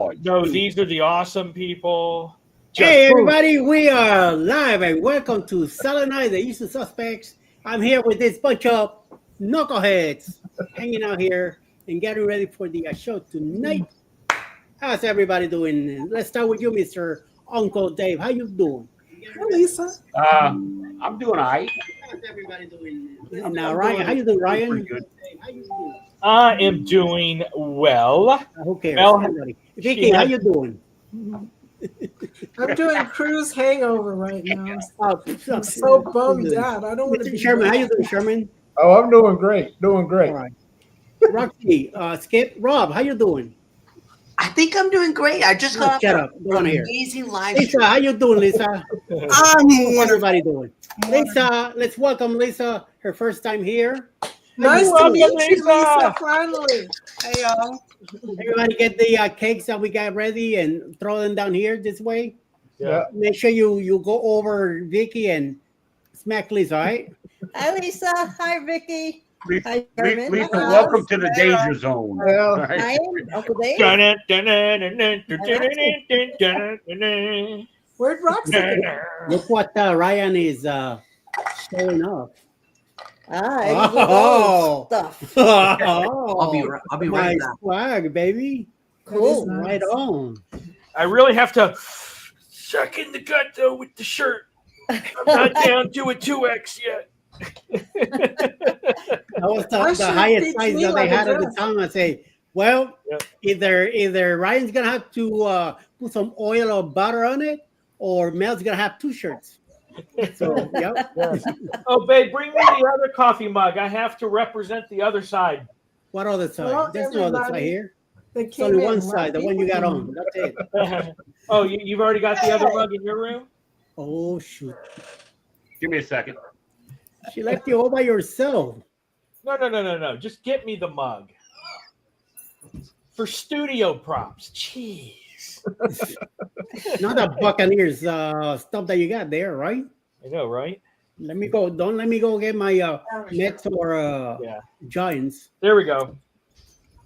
No, these are the awesome people. Hey, everybody, we are live and welcome to Saturday Night, the Usual Suspects. I'm here with this bunch of knuckleheads hanging out here and getting ready for the show tonight. How's everybody doing? Let's start with you, Mr. Uncle Dave. How you doing? Hi, Lisa. I'm doing all right. How's everybody doing? And now, Ryan, how you doing, Ryan? Good. How you doing? I am doing well. Who cares? Well, Everybody. Vicky, how you doing? I'm doing cruise hangover right now. Oh, I'm so bummed out. I don't want to Mr. be Sherman, how back. you doing, Sherman? Oh, I'm doing great. Doing great. All right. Roxy, Skip, Rob, how you doing? I think I'm doing great. I just got Shut off up. Don't want to hear. amazing live Lisa, stream. how you doing, Lisa? How's everybody doing? Lisa, let's welcome Lisa, her first time here. Nice to Welcome, meet you, Lisa. Lisa, finally. Hey, y'all. Everybody get the cakes that we got ready and throw them down here this way. Yeah. Make sure you go over Vicky and smack Lisa, all right? Hi, Lisa. Hi, Vicky. Hi, Sherman. Lisa, Hi, welcome to the danger zone. Well, All right. Hi, Uncle Dave. Where'd Roxy go? Look what Ryan is showing off. Oh, stuff. I'll be right Nice back. swag, baby. Cool. That is Right nice. on. I really have to suck in the gut though with the shirt. I'm not down to a 2X yet. That was My the shirt highest fits size me that they like a had at the dress. time. I say, well, Yep. either Ryan's gonna have to put some oil or butter on it, or Mel's gonna have two shirts. So, yep. Yes. Oh, babe, bring me the other coffee mug. I have to represent the other side. What other side? Well, There's no other side everybody- here. They It's came only in. one My side, the one you people got came on. That's it. Oh, you've already got the other mug in your room? Oh shoot! Give me a second. She left you all by yourself. No. Just get me the mug. For studio props. Jeez. Not the Buccaneers stuff that you got there, right? I know, right? Let me go. Don't let me go get my Mets or Yeah. Giants. There we go.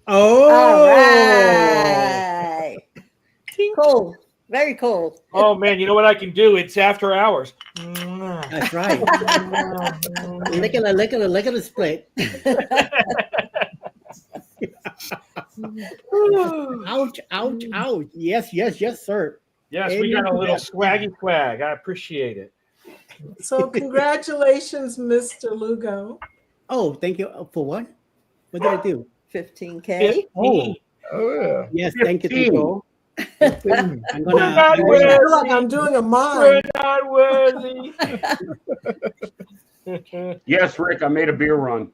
Oh, All right. Cool. Very cool. Oh man, you know what I can do? It's after hours. That's right. Look at the split. Ouch. Yes, sir. Yes, we got a little swaggy swag. I appreciate it. So congratulations, Mr. Lugo. Oh, thank you. For what? What did I do? 15K. Oh, oh yeah. yes, thank you, 15. Tito. I'm We're not I worthy. feel like I'm doing a We're mime. not worthy. Yes, Rick, I made a beer run.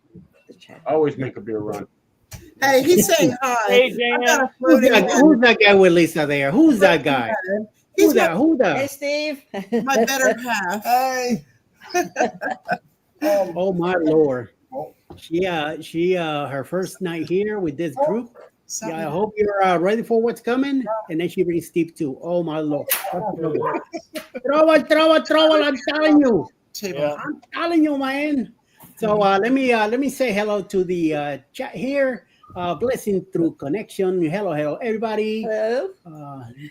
I always make a beer run. Hey, he's saying hi. Hey, I Dan. got a Who's floating that guy with Lisa there? Who's that guy? He's Who that? Who Hey, that? Steve. my better half. Hey. Oh my lord. She her first night here with this group. Yeah, I hope you're ready for what's coming. And then she brings Steve too. Oh my lord. Trouble. I'm telling you. Yeah. I'm telling you, man. So let me say hello to the chat here. Blessing through connection. Hello, everybody. Hello.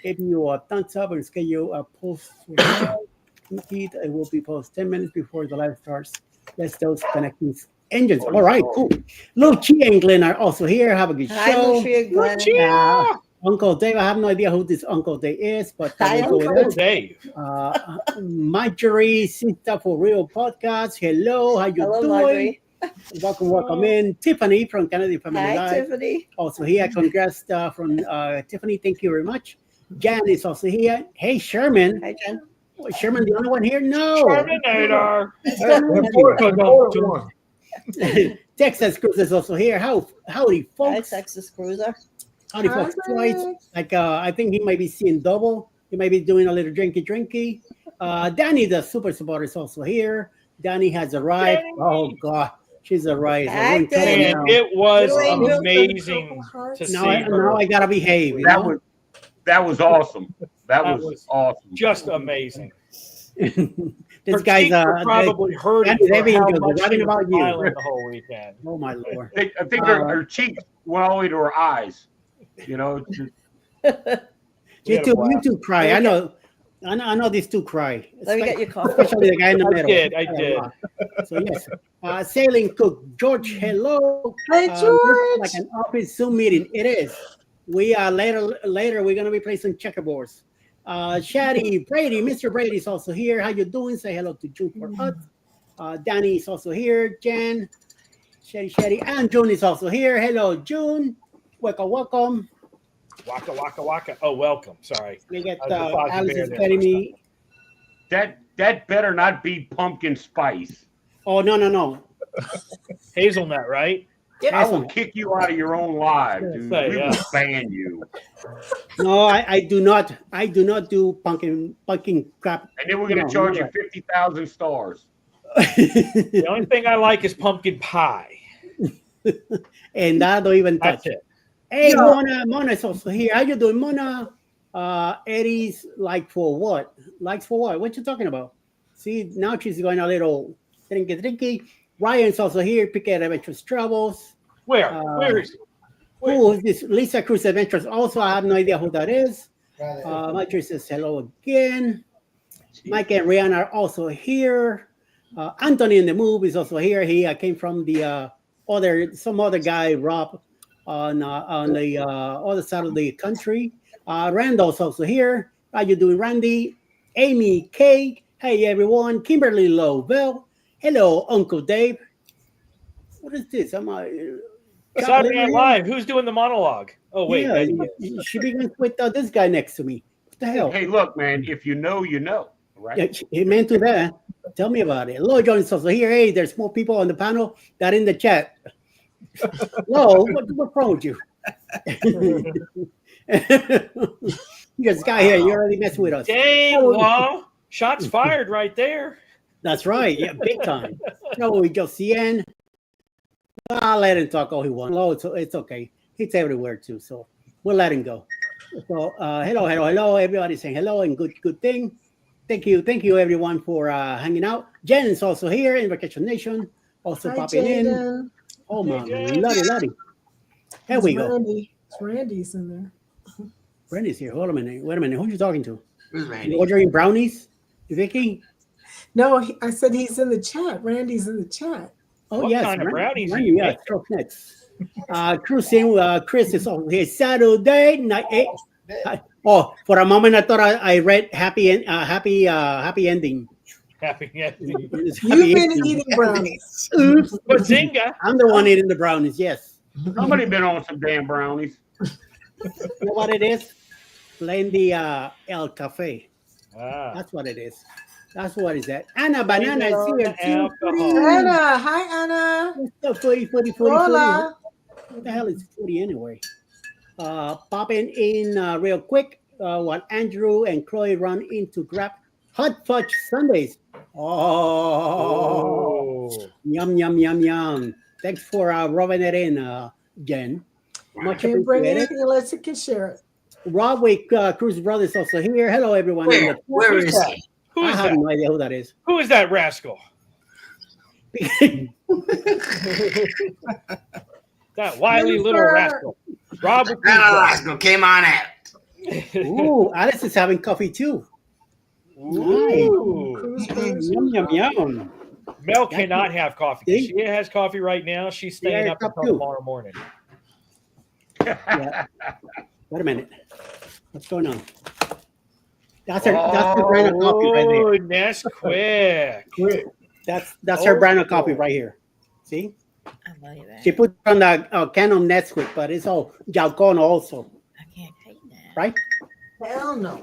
Give you a thumbs up and schedule a post. For live. Indeed, it will be posted 10 minutes before the live starts. Let's those connections engines. All right, cool. Lucia and Glenn are also here. Have a good Hi, show. Lucia, Glenn. Uncle Dave, I have no idea who this Uncle Dave is, but Hi, we'll go with Uncle that. Dave. Marjorie, Sister for Real Podcast. Hello, how you Hello, doing? Marjorie. Welcome in. Tiffany from Kennedy Family Hi, Live. Tiffany. Also here, congrats from Tiffany. Thank you very much. Jan is also here. Hey, Sherman. Hi, Jen. Sherman, the only one here? No. Terminator. Important one. Texas Cruz is also here. Howdy, Hi, folks. Texas Cruiser. Howdy, folks. Twice. Like, I think he might be seeing double. He might be doing a little drinky. Danny, the super supporter, is also here. Danny has arrived. Danny. Oh, God. She's arrived. Hi, Man, now. it was Really? amazing to see Now her. I gotta behave. You That know? was awesome. That That was was awesome. Just amazing. This Her guy's cheeks were probably hurting Danny, for they how been much rapping she was about you. smiling the whole weekend. oh my lord. I think her cheeks went all the way to her eyes. You know, just You two cry. I know these two cry. Let me get your coffee. Especially the guy in the middle. I did. So yes, sailing cook George. Hello. Hey, Looks George. like an office Zoom meeting. It is. We are later. We're gonna be playing some checkerboards. Shady Brady, Mr. Brady is also here. How you doing? Say hello to June for us. Danny is also here. Jen, Shady, and June is also here. Hello, June. Welcome. Waka. Oh, welcome. Sorry. We get I was the Alice Fozzie is Bear getting there me. That better not be pumpkin spice. Oh no. Hazelnut, right? I will kick you out of your own live, dude. Say, We yeah. will ban you. No, I do not. I do not do pumpkin crap. And then we're gonna charge you 50,000 stars. The only thing I like is pumpkin pie. And I don't even touch That's it. it. Hey, Mona is also here. How you doing, Mona? Eddie's like for what? Likes for what? What you talking about? See, now she's going a little drinky. Ryan's also here. Piquet Adventures Travels. Where? Where is it? Who is this? Lisa Cruz Adventures. Also, I have no idea who that is. Mike says hello again. Mike and Rihanna are also here. Anthony in the Move is also here. He came from the some other guy, Rob, on the other side of the country. Randall's also here. How you doing, Randy? Amy K. Hey everyone. Kimberly Lovell. Hello, Uncle Dave. What is this? Saturday Night Live. Who's doing the monologue? Oh wait, yeah, she begins with this guy next to me. What the hell? Hey, look, man. If you know, you know, right? Yeah, amen to that. Tell me about it. Lloyd Jones is also here. Hey, there's more people on the panel that in the chat. Hello, what's wrong with you? This guy here, you already messing with us. Dang, wow. Shots fired right there. That's right. Yeah, big time. No, we just CN. I'll let him talk all he wants. Oh, it's okay. It's everywhere too, so we'll let him go. So hello. Everybody's saying hello and good thing. Thank you, everyone, for hanging out. Jen is also here in Vacation Nation, also popping in. Oh my lordy. Here we go. Randy's in there. Randy's here. Hold a minute. Wait a minute. Who are you talking to? Who's Randy? You ordering brownies, Vicky? No, I said he's in the chat. Randy's in the chat. Oh What yes, kind of brownies are Randy, you yeah, making? stroke next. Chris is over here. Saturday night. Oh, for a moment I thought I read happy ending. Happy ending. It's You've happy been ending. eating brownies. Oops. Bazinga. I'm the one eating the brownies. Yes. Somebody been on some damn brownies. You know what it is? Playing the El Cafe. Ah. That's what it is. That's what is that. Anna Banana is here too. Anna, hi Anna. What's up, 40. Hola. What the hell is 40 anyway? Popping in real quick while Andrew and Chloe run in to grab hot fudge sundaes. Oh, yum. Thanks for rubbing it in, Jen. Much Can't bring appreciated. anything unless you can share it. Rob with Cruz Brothers also here. Hello, everyone. Where is he? Who I is have that? no idea who that is. Who is that rascal? That wily little rascal. Rob with Rascal came on out. Ooh, Alice is having coffee too. Ooh. Yum. Mel cannot have coffee. See? She has coffee right now. She's staying Yeah, up cup until too. tomorrow morning. Yeah. Wait a minute. What's going on? That's her brand of coffee right Oh, there. Nesquik. Quick. That's her brand of coffee right here. See? I believe that. She put on the can of Nesquik, but it's all Jalcon also, I can't take that. right? Hell no.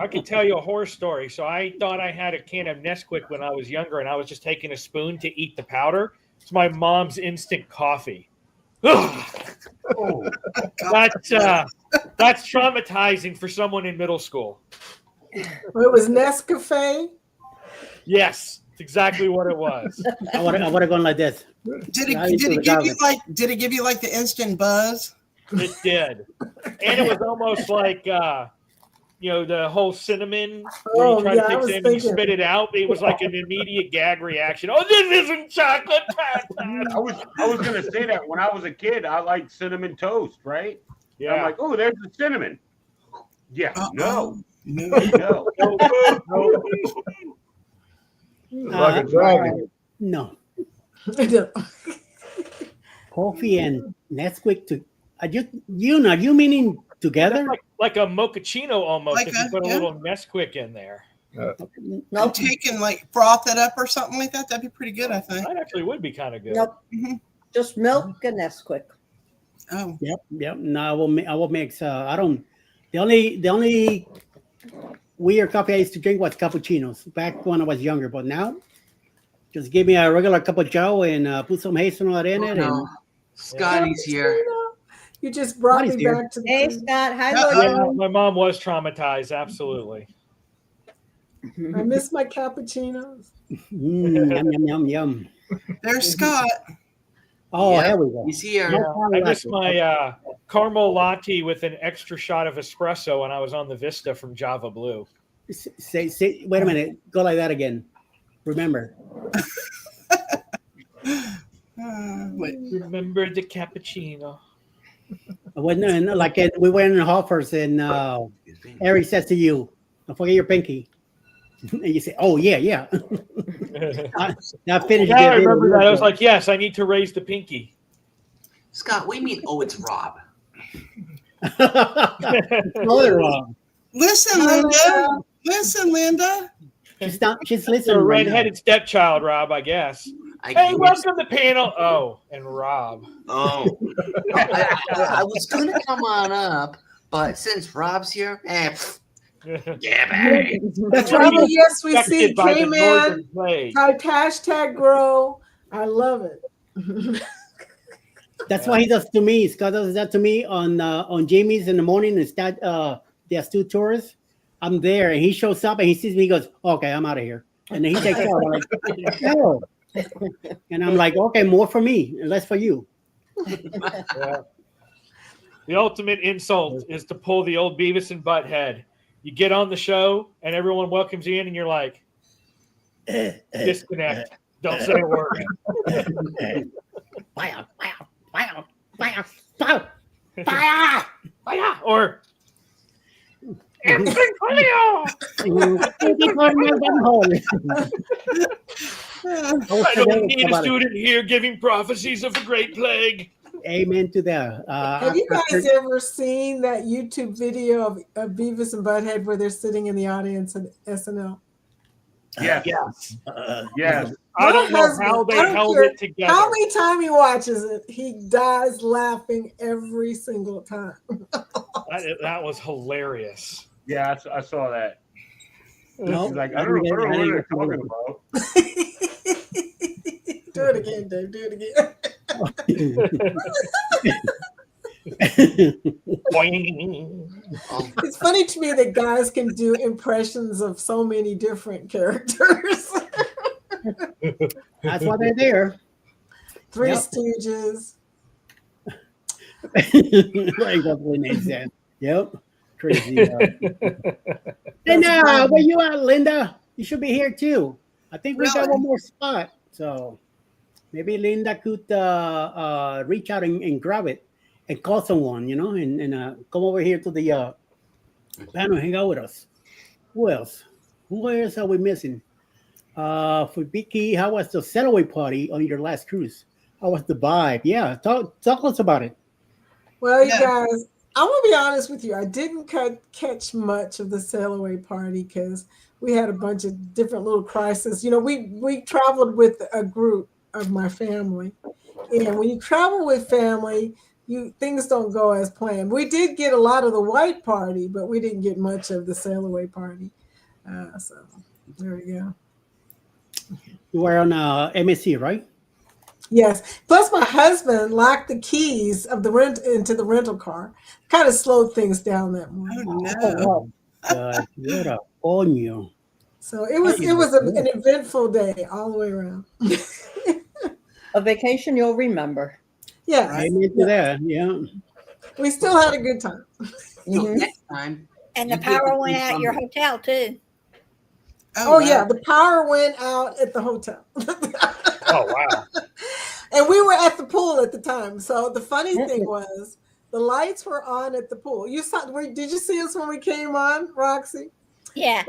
I can tell you a horror story. So I thought I had a can of Nesquik when I was younger, and I was just taking a spoon to eat the powder. It's my mom's instant coffee. Ugh. Oh, That's traumatizing for someone in middle school. Well, it was Nescafe. Yes, it's exactly what it was. I would have gone like this. Did Yeah, you do the it give you garbage. did it give you like the instant buzz? It did, and it was almost like the whole cinnamon. Where Oh, you try yeah, to I take was cinnamon, you thinking. spit it out. It was like an immediate gag reaction. Oh, this isn't chocolate. I was gonna say that when I was a kid, I liked cinnamon toast, right? Yeah. I'm like, oh, there's the cinnamon. Yeah, no, No. no. No. Like a dragon. No. Coffee and Nesquik to. You meaning together? That's like a mochaccino almost. Like if you a- put a yeah. little Nesquik in there, And Nope. taking like froth it up or something like that. That'd be pretty good, I think. that actually would be kind of good. Nope. Mhm. Just milk and Nesquik. Oh, Yep. No, I will mix. I don't. The only weird coffee I used to drink was cappuccinos back when I was younger. But now, just give me a regular cup of Joe and put some hazelnut in it. No. Scotty's here. You just brought What is me here? back to the Hey, food. Scott. Hi, Uh-oh. Lloyd. My mom was traumatized. Absolutely. I miss my cappuccinos. Yum yum yum. there's Scott. Oh, Yeah. here we go. He's here. I missed my caramel latte with an extra shot of espresso when I was on the Vista from Java Blue. Say, wait a minute. Go like that again. Remember. Wait. Remember the cappuccino. When we were in Hoffers and Eric says to you, "Don't forget your pinky," and you say, "Oh yeah." I finished. Yeah, I remember that. I was like, yes, I need to raise the pinky. Scott, what do you mean? Oh, it's Rob. Totally wrong. Listen, Linda. Listen, Linda. She's You're listening. a right now. redheaded stepchild, Rob, I guess. I Hey, guess- welcome to the panel. Oh, and Rob. Oh. I was going to come on up, but since Rob's here, yeah, man. That's Oh, right. yes, we see Affected by the K-Man. Northern Plague. Type hashtag grow. I love it. That's what he does to me. Scott does that to me on Jamie's in the morning. And start there's two tourists. I'm there, and he shows up, and he sees me. He goes, "Okay, I'm out of here." And then he takes off. I'm like, "No." And I'm like, "Okay, more for me, and less for you." Yeah. The ultimate insult is to pull the old Beavis and Butthead. You get on the show, and everyone welcomes you in, and you're like, disconnect. Don't say a word. Fire! Fire! Fire! Fire! Fire! Fire! Fire! Or Instant Cleo! I don't need a student here giving prophecies of a great plague. Amen to that. Have you guys ever seen that YouTube video of Beavis and Butthead where they're sitting in the audience at SNL? Yes, Yes. yes. I don't My know husband, how they I don't held care it together. How many times he watches it, he dies laughing every single time. That was hilarious. Yeah, I saw that. No, He's like, I don't know what they're talking about. Do it again, Dave. Do it again. It's funny to me that guys can do impressions of so many different characters. That's why they're there. Three Yep. Stooges. Like that's what they said. Yep. Crazy. Linda, where you at, Linda? You should be here too. I think we got Really? one more spot. So maybe Linda could reach out and grab it and call someone, and come over here to the panel and hang out with us. Who else? Who else are we missing? For Vicky, how was the Setaway party on your last cruise? How was the vibe? Yeah, talk us about it. Well, you Yeah. guys, I'm gonna be honest with you. I didn't catch much of the sail away party because we had a bunch of different little crises. We traveled with a group of my family, and when you travel with family, things don't go as planned. We did get a lot of the white party, but we didn't get much of the sail away party. So there we go. You were on MSC, right? Yes. Plus, my husband locked the keys of the into the rental car. Kind of slowed things down that morning. Oh, no. What a on you. So it was an eventful day all the way around. A vacation you'll remember. Yes. Amen to that. Yeah. We still had a good time. So next time. And the you get power to went do out at your something. hotel too. Oh, yeah, the power went out at the hotel. Oh, wow. And we were at the pool at the time. So the funny thing was The lights were on at the pool. You saw? Did you see us when we came on, Roxy? Yeah.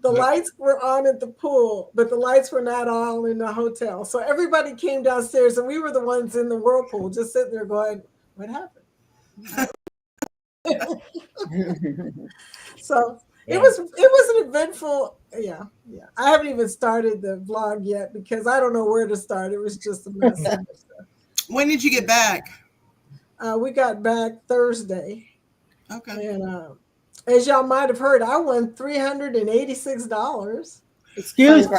The lights were on at the pool, but the lights were not all in the hotel. So everybody came downstairs, and we were the ones in the whirlpool, just sitting there going, "What happened?" So Yeah. it was an eventful. Yeah. I haven't even started the vlog yet because I don't know where to start. It was just a mess. When did you get back? We got back Thursday, Okay. and as y'all might have heard, I won $386. Excuse you.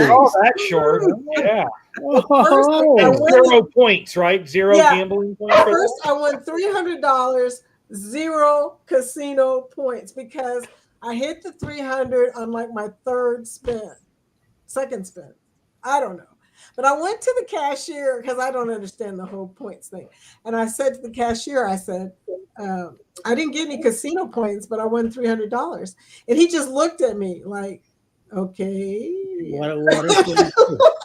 Oh, that's short. Yeah. Oh. I And won- 0 points, right? Zero Yeah. gambling points. For First, that? I won $300, 0 casino points because I hit the 300 on like my second spin. I don't know. But I went to the cashier because I don't understand the whole points thing. And I said to the cashier, I said, I didn't get any casino points, but I won $300. And he just looked at me like, okay. What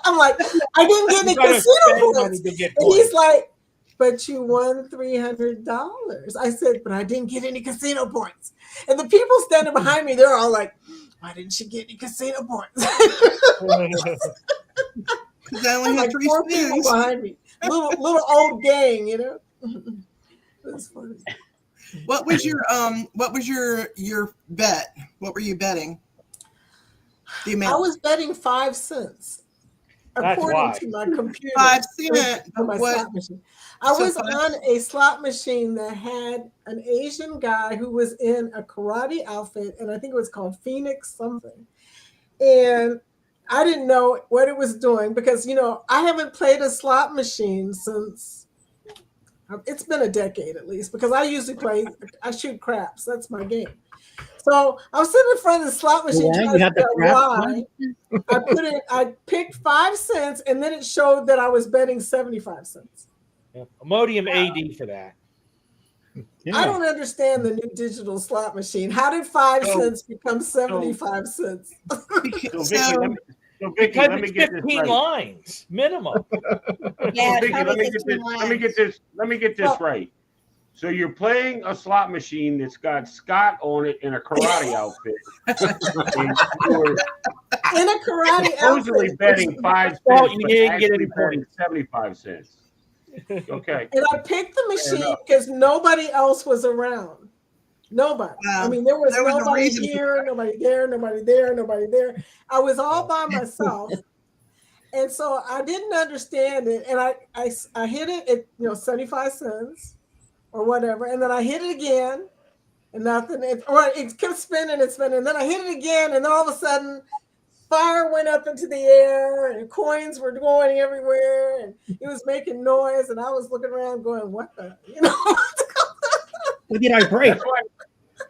I'm like, I didn't get any You gotta casino spend money points. to get And he's points. like, but you won $300. I said, but I didn't get any casino points. And the people standing behind me, they're all like, why didn't she get any casino points? Because I only had Like 3 4 people spins. behind me. Little old gang, you know. It was funny. What was your bet? What were you betting? The I amount. was betting 5 cents. That's According why. to my computer. 5 cents. On my What? slot machine. I So was 5 on a slot machine that had an Asian guy who was in a karate outfit, and I think it was called Phoenix something. And I didn't know what it was doing because, I haven't played a slot machine since it's been a decade at least because I shoot craps. That's my game. So I was sitting in front of the slot machine trying to figure out why. I picked 5 cents and then it showed that I was betting 75 cents. Yeah. Imodium AD for that. Yeah. I don't understand the new digital slot machine. How did 5 cents become 75 cents? So, Vicky, So- Because let me it's get this 15 right. lines minimum. Yeah, Vicky, probably let me 15 get this Well- right. So you're playing a slot machine that's got Scott on it in a karate outfit. And you're In a karate supposedly outfit. betting 5 cents, Well, you but didn't get actually any betting points. 75 cents. Okay. And I picked the machine enough. because nobody else was around. Nobody. Wow. I mean, there was There was a nobody reason for here, nobody there, nobody there, nobody there. I was all by myself. And so I didn't understand it. And I hit it at 75 cents or whatever. And then I hit it again and nothing. It kept spinning and spinning. And then I hit it again. And then all of a sudden, fire went up into the air and coins were going everywhere. And it was making noise. And I was looking around going, what the? What did I break?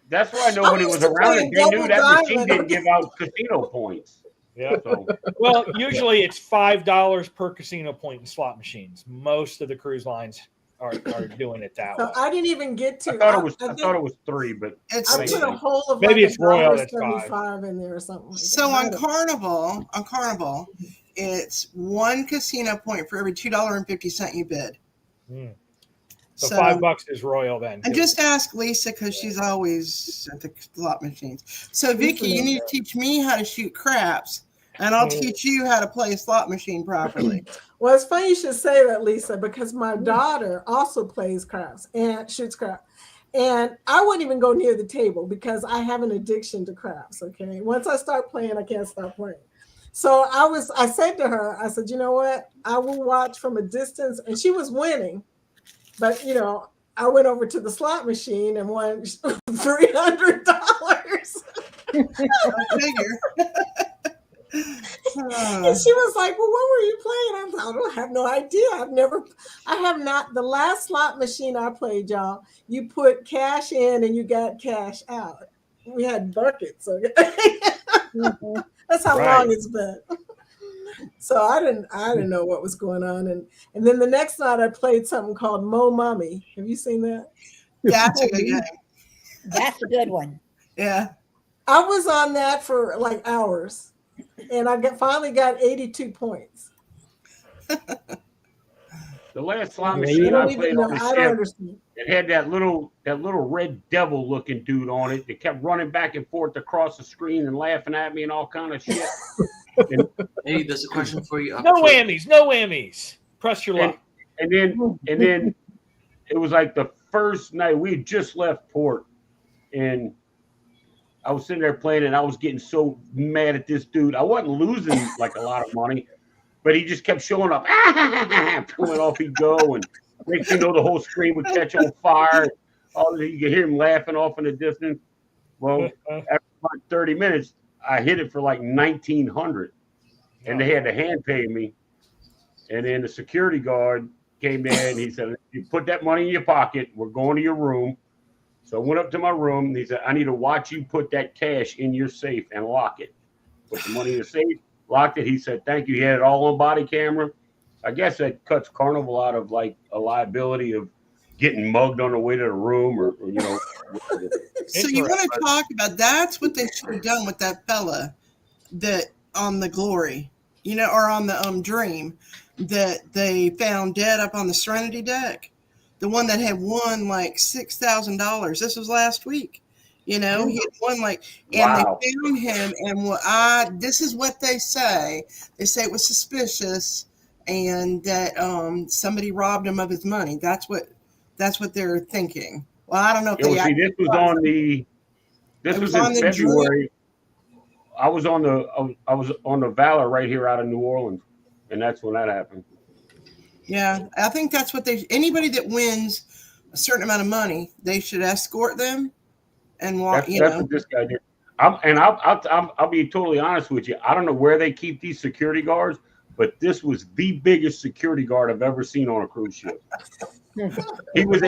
That's why nobody I'm was used to around playing it. They knew double that machine diamond. didn't give out casino points. Yeah. So Well, usually it's $5 per casino point in slot machines. Most of the cruise lines are doing it that So way. I didn't even get to. I thought it was 3, but It's I put a whole of Maybe like it's Royal, that's $1.75 in there or something like so that. on Carnival, it's 1 casino point for every $2.50 you bid. So $5 is Royal then. And too. just ask Lisa because she's always at the slot machines. So Vicky, you need to teach me how to shoot craps, and I'll teach you how to play a slot machine properly. Well, it's funny you should say that, Lisa, because my daughter also plays craps and shoots crap. And I wouldn't even go near the table because I have an addiction to craps. Okay. Once I start playing, I can't stop playing. So I said to her, I said, you know what? I will watch from a distance. And she was winning. But, I went over to the slot machine and won $300. Figure. And she was like, well, what were you playing? I don't have no idea. I have not. The last slot machine I played, y'all, you put cash in and you got cash out. We had buckets. Okay? That's how long it's been. So I didn't know what was going on. And then the next night I played something called Mo Mummy. Have you seen that? That's a good game. That's a good one. Yeah. I was on that for like hours. And I finally got 82 points. The last slot Yeah, machine I I don't even played know. on the I don't ship, understand. it had that little red devil looking dude on it that kept running back and forth across the screen and laughing at me and all kind of shit. And, Hey, there's a question for you. No whammies, no whammies. Press your luck. and then it was like the first night we had just left port, and I was sitting there playing, and I was getting so mad at this dude. I wasn't losing like a lot of money, but he just kept showing up. Went off he'd go, and next thing you know, the whole screen would catch on fire. You could hear him laughing off in the distance. Well, after about 30 minutes, I hit it for like 1,900, and they had to hand pay me. And then the security guard came in, and he said, "You put that money in your pocket. We're going to your room." So I went up to my room, and he said, "I need to watch you put that cash in your safe and lock it." Put the money in the safe, locked it. He said, "Thank you." He had it all on body camera. I guess that cuts Carnival out of like a liability of getting mugged on the way to the room, or you know. So you want to talk about that's what they should have done with that fella that on the Glory, you know, or on the Dream that they found dead up on the Serenity deck. The one that had won like $6,000. This was last week. You know, he had won like, and Wow. they found him. And this is what they say. They say it was suspicious, and that somebody robbed him of his money. That's what they're thinking. Well, I don't know if This was in February. I was on the Valor right here out of New Orleans, and that's when that happened. Yeah, I think that's what anybody that wins a certain amount of money, they should escort them and walk. That's what this guy did. I'll be totally honest with you. I don't know where they keep these security guards, but this was the biggest security guard I've ever seen on a cruise ship. He was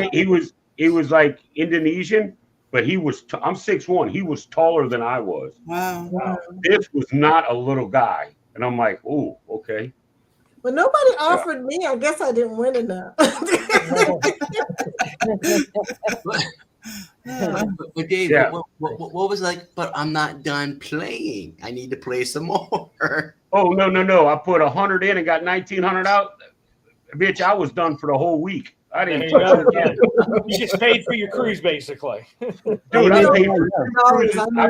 like Indonesian, but I'm 6'1". He was taller than I was. Wow. This was not a little guy, and I'm like, oh, okay. But nobody offered me. I guess I didn't win enough. But Dave, what was like? But I'm not done playing. I need to play some more. Oh no! I put 100 in and got 1,900 out. Bitch, I was done for the whole week. I didn't touch it again. You just paid for your cruise, basically. Dude, I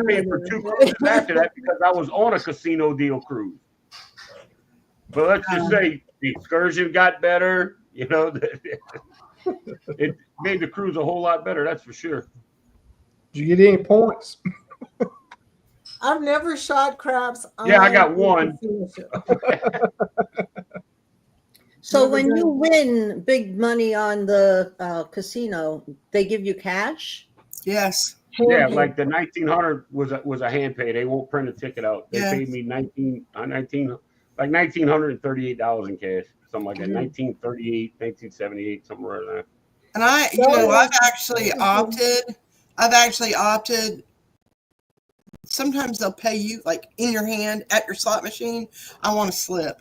paid for 2 cruises after that because I was on a casino deal cruise. But let's just say the excursion got better. You know, it made the cruise a whole lot better. That's for sure. Did you get any points? I've never shot craps. Yeah, I got one. So when you win big money on the casino, they give you cash? Yes. Yeah, like the 1,900 was a hand pay. They won't print a ticket out. They paid me $1,938 in cash, something like that. 1938, 1978, somewhere like that. And I've actually opted. Sometimes they'll pay you like in your hand at your slot machine. I want to slip,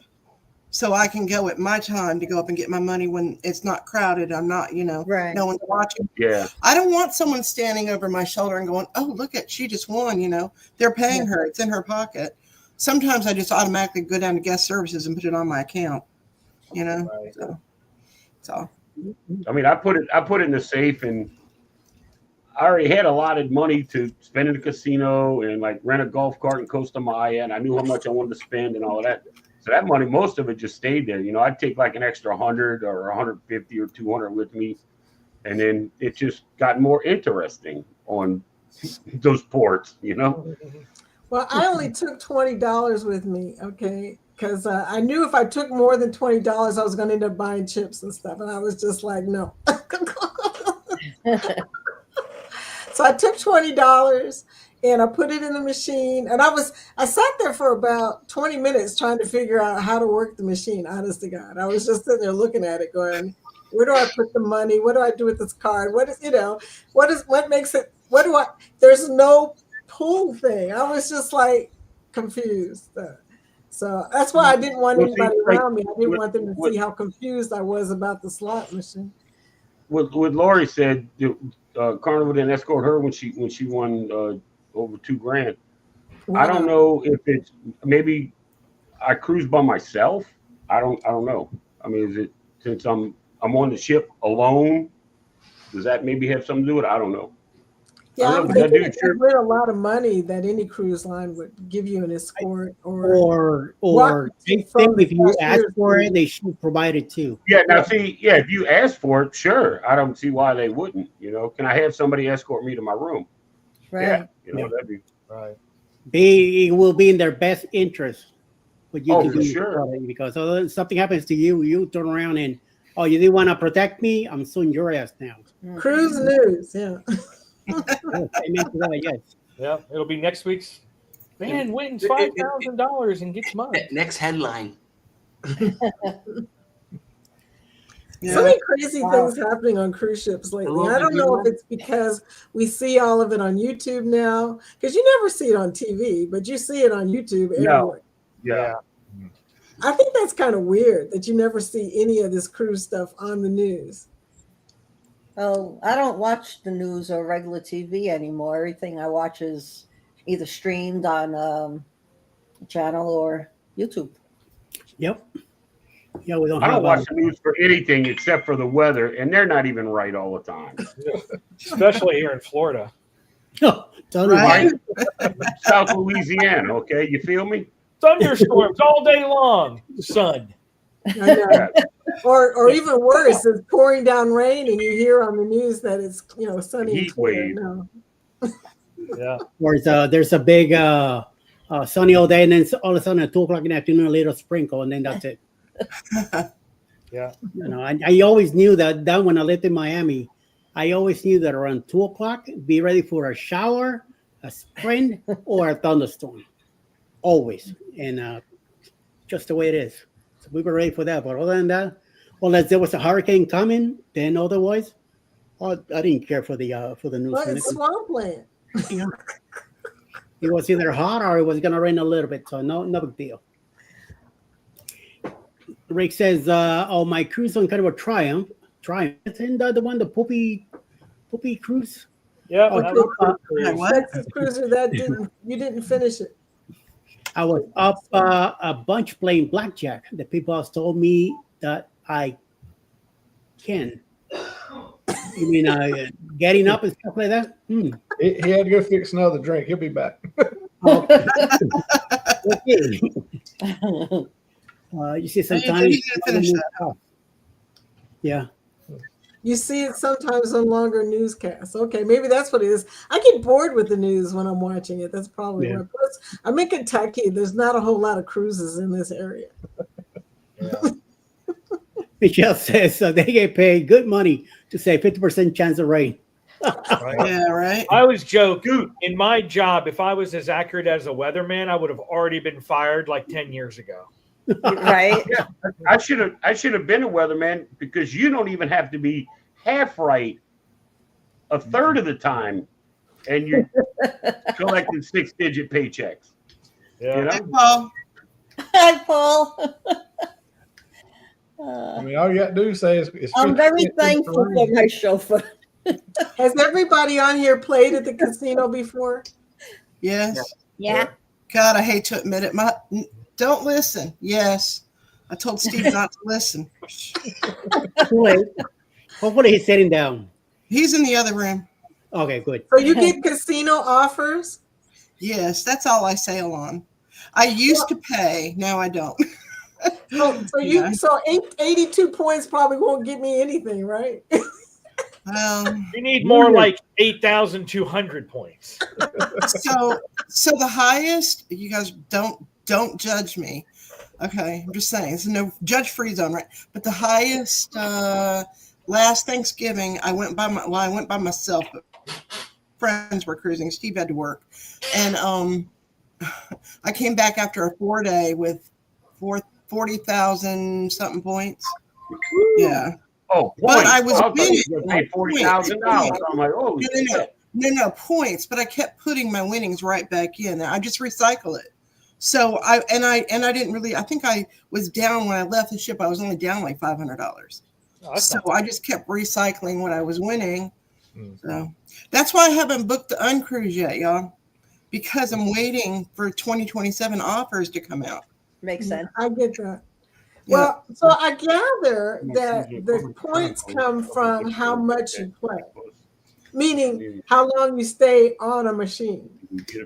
so I can go at my time to go up and get my money when it's not crowded. I'm not, Right. No one's watching. Yeah. I don't want someone standing over my shoulder and going, "Oh, look at she just won." They're paying her. It's in her pocket. Sometimes I just automatically go down to guest services and put it on my account. Right. So. I mean, I put it in the safe, and I already had allotted money to spend in the casino and like rent a golf cart in Costa Maya, and I knew how much I wanted to spend and all of that. So that money, most of it just stayed there. I'd take like an extra 100 or 150 or 200 with me, and then it just got more interesting on those ports. Well, I only took $20 with me, okay, because I knew if I took more than $20, I was going to end up buying chips and stuff, and I was just like, no. So I took $20 and I put it in the machine, and I sat there for about 20 minutes trying to figure out how to work the machine. Honest to God, I was just sitting there looking at it, going, "Where do I put the money? What do I do with this card? What makes it? There's no pull thing." I was just like confused. So that's why I didn't want anybody around me. I didn't want them to see how confused I was about the slot machine. What Lori said, Carnival didn't escort her when she won over $2,000. Wow. I don't know if it's maybe I cruise by myself. I don't know. I mean, is it since I'm I'm on the ship alone. Does that maybe have something to do with it? I don't know. Yeah, I I'm don't know, but that thinking dude if sure. you win a lot of money, that any cruise line would give you an escort or Or walk they you think from the if you ask cashier's for it, booth. they should provide it too. Yeah, now see, yeah, if you ask for it, sure. I don't see why they wouldn't. You know, can I have somebody escort me to my room? Yeah, Right. you know, Yeah. that'd be. Right. It will be in their best interest for you Oh, to for do sure. it, because other something happens to you, you turn around and you didn't want to protect me. I'm suing your ass now. Cruise news, yeah. Yes, amen to that, yes. Yeah, it'll be next week's. Man wins it- $5,000 and gets mugged. Next headline. So many crazy things happening on cruise ships lately. I don't know if it's because we see all of it on YouTube now, because you never see it on TV, but you see it on YouTube No. everywhere. Yeah. I think that's kind of weird that you never see any of this cruise stuff on the news. Oh, I don't watch the news or regular TV anymore. Everything I watch is either streamed on a channel or YouTube. Yep. Yeah, we don't I have don't watch the news for anything except for the weather, and they're not even right all the time. Especially here in Florida. Right? South Louisiana, okay? You feel me? Thunderstorms all day long, sun. I know. Or even worse, it's pouring down rain, and you hear on the news that it's sunny and Heat clear. wave. No. Yeah. Or there's a big sunny all day, and then all of a sudden at 2 o'clock in the afternoon, a little sprinkle, and then that's it. Yeah. You know, I always knew that when I lived in Miami, I always knew that around 2 o'clock, be ready for a shower, a sprint, or a thunderstorm. Always. And just the way it is. So we were ready for that. But other than that, unless there was a hurricane coming, then otherwise, I didn't care for the news. Well, it's swampland. Yeah. It was either hot or it was gonna rain a little bit, so no big deal. Rick says, my cruise on kind of a Triumph. Isn't that the one, the poopy cruise? Yeah. Texas cruiser that you didn't finish it. I was up a bunch playing blackjack. The people told me that I can. You mean getting up and stuff like that? He had to go fix another drink. He'll be back. Okay. You see, sometimes. Yeah. You see it sometimes on longer newscasts. Okay, maybe that's what it is. I get bored with the news when I'm watching it. That's probably what. Plus, I'm in Kentucky. There's not a whole lot of cruises in this area. Yeah. Michelle says they get paid good money to say 50% chance of rain. Right. Yeah, right. I always joke, in my job, if I was as accurate as a weatherman, I would have already been fired like 10 years ago. Right? Yeah, I should have been a weatherman, because you don't even have to be half right a third of the time, and you're collecting 6-digit paychecks. Yeah. You know? Hey, Paul. Hi, Paul. I mean, all you got to do is say it's I'm very 50% thankful for rain. my chauffeur. Has everybody on here played at the casino before? Yes. Yeah. God, I hate to admit it. Don't listen. Yes. I told Steve not to listen. Hopefully he's sitting down. He's in the other room. Okay, good. So you get casino offers? Yes, that's all I sail on. I used to pay. Now I don't. So 82 points probably won't get me anything, right? You need more like 8,200 points. So the highest, you guys don't judge me. Okay, I'm just saying it's no judge free zone, right? But the highest last Thanksgiving, I went by myself, but friends were cruising. Steve had to work, and I came back after a 4-day with 40,000 something points. Yeah. Oh, points. But I was going to pay $40,000. I'm like, oh, no points. But I kept putting my winnings right back in. I just recycle it. So I didn't really. I think I was down when I left the ship. I was only down like $500. So I just kept recycling what I was winning. So that's why I haven't booked the uncruise yet, y'all, because I'm waiting for 2027 offers to come out. Makes sense. I get that. Well, so I gather that the points come from how much you play, meaning how long you stay on a machine.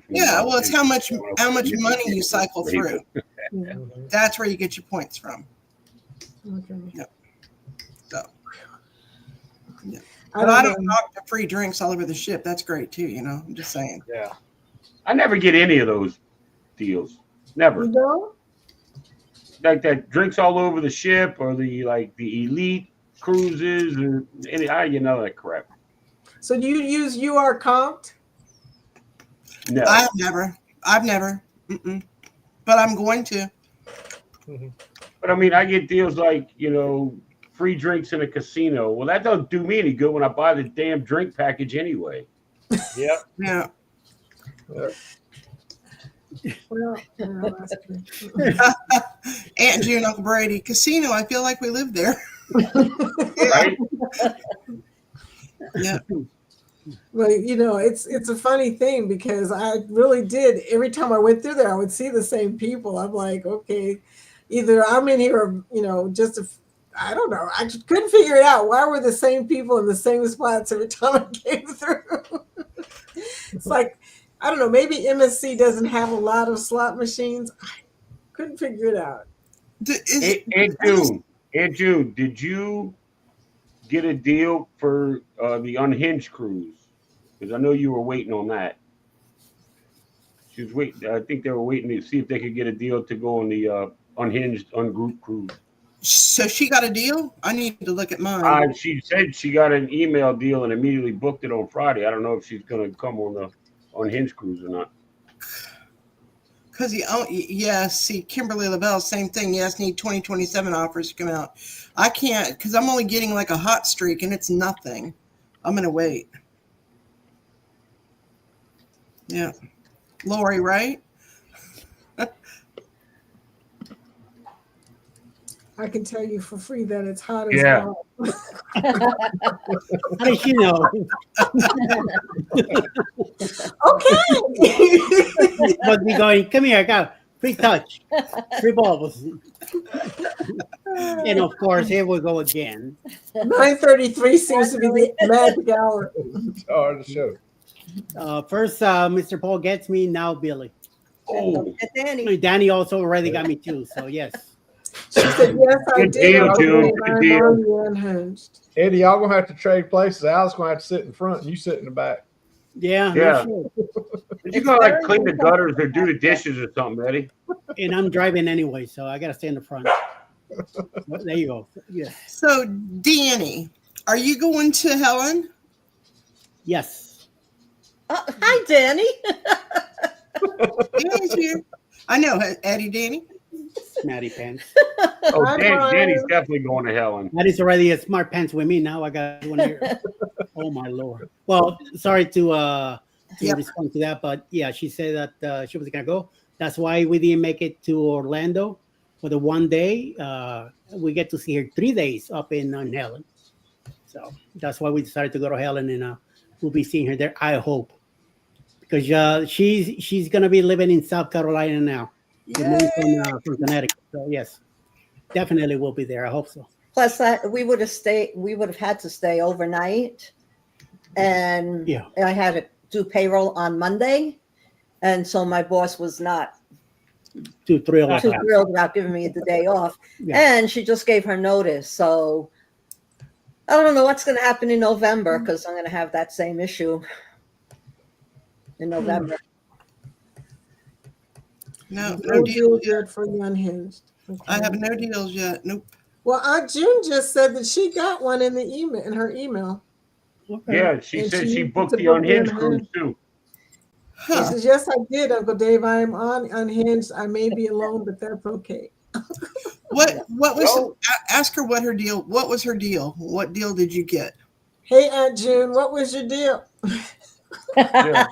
Yeah, well, it's how much money you cycle through. Yeah. That's where you get your points from. Okay. Yep. So, yeah. I But don't I don't know. knock the free drinks all over the ship. That's great too. I'm just saying. Yeah. I never get any of those deals. Never. You don't? Like that drinks all over the ship or the elite cruises or any that crap. So do you use UR Comped? No. I've never. Mm-mm. But I'm going to. But I mean, I get deals like, free drinks in a casino. Well, that doesn't do me any good when I buy the damn drink package anyway. Yep. Yeah. Well, that's true. Aunt June, Uncle Brady, casino. I feel like we live there. Right? Yeah. Well, it's a funny thing because I really did. Every time I went through there, I would see the same people. I'm like, okay, either I'm in here or, I don't know. I just couldn't figure it out. Why were the same people in the same spots every time I came through? It's like, I don't know, maybe MSC doesn't have a lot of slot machines. I couldn't figure it out. Aunt June, did you get a deal for the Unhinged cruise? Because I know you were waiting on that. She was waiting. I think they were waiting to see if they could get a deal to go on the Unhinged Ungroup cruise. So she got a deal? I need to look at mine. She said she got an email deal and immediately booked it on Friday. I don't know if she's going to come on the Unhinged cruise or not. Because see, Kimberly Lavelle, same thing. Yes, need 2027 offers to come out. I can't because I'm only getting like a hot streak and it's nothing. I'm going to wait. Yeah. Lori, right? I can tell you for free that it's hot as Yeah. hell. How does she know? Okay. But we going, come here, I got free touch, free bubbles. And of course, here we go again. 9:33 seems to be the magic hour. It's hard to show. First, Mr. Paul gets me, now Billy. Oh, Danny. Danny also already got me too, so yes. She said, yes, I Good did. deal, June. And Good I'm deal. on the Unhinged. Eddie, y'all gonna have to trade places. Al's gonna have to sit in front and you sit in the back. Yeah. Yeah. No shit. you gotta clean the gutters or do the dishes or something, Eddie. And I'm driving anyway, so I gotta stay in the front. There you go. Yeah. So, Danny, are you going to Helen? Yes. Hi, Danny. Danny's here. I know, Eddie, Danny. Smarty pants. Oh, Hi, Danny's Brian. definitely going to Helen. That is already a smart pants with me. Now I got one here. Oh my lord. Well, sorry to Yep. respond to that, but yeah, she said that she was gonna go. That's why we didn't make it to Orlando for the one day. We get to see her 3 days up in Helen. So that's why we decided to go to Helen, and we'll be seeing her there. I hope, because she's gonna be living in South Carolina now. We're moving from Connecticut. So yes, definitely we'll be there. I hope so. Plus, we would have had to stay overnight, and Yeah. I had to do payroll on Monday, and so my boss was not Too thrilled. too thrilled about giving me the day off, Yeah. and she just gave her notice. So I don't know what's going to happen in November because I'm going to have that same issue in November. No No deal deals yet. yet for the Unhinged. Okay. I have no deals yet. Nope. Well, Aunt June just said that she got one in her email. Okay. Yeah, she And said she she needs booked to the book Unhinged the cruise too. She Huh. says, yes, I did, Uncle Dave. I am on Unhinged. I may be alone, but that's okay. What was Well- ask her what her deal, what was her deal? What deal did you get? Hey, Aunt June, what was your deal? Yeah.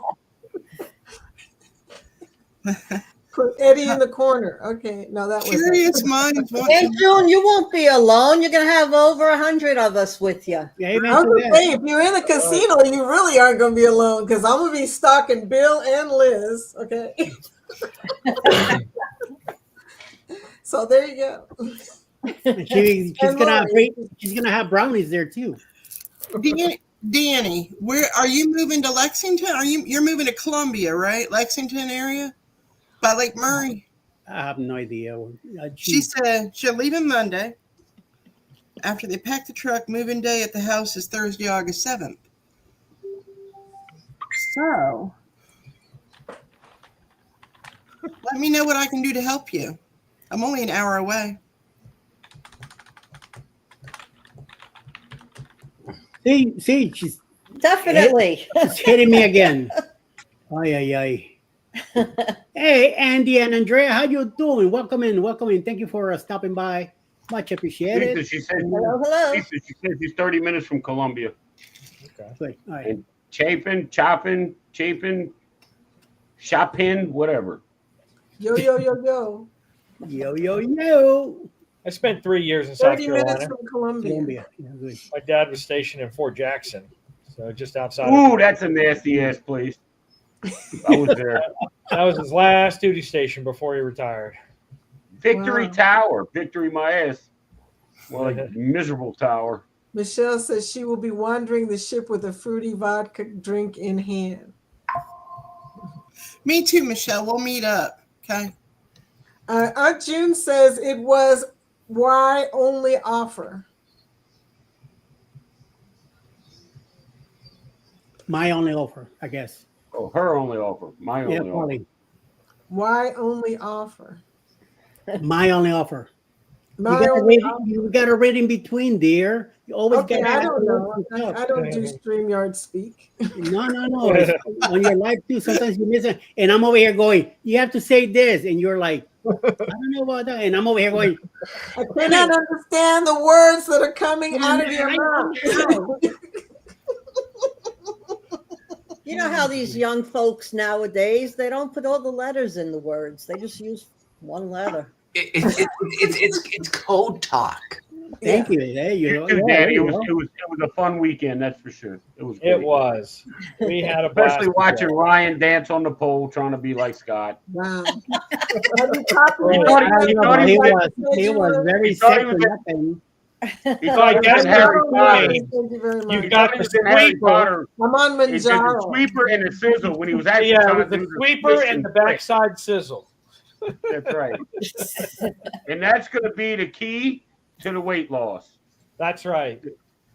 Put Eddie in the corner. Okay, no, that was Curious minds want Hey, to June, you won't be alone. You're going to have over 100 of us with you. Yeah, amen I was to gonna that. say, if you're in a casino, you really aren't going to be alone because I'm going to be stalking Bill and Liz. Okay. So there you go. She's And gonna have Lori. she's gonna have brownies there too. Danny, where are you moving to Lexington? You're moving to Columbia, right? Lexington area by Lake Murray. I have no idea. She said she'll leave on Monday. After they pack the truck, moving day at the house is Thursday, August 7th. So, let me know what I can do to help you. I'm only an hour away. See, she's Definitely. she's hitting me again. Ay, ay, ay. Hey, Andy and Andrea, how you doing? Welcome in, welcome in. Thank you for stopping by. Much appreciated. Lisa, she said, Hello, hello. Lisa, she said she's 30 minutes from Columbia. Good. All right. And chaping, chopping, shopping, whatever. Yo, yo, yo, yo. Yo, yo, yo. I spent 3 years in South 30 minutes Carolina. from Columbia. Columbia. Yeah, good. My dad was stationed in Fort Jackson, so just outside. Ooh, that's a nasty ass place. I was there. That was his last duty station before he retired. Victory Wow. Tower. Victory my ass. Well, like miserable tower. Michelle says she will be wandering the ship with a fruity vodka drink in hand. Me too, Michelle. We'll meet up. Okay. Aunt June says it was why only offer. My only offer, I guess. Oh, her only offer. My only Yeah, offer. probably. Why only offer? My only offer. My you only gotta read, you gotta read in between, dear. You always Okay, gotta I have don't to know. look up. I don't do StreamYard speak. No. It's on your life too. Sometimes you miss it. And I'm over here going, you have to say this. And you're like, I don't know about that. And I'm over here going, I cannot understand the words that are coming out of your mouth. You know how these young folks nowadays, they don't put all the letters in the words. They just use one letter. It's code talk. thank you. There you go. You too, Yeah, Daddy. there It you was, go. it was a fun weekend, that's for sure. It was. It great. was. We had a blast. Especially watching Ryan dance on the pole, trying to be like Scott. Wow. Have you copied He it? thought he I know, thought he he was very he thought he sick was for in- nothing. He thought he was in Harry Potter. Thank you very much. You got He the was in Harry sweeper. Potter. I'm on It's just the Manjaro. sweeper and the sizzle when he was actually Yeah, trying with to the do the sweeper twist and the flick. backside sizzle. That's right. And that's going to be the key to the weight loss. That's right.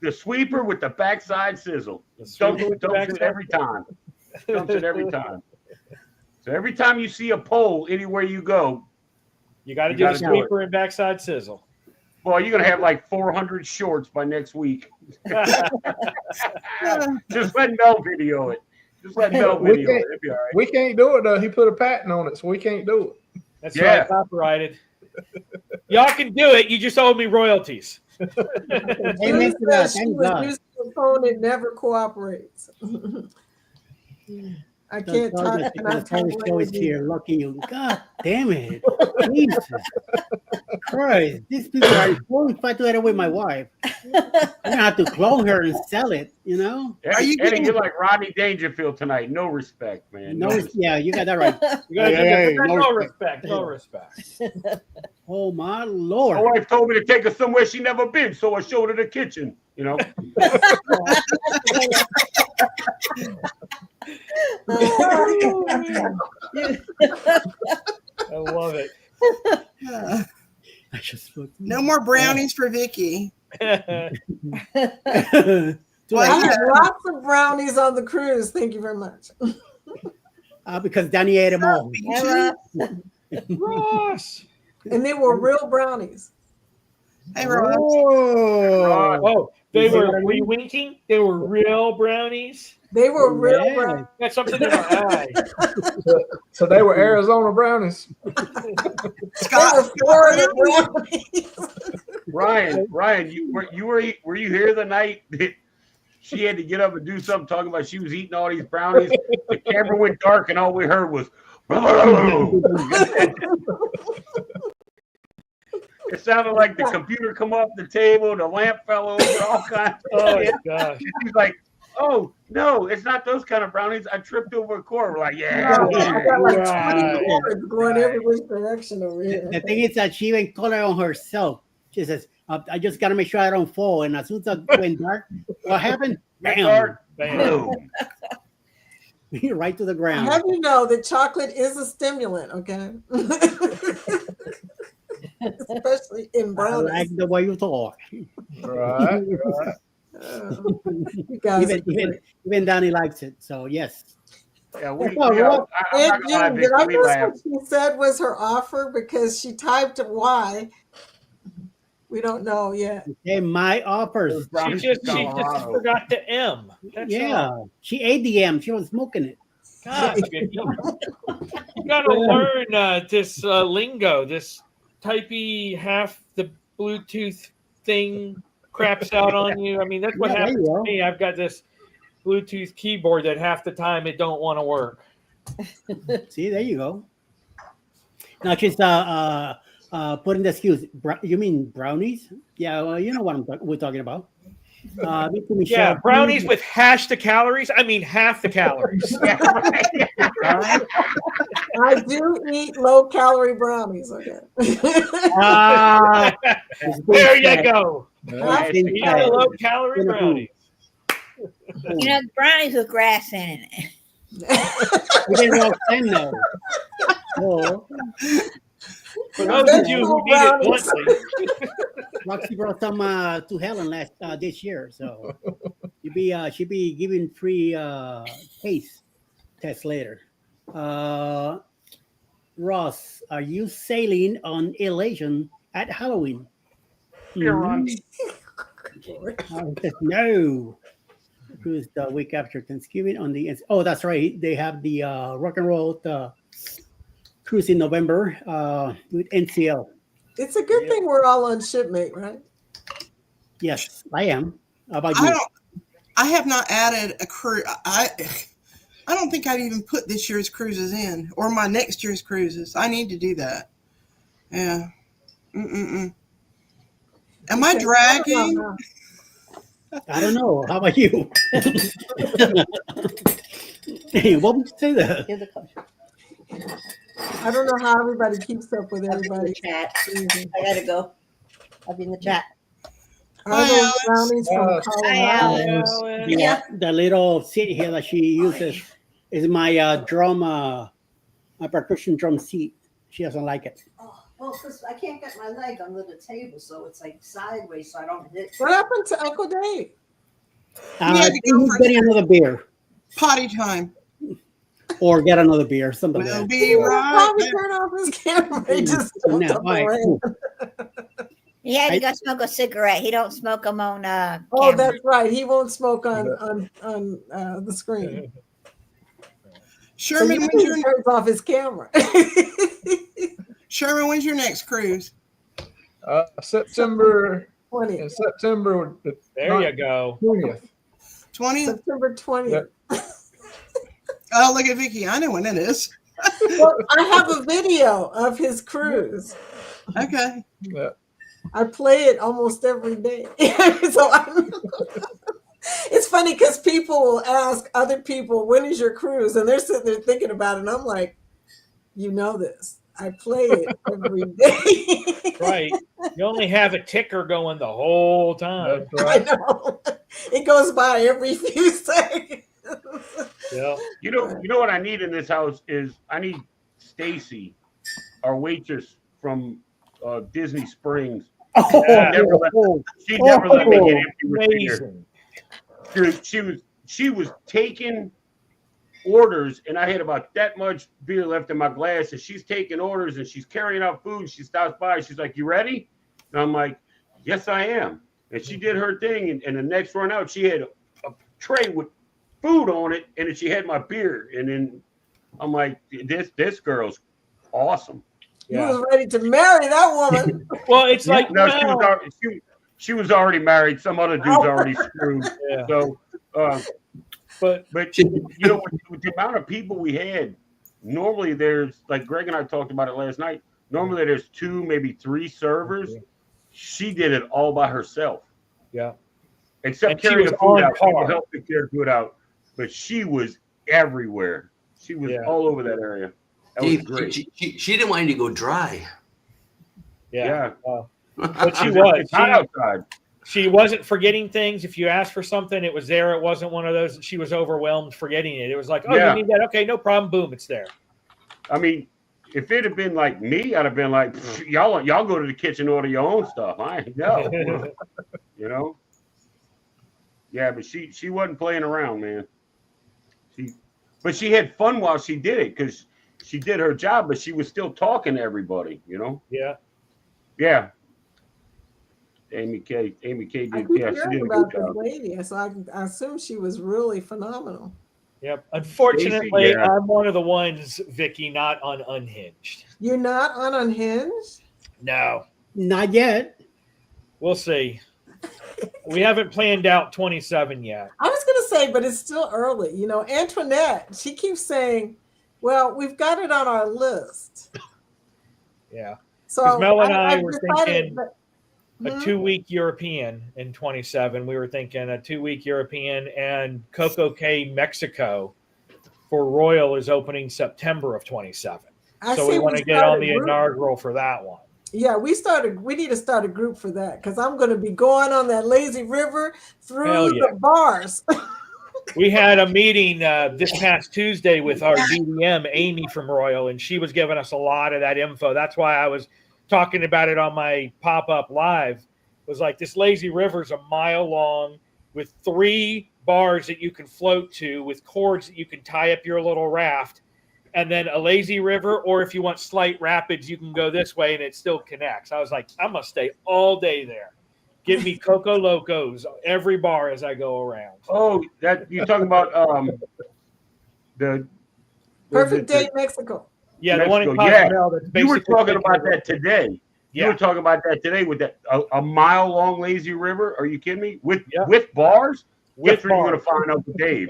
The sweeper with the backside sizzle. The sweeper Dumps with the it backside every time. Dumps it every time. So every time you see a pole anywhere you go, You got to You do the gotta do sweeper and backside sizzle. boy, you're going to have like 400 shorts by next week. Just let Mel video it. Just let Mel We video it. can't- It'll be all right. We can't do it though. He put a patent on it, so we can't do it. That's Yeah. right, copyrighted. Y'all can do it. You just owe me royalties. Amen June to that. says she Thank was God. using the phone. It never cooperates. I can't talk. The cannot talk television show is language here looking you. God damn it. Jesus Christ. These people are always fight together with my wife. I'm gonna have to clone her and sell it, you know? Eddie, you're like Rodney Dangerfield tonight. No respect, man. No, yeah, you got that right. You gotta Hey, give it no no respect. respect. No respect. Oh my My Lord. wife told me to take her somewhere she never been, so I showed her the kitchen. You know, I love it. I just looked. No more brownies for Vicky. I Well, had lots of brownies on the cruise. Thank you very much. because Danny ate them all. Ross. And they were real brownies. Hey, Ross. Oh, Oh, they You see were what I mean? winking. They were real brownies. They were real Yeah. brownies. Got something in our eye. So they were Arizona brownies. They Scott. were Florida brownies. Ryan, were you here the night that she had to get up and do something talking about she was eating all these brownies? The camera went dark and all we heard was. It sounded like the computer come off the table, the lamp fell over, all kinds of Oh my shit. gosh. She's like, "Oh no, it's not those kind of brownies. I tripped over a cord." We're like, "Yeah." I got like 20 Right. cords going every which direction over here. The thing is that she even called it on herself. She says, I just got to make sure I don't fall. And as soon as I went dark, what happened? Bam. Dark. Bam. Boom. Right to the I ground. have you know that chocolate is a stimulant, okay? Especially in I brownies. like the way you talk. Right. You guys are great. Even Danny likes it. So, yes. Yeah, Well, I'm Rob, not And gonna lie, June, Vic, did I we miss laugh. what she said was her offer? Because she typed Y. We don't know yet. Hey, my offers. Brownies She from just Colorado. forgot the M. That's Yeah. all. She ate the M. She was smoking it. God, Vicky, you gotta learn this lingo. This typey half the Bluetooth thing craps out on you. I mean, that's what Yeah, there happens you to go. me. I've got this Bluetooth keyboard that half the time it don't want to work. See, there you go. Now she's putting the excuse. You mean brownies? Yeah, well, you know what we're talking about. Vicky Michelle, Yeah, brownies with hash the calories. I mean, half the calories. I do eat low calorie brownies. Okay. Ah, it's been There you said. go. It's been You got a said. low calorie Been brownie. You know, brownies with grass in it. We didn't all stand now. Oh, For those of you who need it bluntly, Roxy brought some to Helen this year, so she'll be giving free taste test later. Ross, are you sailing on elation at Halloween? Beer run. No. Cruise the week after Thanksgiving on the that's right. They have the rock and roll cruise in November with NCL. It's a good thing we're all on shipmate, right? Yes, I am. How about you? I have not added a cruise. I don't think I've even put this year's cruises in or my next year's cruises. I need to do that. Yeah. Am I dragging? I don't know. How about you? Hey, what would you say there? I don't know how everybody keeps up with everybody. Chat. I gotta go. I'll be in the chat. Are those brownies from Hi, Colorado? The little seat here that she uses is my drum, my percussion drum seat. She doesn't like it. Oh, well, because I can't get my leg under the table, so it's like sideways, so I don't hit. What happened to Uncle Dave? had to go for Getting another beer Potty time. or get another beer, something We'll like be He right probably back. turn off his camera. He just that. jumped No, up all right, and cool. ran. He had to go smoke a cigarette. He don't smoke them on Oh, camera. that's right. He won't smoke on the screen. So Sherman, you when's he your turns off his camera. Sherman? When's your next cruise? September 20th. in September the there you go. 20th. 20th? September 20th. Yep. Oh, look at Vicky. I know when it is. Well, I have a video of his cruise. Okay. Yeah. I play it almost every day. So it's funny because people will ask other people, when is your cruise? And they're sitting there thinking about it. And I'm like, you know this. I play it every day. Right. You only have a ticker going the whole time. That's I right. know. It goes by every few seconds. Yeah. You know what I need in this house is I need Stacy, our waitress from Disney Springs. Oh, She never let me get empty with beer. Amazing. Dude, she was taking orders, and I had about that much beer left in my glass, and she's taking orders and she's carrying out food. She stops by, she's like, "You ready?" And I'm like, "Yes, I am." And she did her thing, and the next run out, she had a tray with food on it, and then she had my beer, and then I'm like, "This girl's awesome." You was ready to marry that woman. Well, it's like No, well, she was already married. Some other dude's already screwed. yeah. So, But you know, with the amount of people we had, normally there's, like Greg and I talked about it last night. Normally there's 2, maybe 3 servers. She did it all by herself. yeah. Except And she carrying was the food on out. People par. helped to carry food out. But she was everywhere. She was Yeah. all over that area. That was Dave, great. she didn't want you to go dry. Yeah. Yeah. But she It's was. hot outside. She wasn't forgetting things. If you asked for something, it was there. It wasn't one of those that she was overwhelmed forgetting it. It was like, oh, Yeah. you need that? Okay, no problem. Boom, it's there. I mean, if it had been like me, I'd have been like, y'all go to the kitchen and order your own stuff. I ain't know. You know? Yeah, but she wasn't playing around, man. But she had fun while she did it because she did her job, but she was still talking to everybody, you know? Yeah. Yeah. Amy K did. I keep Yeah, she hearing did a about good this job. lady, so I assume she was really phenomenal. Yep. Unfortunately, Stacey, yeah. I'm one of the ones, Vicky, not on Unhinged. You're not on Unhinged? No. Not yet. We'll see. We haven't planned out 27 yet. I was going to say, but it's still early. You know, Antoinette, she keeps saying, well, we've got it on our list. Yeah. So Because Mel and I I've were decided thinking a 2-week European in 27. We were thinking a 2-week European, and Coco Cay, Mexico for Royal is opening September of 27. So we want to get on the inaugural for that one. Yeah, we need to start a group for that because I'm going to be going on that lazy river through the bars. We had a meeting this past Tuesday with our DDM, Amy from Royal, and she was giving us a lot of that info. That's why I was talking about it on my pop-up live. It was like, this lazy river is a mile long with 3 bars that you can float to with cords that you can tie up your little raft, and then a lazy river, or if you want slight rapids, you can go this way and it still connects. I was like, I'm going to stay all day there. Give me Coco Locos every bar as I go around. Oh, that you're talking about the Perfect Day Mexico. Yeah, Mexico. the one in Cozumel. That's You were basically talking about that today. Yeah. You were talking about that today with that a mile long lazy river. Are you kidding me? With bars? That's where you're going to find out with Dave.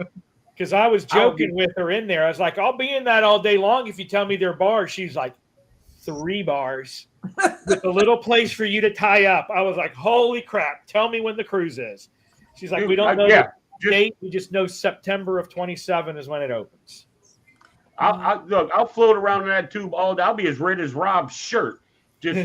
Because I was joking with her in there. I was like, I'll be in that all day long if you tell me they're bars. She's like, 3 bars with a little place for you to tie up. I was like, holy crap. Tell me when the cruise is. She's like, we don't know the date. We just know September of 27 is when it opens. I'll float around in that tube all day. I'll be as red as Rob's shirt. Just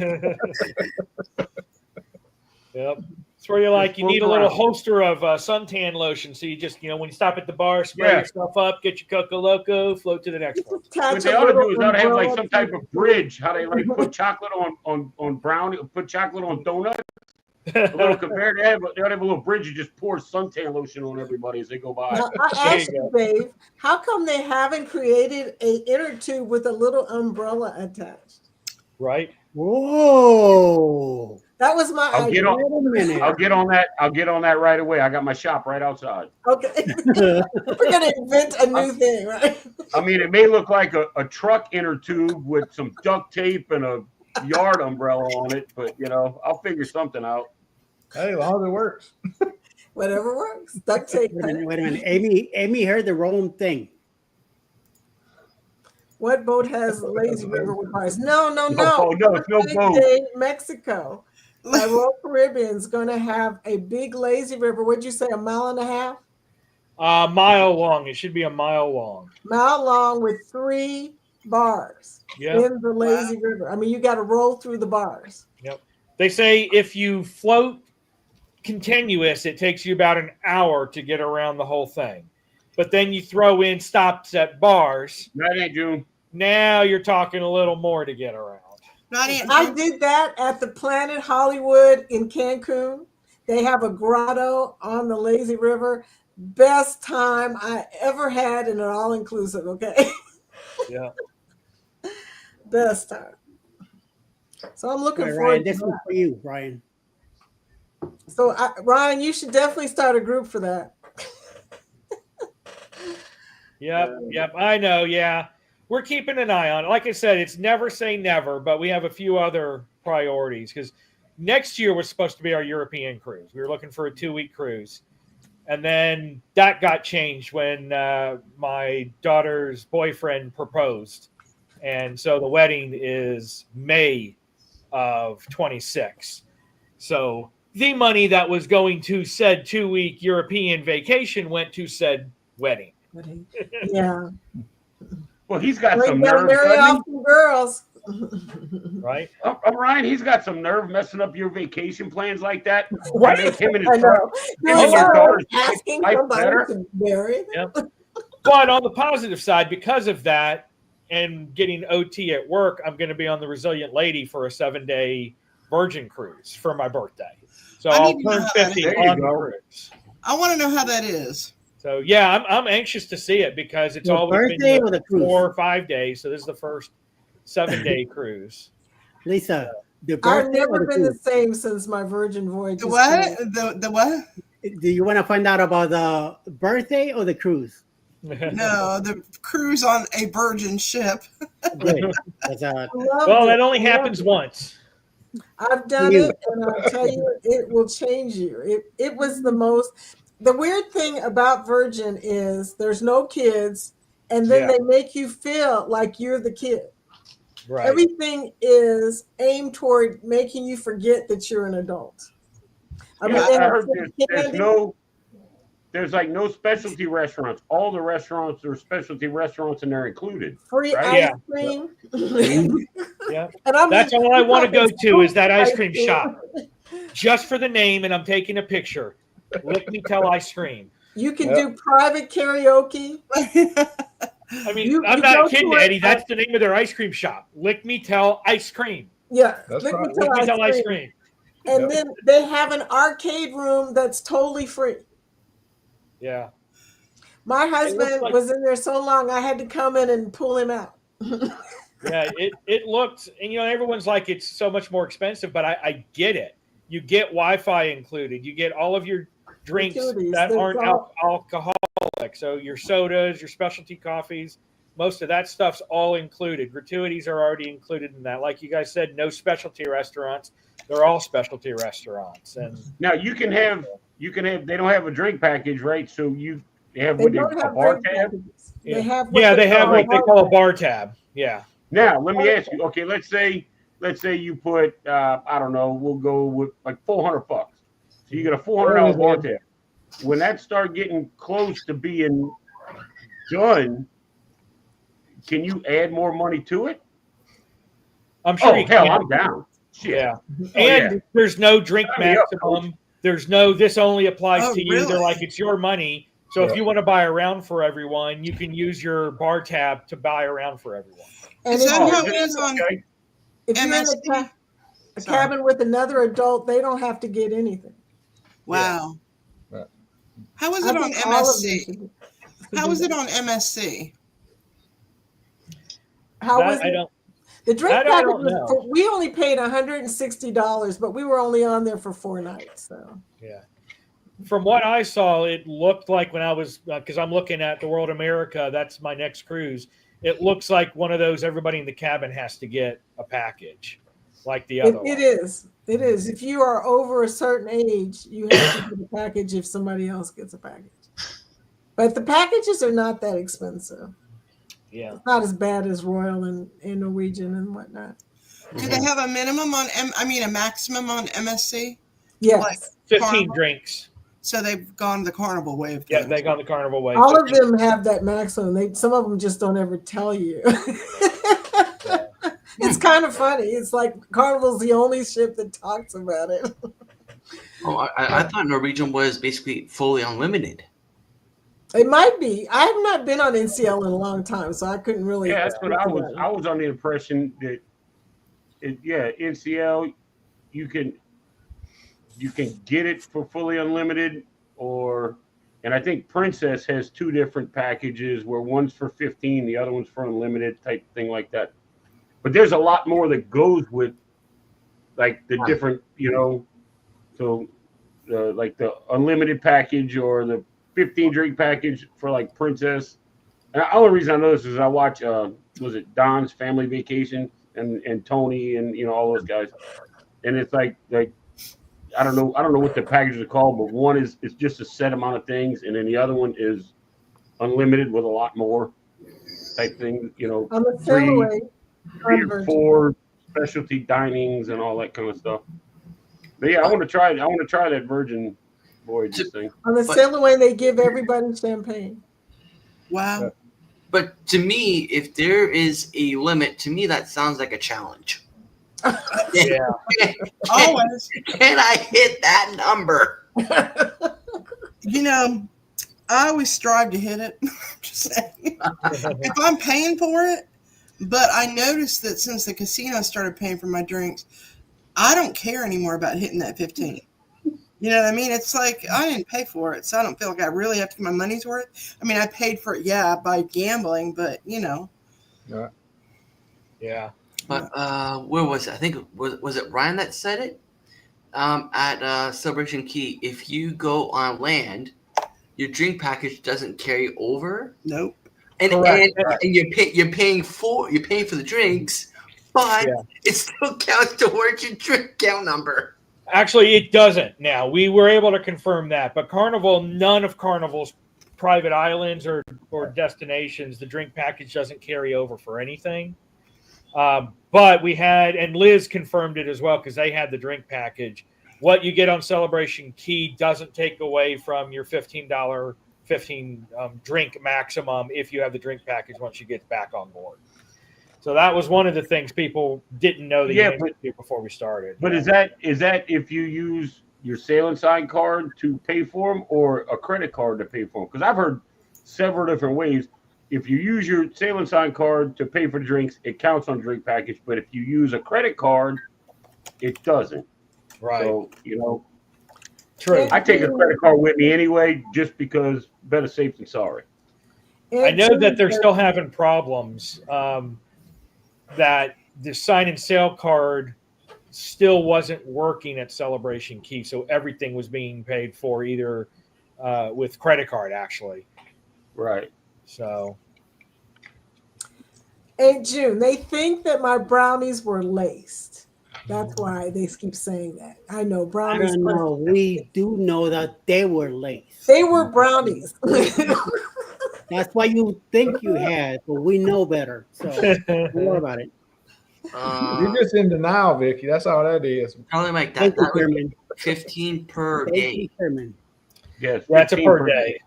Yep. It's where you're like, you need a little holster of suntan lotion. So you just, when you stop at the bar, spray yourself up, get your Coco Loco, float to the next one. What they ought to do is they ought to have like some type of bridge. How they like put chocolate on brownie, put chocolate on donuts. A little compared to that, but they ought to have a little bridge. You just pour suntan lotion on everybody as they go by. Now, I asked you, Dave, how come they haven't created an inner tube with a little umbrella attached? Right. Whoa. That was my idea. I'll get on that. I'll get on that right away. I got my shop right outside. Okay. We're gonna invent a new thing, right? I mean, it may look like a truck inner tube with some duct tape and a yard umbrella on it, but I'll figure something out. Hey, as long as it works. Whatever works. Duct tape. Wait a minute. Amy heard the wrong thing. What boat has a lazy river with bars? No. Oh, no, it's no boat. Mexico. Royal Caribbean is going to have a big lazy river. What'd you say, 1.5 miles? A mile long. It should be a mile long. Mile long with 3 bars in the lazy river. I mean, you got to roll through the bars. Yep. They say if you float continuous, it takes you about an hour to get around the whole thing. But then you throw in stops at bars. That ain't June. Now you're talking a little more to get around. I did that at the Planet Hollywood in Cancun. They have a grotto on the lazy river. Best time I ever had in an all-inclusive, okay? Yeah. Best time. So I'm looking forward Ryan, to this one for you, Ryan. So, Ryan, you should definitely start a group for that. Yep. I know. Yeah. We're keeping an eye on it. Like I said, it's never say never, but we have a few other priorities because next year was supposed to be our European cruise. We were looking for a 2-week cruise. And then that got changed when my daughter's boyfriend proposed. And so the wedding is May of 26. So the money that was going to said 2-week European vacation went to said wedding. Yeah. Well, he's got some nerve. nerve. Very often girls. right? Ryan, he's got some nerve messing up your vacation plans like that. What? Make him and I his know. your daughter's Asking life somebody better. to marry them. Yep. But on the positive side, because of that and getting OT at work, I'm going to be on the Resilient Lady for a 7-day Virgin cruise for my birthday. So I I'll need to know turn how that 50 is. There you on the go. cruise. I want to know how that is. So yeah, I'm anxious to see it because it's Your always birthday been or the cruise? 4 or 5 days. So this is the first 7-day cruise. Lisa, the I've birthday never or the been the cruise? same since my Virgin voyage. The what? The what? Do you want to find out about the birthday or the cruise? No, the cruise on a Virgin ship. Great. That's, Well, that only happens once. I've done You. it, and I'll tell you, it will change you. It was the most. The weird thing about Virgin is there's no kids, and then Yeah. they make you feel like you're the kid. Right. Everything is aimed toward making you forget that you're an adult. I mean, Yeah, they I have heard free there's like no specialty restaurants. All the restaurants are specialty restaurants and they're included. free right? ice Yeah. cream. Yeah. And I mean, That's all I want to go to is that ice ice cream cream. shop. Just for the name, and I'm taking a picture. Lick me tell ice cream. You can do private karaoke. I mean, I'm not kidding, Eddie. That's the name of their ice cream shop. Lick me tell ice cream. Yeah, That's lick right. me Lick me tell tell ice ice cream. cream. And Yep. then they have an arcade room that's totally free. Yeah. My husband like- was in there so long, I had to come in and pull him out. Yeah, it looked, and everyone's like it's so much more expensive, but I get it. You get Wi-Fi included. You get all of your drinks Gratuities. that There's aren't all- alcoholic. So your sodas, your specialty coffees, most of that stuff's all included. Gratuities are already included in that. Like you guys said, no specialty restaurants. They're all specialty restaurants. And Now you can have they don't have a drink package, right? So they have They what don't a have bar drink tab. packages. Yeah. They have they have what they call a bar bar tab. Yeah. Now let me ask you. Okay, let's say you put I don't know. We'll go with like $400. So you get a $400 bar tab. When that start getting close to being done, can you add more money to it? I'm sure you can. I'm down. Shit. Yeah. Oh, And yeah. there's no drink Sign me up, maximum. There's no this only applies Oh, to you. They're really? like it's your money. So if you want to buy a round for everyone, you can use your bar tab to buy a round for everyone. And Is if that you're- how it is on Okay. if you're in MSC? a Sorry. cabin with another adult, they don't have to get anything. Wow. Yeah. How is I it on think all of them MSC? should How do is it that. on MSC? How was That, I it? don't. The drink that I package don't was know. we only paid $160, but we were only on there for 4 nights. So Yeah. From what I saw, it looked like when I was because I'm looking at the World America. That's my next cruise. It looks like one of those. Everybody in the cabin has to get a package, like the other. it one. is. It is. If you are over a certain age, you have to get a package if somebody else gets a package. But the packages are not that expensive. Yeah. It's not as bad as Royal and Norwegian and whatnot. Do they have a minimum on a maximum on MSC? Yes. Like 15 Carnival? drinks. So they've gone the carnival way of Yeah, things. they got the carnival way. All of 15. them have that maximum. Some of them just don't ever tell you. It's kind of funny. It's like Carnival's the only ship that talks about it. Oh, I thought Norwegian was basically fully unlimited. It might be. I have not been on NCL in a long time, so I couldn't really. Yeah, that's what I was. I was on the impression that, NCL, you can get it for fully unlimited, and I think Princess has 2 different packages where one's for 15, the other one's for unlimited type thing like that. But there's a lot more that goes with like the different, so like the unlimited package or the 15 drink package for like Princess. And the only reason I know this is I watch was it Don's Family Vacation and Tony and all those guys. And it's like I don't know what the packages are called, but one is it's just a set amount of things, and then the other one is unlimited with a lot more type thing, On the 3 Sailaway, or 4 specialty dinings and all that kind of stuff. But yeah, I want to try that Virgin Voyages thing. on the Sailaway, they give everybody champagne. Wow. But to me, if there is a limit, to me that sounds like a challenge. Yeah. Always. Can I hit that number? You know, I always strive to hit it. Just saying. If I'm paying for it, but I noticed that since the casino started paying for my drinks, I don't care anymore about hitting that 15. You know what I mean? It's like I didn't pay for it, so I don't feel like I really have to get my money's worth. I mean, I paid for it, yeah, by gambling, but you know. Yeah. But where was it? I think was it Ryan that said it? At Celebration Key, if you go on land, your drink package doesn't carry over. Nope. And you're paying for the drinks, but it still counts towards your drink count number. Actually, it doesn't now. We were able to confirm that. But Carnival, none of Carnival's private islands or destinations, the drink package doesn't carry over for anything. But we had, and Liz confirmed it as well because they had the drink package. What you get on Celebration Key doesn't take away from your $15 drink maximum if you have the drink package once you get back on board. So that was one of the things people didn't know the answer to before we started. But is that if you use your sailing sign card to pay for them or a credit card to pay for them? Because I've heard several different ways. If you use your sailing sign card to pay for drinks, it counts on drink package. But if you use a credit card, it doesn't. Right. So, you know, true. I take a credit card with me anyway, just because better safe than sorry. I know that they're still having problems. That the sign and sale card still wasn't working at Celebration Key, so everything was being paid for either with credit card, actually. Right. So. Hey, June, they think that my brownies were laced. That's why they keep saying that. I know I brownies. don't know. We do know that they were laced. They were brownies. That's why you think you had, but we know better. So don't worry about it. You're just in denial, Vicky. That's all that is. Probably like that. Thank you, That would Chairman. be 15 per Thank day. you, Chairman. Yes. That's a 15 per day.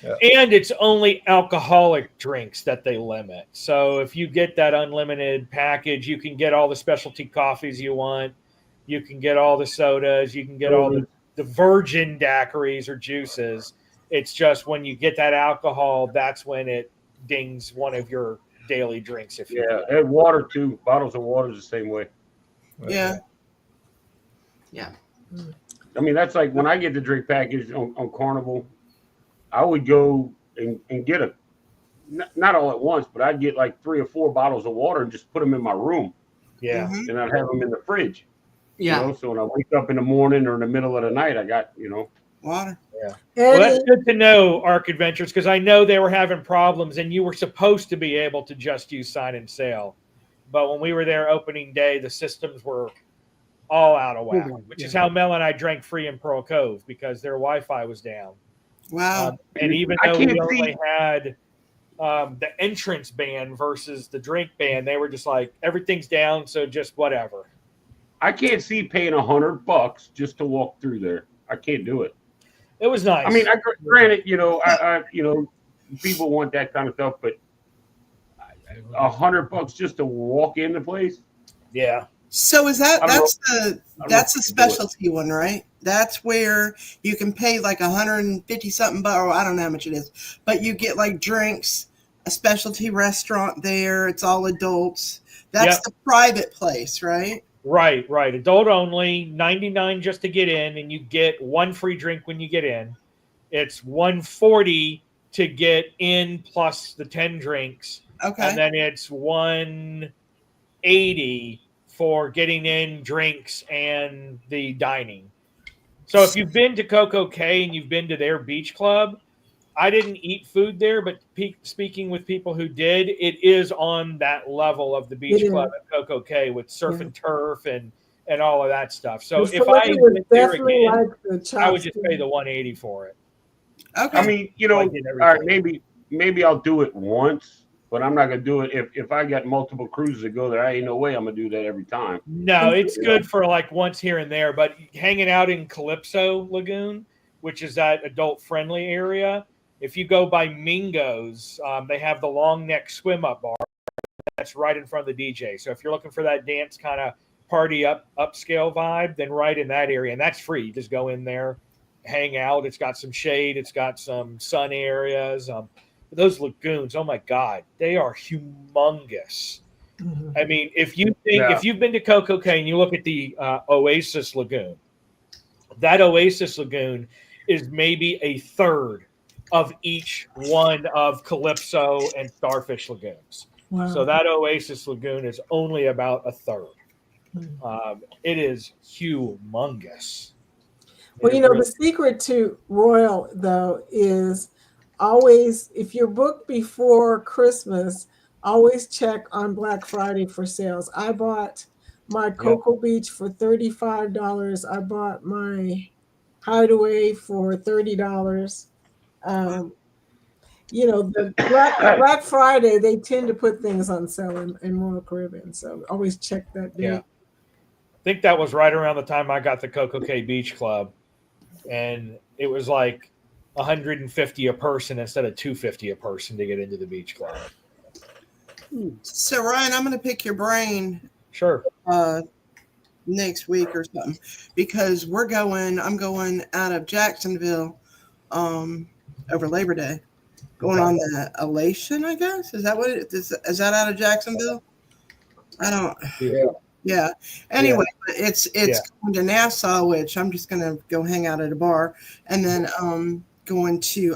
Yeah. And it's only alcoholic drinks that they limit. So if you get that unlimited package, you can get all the specialty coffees you want. You can get all the sodas. You can get all the virgin daiquiris or juices. It's just when you get that alcohol, that's when it dings one of your daily drinks. If you and water too. Bottles of water is the same way. Yeah. Yeah. I mean, that's like when I get the drink package on Carnival, I would go and get not all at once, but I'd get like 3 or 4 bottles of water and just put them in my room. Yeah. And I'd have them in the fridge. Yeah. You know, so when I wake up in the morning or in the middle of the night, I got, Water. Yeah. Well, that's good to know, Arc Adventures, because I know they were having problems and you were supposed to be able to just use sign and sale. But when we were there opening day, the systems were all out of whack, which is how Mel and I drank free in Pearl Cove because their Wi-Fi was down. Wow. And even though we only had the entrance ban versus the drink ban, they were just like, everything's down, so just whatever. I can't see paying $100 just to walk through there. I can't do it. It was nice. I mean, granted, I people want that kind of stuff, but $100 just to walk in the place. Yeah. So is that's the specialty one, right? That's where you can pay like 150 something, or I don't know how much it is, but you get like drinks, a specialty restaurant there. It's all adults. That's the private place, right? Right. Adult only, $99 just to get in, and you get 1 free drink when you get in. It's $140 to get in plus the 10 drinks. Okay. And then it's $180 for getting in drinks and the dining. So if you've been to Coco Cay and you've been to their beach club, I didn't eat food there, but speaking with people who did, it is on that level of the beach club at Coco Cay with surf and turf and all of that stuff. So if I went there again, I would just pay the $180 for it. Okay. I mean, all right, maybe I'll do it once, but I'm not gonna do it if I got multiple cruises to go there. I ain't no way I'm gonna do that every time. No, it's good for like once here and there, but hanging out in Calypso Lagoon, which is that adult friendly area, If you go by Mingo's, they have the long neck swim up bar that's right in front of the DJ. So if you're looking for that dance kind of party upscale vibe, then right in that area, and that's free. You just go in there, hang out. It's got some shade. It's got some sun areas. Those lagoons, oh my God, they are humongous. Mhm. I mean, if you've been to Coco Cay and you look at the Oasis Lagoon, that Oasis Lagoon is maybe a third of each one of Calypso and Starfish Lagoons. Wow. So that Oasis Lagoon is only about a third. It is humongous. Well, the secret to Royal, though, is always, if you're booked before Christmas, always check on Black Friday for sales. I bought my Cocoa Beach for $35. I bought my Hideaway for $30. The Black Friday, they tend to put things on sale in Royal Caribbean. So always check that date. Yeah. I think that was right around the time I got the Coco Cay Beach Club. And it was like $150 a person instead of $250 a person to get into the beach club. So Ryan, I'm going to pick your brain. Sure. Next week or something, because I'm going out of Jacksonville over Labor Day, going on the Elation, I guess. Is that what it is? Is that out of Jacksonville? I don't. Yeah. Anyway, it's going to Nassau, which I'm just going to go hang out at a bar, and then going to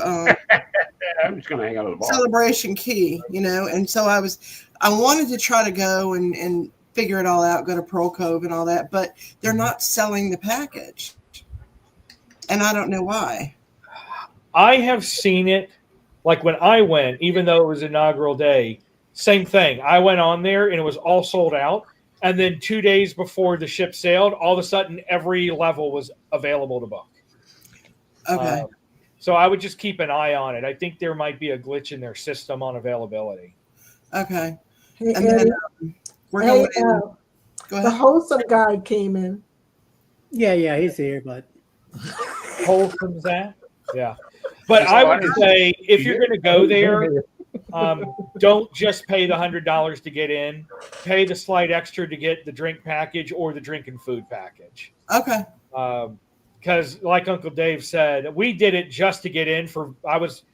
I'm just going to hang out at a bar. Celebration Key, and so I wanted to try to go and figure it all out, go to Pearl Cove and all that, but they're not selling the package, and I don't know why. I have seen it, like when I went, even though it was inaugural day, same thing. I went on there and it was all sold out. And then 2 days before the ship sailed, all of a sudden every level was available to book. Okay. So I would just keep an eye on it. I think there might be a glitch in their system on availability. Okay. Hey, And then we're going in. Go the ahead. wholesome guy came in. Yeah, he's here, but Wholesome's that? Yeah. But I would say if you're going to go there, don't just pay the $100 to get in. Pay the slight extra to get the drink package or the drink and food package. Okay. Because like Uncle Dave said, we did it just to get in. I was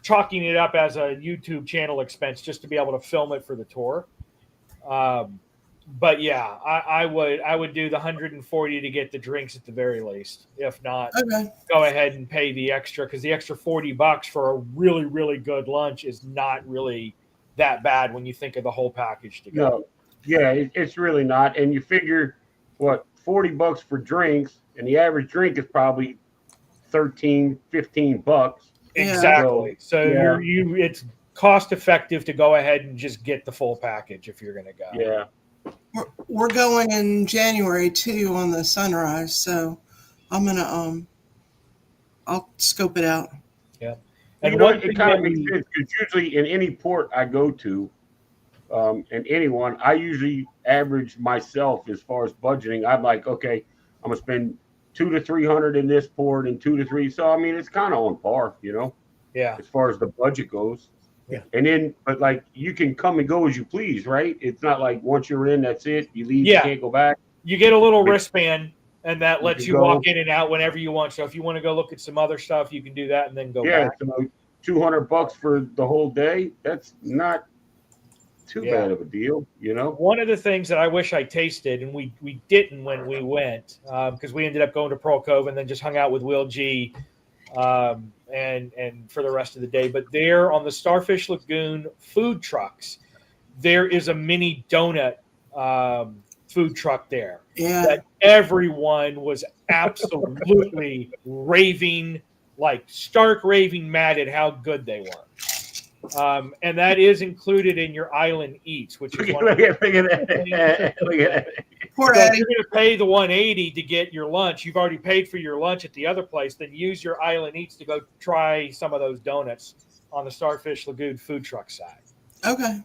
chalking it up as a YouTube channel expense just to be able to film it for the tour. But yeah, I would do the $140 to get the drinks at the very least. If not, go ahead and pay the extra, because the extra $40 for a really, really good lunch is not really that bad when you think of the whole package together. No, yeah, it's really not. And you figure what, $40 for drinks, and the average drink is probably $13-15. Exactly. So it's cost effective to go ahead and just get the full package if you're going to go. Yeah. We're going in January too on the Sunrise, so I'm gonna I'll scope it out. Yeah, and it kind of makes sense, because usually in any port I go to, and anyone, I usually average myself as far as budgeting. I'm like, okay, I'm gonna spend $200 to $300 in this port and $200 to $300. So I mean, it's kind of on par, Yeah. as far as the budget goes. Yeah. And then, but like, you can come and go as you please, right? It's not like once you're in, that's it. You leave, you can't go back. You get a little wristband, and that lets you go. walk in and out whenever you want. So if you want to go look at some other stuff, you can do that and then go back. So $200 for the whole day. That's not too bad of a deal, One of the things that I wish I tasted, and we didn't when we went, because we ended up going to Pearl Cove and then just hung out with Will G. And for the rest of the day. But there on the Starfish Lagoon food trucks, there is a mini donut food truck there. Yeah. That everyone was absolutely raving, like stark raving mad at how good they were. And that is included in your island eats, which is one of the Poor so if Eddie. you're going to pay the $180 to get your lunch, you've already paid for your lunch at the other place, then use your island eats to go try some of those donuts on the Starfish Lagoon food truck side. Okay.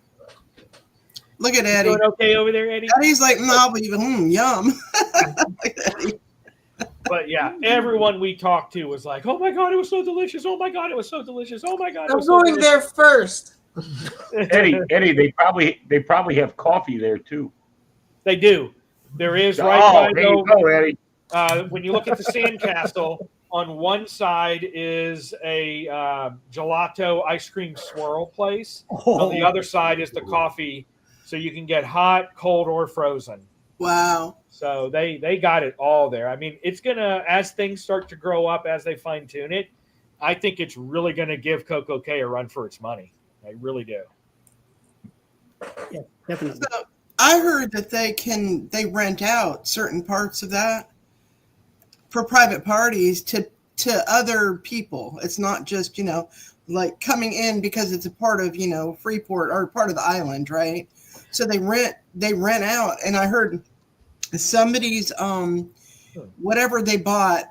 Look at Eddie. Doing okay over there, Eddie? Eddie's like, no, but even yum. Look at Eddie. But yeah, everyone we talked to was like, "Oh my god, it was so delicious! Oh my god, it was so delicious! Oh my god, it I'm was so going there first. Eddie, they probably have coffee there too. They do. There is right Oh, by there you the go, Eddie. when you look at the sandcastle. On one side is a gelato ice cream swirl place. On the other side is the coffee, so you can get hot, cold, or frozen. Wow. So they got it all there. I mean, it's gonna as things start to grow up, as they fine tune it. I think it's really gonna give Coco K a run for its money. I really do. Yeah, definitely. So I heard that they rent out certain parts of that for private parties to other people. It's not just, like coming in because it's a part of, Freeport or part of the island, right? So they rent out, and I heard somebody's whatever they bought,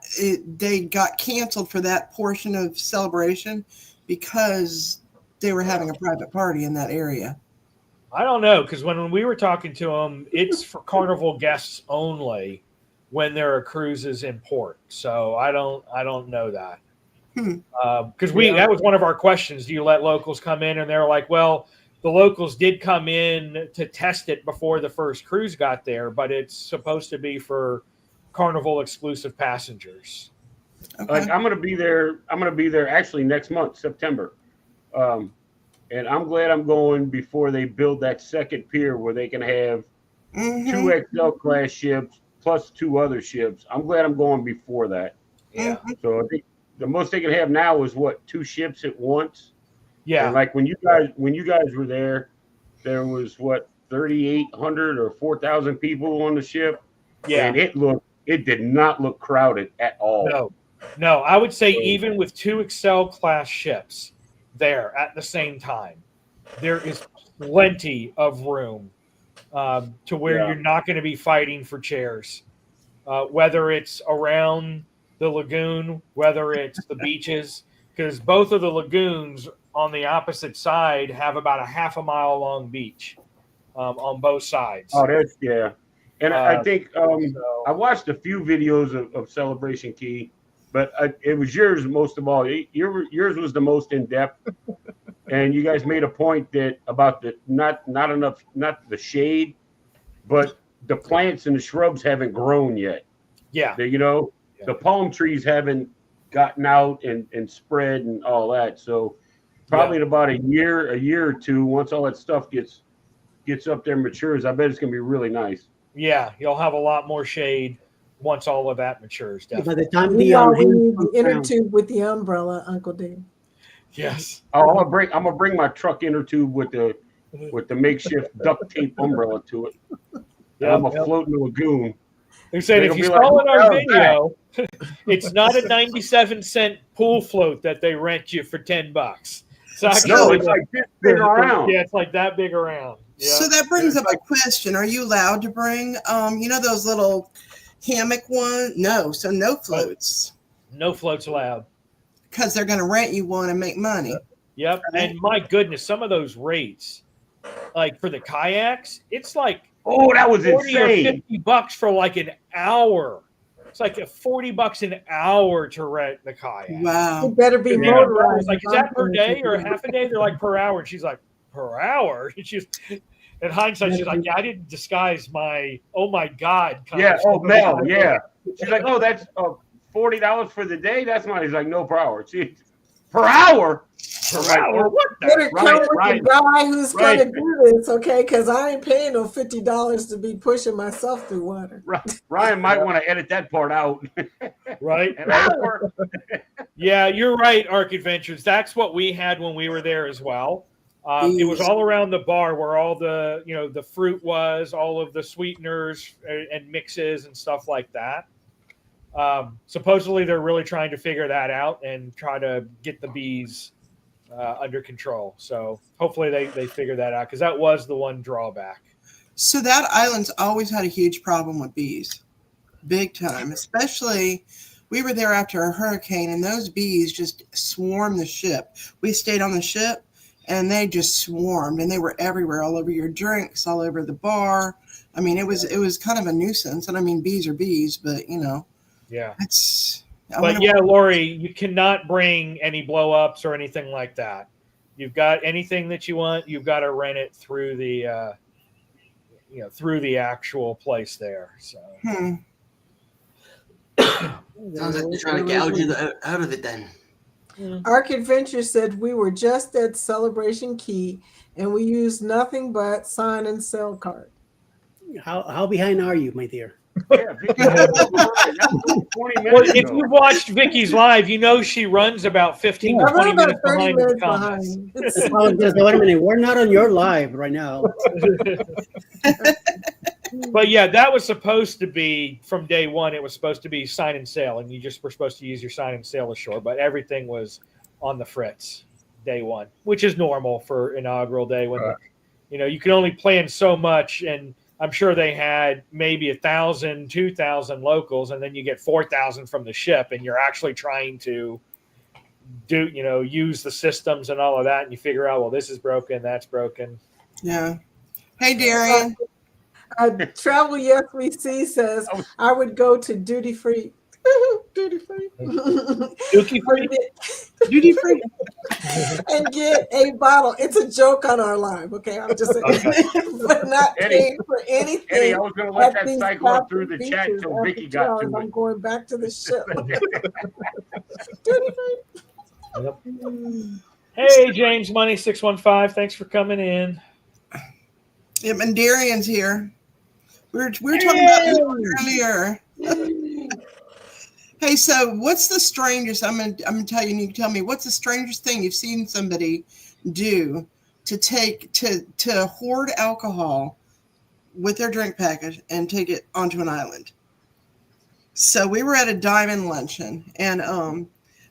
they got canceled for that portion of Celebration because they were having a private party in that area. I don't know, because when we were talking to them, it's for Carnival guests only when there are cruises in port. So I don't know that. Because that was one of our questions. Do you let locals come in? And they're like, well, the locals did come in to test it before the first cruise got there, but it's supposed to be for Carnival exclusive passengers. Okay. Like I'm gonna be there actually next month, September. And I'm glad I'm going before they build that second pier where they can have two XL class ships plus two other ships. I'm glad I'm going before that. Yeah. So I think the most they can have now is what, two ships at once. Yeah. And like when you guys were there was what, 3,800 or 4,000 people on the ship. Yeah. And it did not look crowded at all. No. I would say even with two Excel class ships there at the same time, there is plenty of room to where you're not going to be fighting for chairs, whether it's around the lagoon, whether it's the beaches, because both of the lagoons on the opposite side have about a half a mile long beach on both sides. Oh, and I think I watched a few videos of Celebration Key, but it was yours most of all. Yours was the most in depth, and you guys made a point that about the not the shade, but the plants and the shrubs haven't grown yet. Yeah, the palm trees haven't gotten out and spread and all that. So probably in about a year or two, once all that stuff gets up there and matures, I bet it's gonna be really nice. Yeah, you'll have a lot more shade once all of that matures. Definitely. By the time We need the inner tube with the umbrella, Uncle Dave. Yes. Oh, I'm gonna bring my truck inner tube with the makeshift duct tape umbrella to it. And I'm gonna float in the lagoon. They said if you saw in our video, it's not a 97-cent pool float that they rent you for $10. It's like this big around. Yeah, it's like that big around. Yeah. So that brings up a question. Are you allowed to bring, those little hammock ones? No. So no floats. No floats allowed. Because they're going to rent you one and make money. Yep. Right? And my goodness, some of those rates, like for the kayaks, it's like that was 40 insane. or $50 for like an hour. It's like $40 an hour to rent the kayak. Wow. It better be motorized. Like, is that per day or half a day? They're like per hour. And she's like, per hour? And she's, in hindsight, she's like, yeah, I didn't disguise my, oh my God. Yeah. Oh, Mel. Yeah. She's like, oh, that's $40 for the day. That's mine. He's like, no, per hour. Per hour? Per hour? What better come with the guy who's going to do this, okay? Because I ain't paying no $50 to be pushing myself through water. Ryan might want to edit that part out. Right? Yeah, you're right, Arc Adventures. That's what we had when we were there as well. It was all around the bar where all the, the fruit was, all of the sweeteners and mixes and stuff like that. Supposedly they're really trying to figure that out and try to get the bees under control. So hopefully they figure that out, because that was the one drawback. So that island's always had a huge problem with bees, big time. Especially, we were there after a hurricane, and those bees just swarmed the ship. We stayed on the ship, and they just swarmed, and they were everywhere, all over your drinks, all over the bar. I mean, it was kind of a nuisance. And I mean, bees are bees, but Yeah. But yeah, Lori, you cannot bring any blow ups or anything like that. You've got anything that you want, you've got to rent it through the through the actual place there. So Sounds like they're trying to gouge you out of it then. Arc Adventure said we were just at Celebration Key and we used nothing but sign and sell card. How behind are you, my dear? Yeah, Vicky, that was 20 minutes Well, if ago. you've watched Vicky's live, you know she runs about 15 to I'm 20 about minutes 30 behind the minutes comments. behind. Oh, just wait a minute. We're not on your live right now. But yeah, that was supposed to be from day one. It was supposed to be sign and sale, and you just were supposed to use your sign and sale ashore. But everything was on the fritz day one, which is normal for inaugural day when you can only plan so much. And I'm sure they had maybe 1,000, 2,000 locals, and then you get 4,000 from the ship, and you're actually trying to use the systems and all of that, and you figure out, well, this is broken, that's broken. Yeah. Hey, Darian. Travel Yes We See says I would go to duty free. Duty free. Duty free. Duty free. And get a bottle. It's a joke on our live, okay? I'm just saying, but not paying for anything. Eddie, I was going to let at that these cycle up through Captain the chat Beaches. till After Vicky 2 got hours, to I'm it. going back to the ship. Duty free. Hey, James Money 615. Thanks for coming in. Yep, and Darian's here. We were talking about this earlier. Hey, so what's the strangest? I'm gonna tell you, and you can tell me what's the strangest thing you've seen somebody do to hoard alcohol with their drink package and take it onto an island. So we were at a diamond luncheon, and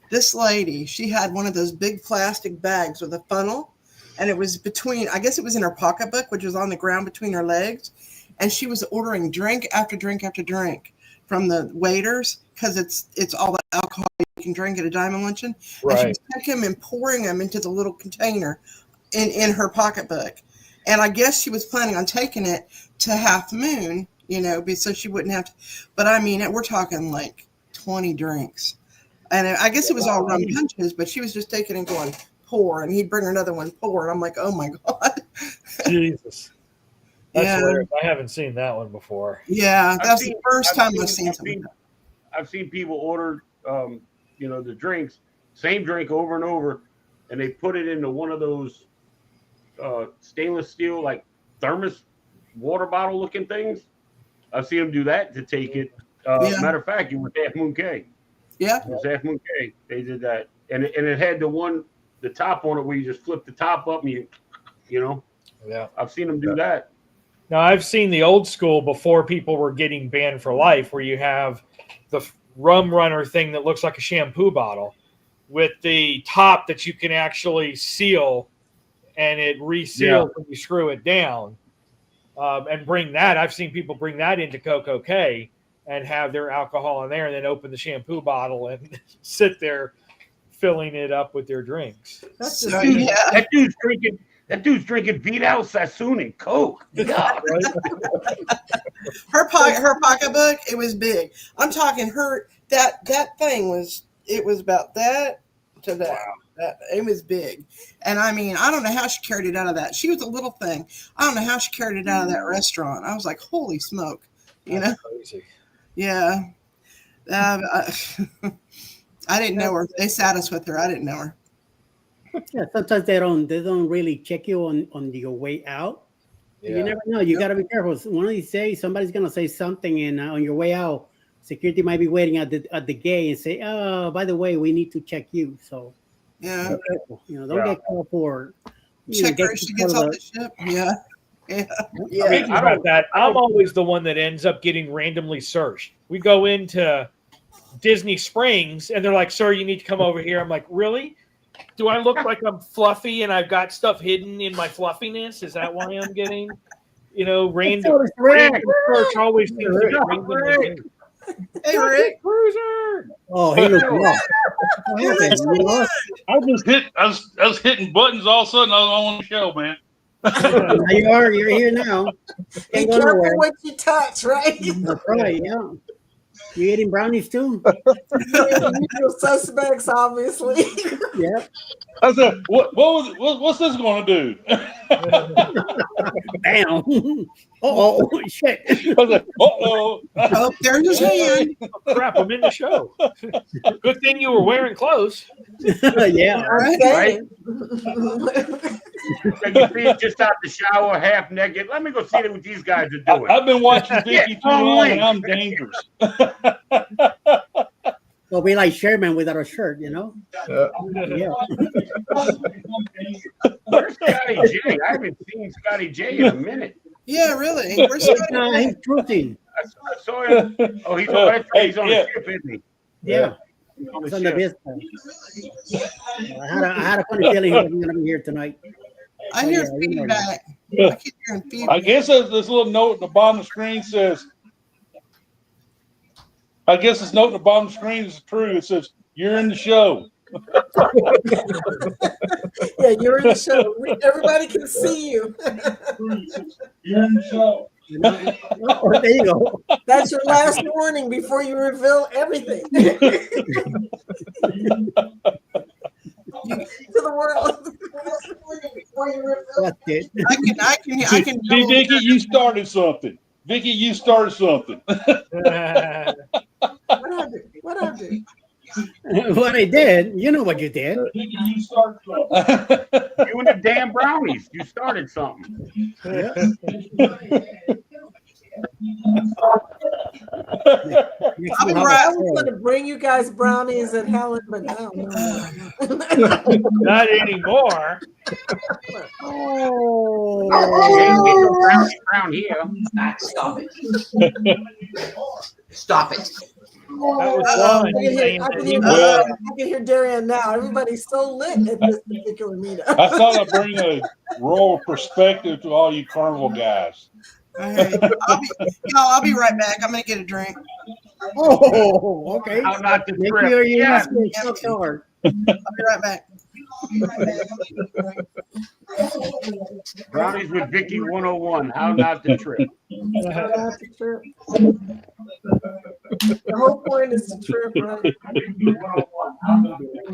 this lady, she had one of those big plastic bags with a funnel, and it was I guess it was in her pocketbook, which was on the ground between her legs, and she was ordering drink after drink after drink from the waiters because it's all the alcohol you can drink at a diamond luncheon. Right. And she was taking them and pouring them into the little container in her pocketbook. And I guess she was planning on taking it to Half Moon, so she wouldn't have to. But I mean, we're talking like 20 drinks. And I guess it was all rum punches, but she was just taking and going, pour, and he'd bring her another one, pour. And I'm like, oh my God. Jesus. That's hilarious. I haven't seen that one before. Yeah, that's the first time I've seen something. I've seen people order, the drinks, same drink over and over, and they put it into one of those stainless steel, like thermos water bottle looking things. I've seen them do that to take it. Matter of fact, it was Half Moon K. Yeah. It was Half Moon K. They did that. And it had the top on it where you just flip the top up and Yeah. I've seen them do that. Now, I've seen the old school before people were getting banned for life, where you have the rum runner thing that looks like a shampoo bottle with the top that you can actually seal, and it reseals when you screw it down, and bring that. I've seen people bring that into Coco K and have their alcohol in there and then open the shampoo bottle and sit there filling it up with their drinks. That dude's drinking Vidal Sassoon and Coke. Yeah. Her pocketbook, it was big. I'm talking that thing was about that to that. Wow. It was big. And I mean, I don't know how she carried it out of that. She was a little thing. I don't know how she carried it out of that restaurant. I was like, holy smoke. That's crazy. Yeah. I didn't know her. They sat us with her. I didn't know her. Yeah, sometimes they don't really check you on your way out. Yeah. You never know. You got to be careful. One of these days, somebody's gonna say something, and on your way out, security might be waiting at the gate and say, "Oh, by the way, we need to check you." So yeah, don't get caught for. Check her. She gets off the ship. Yeah. Speaking about that, I'm always the one that ends up getting randomly searched. We go into Disney Springs, and they're like, "Sir, you need to come over here." I'm like, "Really? Do I look like I'm fluffy and I've got stuff hidden in my fluffiness? Is that why I'm getting, random search always seems to get randomly. Hey, Rick. Cruiser. Oh, he was lost. I was hitting buttons all of a sudden. I was on the show, man. You're here now. Be careful what you touch, right? That's right, yeah. You eating brownies too? Usual suspects, obviously. Yeah. I said, what's this going to do? Bam. Oh shit. I was like, uh-oh. Oh, there's his hand. Crap, I'm in the show. Good thing you were wearing clothes. Yeah. I'm saying. So you see it just out the shower, half naked. Let me go see what these guys are doing. I've been watching Vicky too long, and I'm dangerous. Well, we like Sherman without a shirt, you know? Yeah. Where's Scotty J? I haven't seen Scotty J in a minute. Yeah, really. Where's Scotty? He's cruising. I saw him. Oh, he's on, he's on the ship, isn't he? Yeah. He's on He's the on the ship. business. I had a funny feeling he wasn't going to be here tonight. I Oh, hear yeah, you know feedback. I keep hearing feedback. I guess this little note at the bottom of the screen says, I guess this note at the bottom of the screen is true. It says, you're in the show. Yeah, you're in the show. Everybody can see you. You're in the show. Oh, there you go. That's your last warning before you reveal everything to the world. That's it. I can. See, Vicky, you started something. Vicky, you started something. What I do? What I did, you know what you did. Vicky, you started something. You and the damn brownies. You started something. Yeah. I'll be I right. was going to bring you guys brownies at Helen, but no. Not anymore. Oh. Ain't no brownies around here. Stop it. Stop it. That was I fun. can hear, I can hear, Well- I can hear Darian now. Everybody's so lit at this particular meetup. I thought I'd bring a royal perspective to all you carnival guys. All right. I'll be right back. I'm gonna get a drink. Oh, okay. How not to Make trip. sure you Yeah. ask me so hard. I'll be right back. Brownies with Vicky 101. How not to trip. Not to trip. The whole point is to trip, right?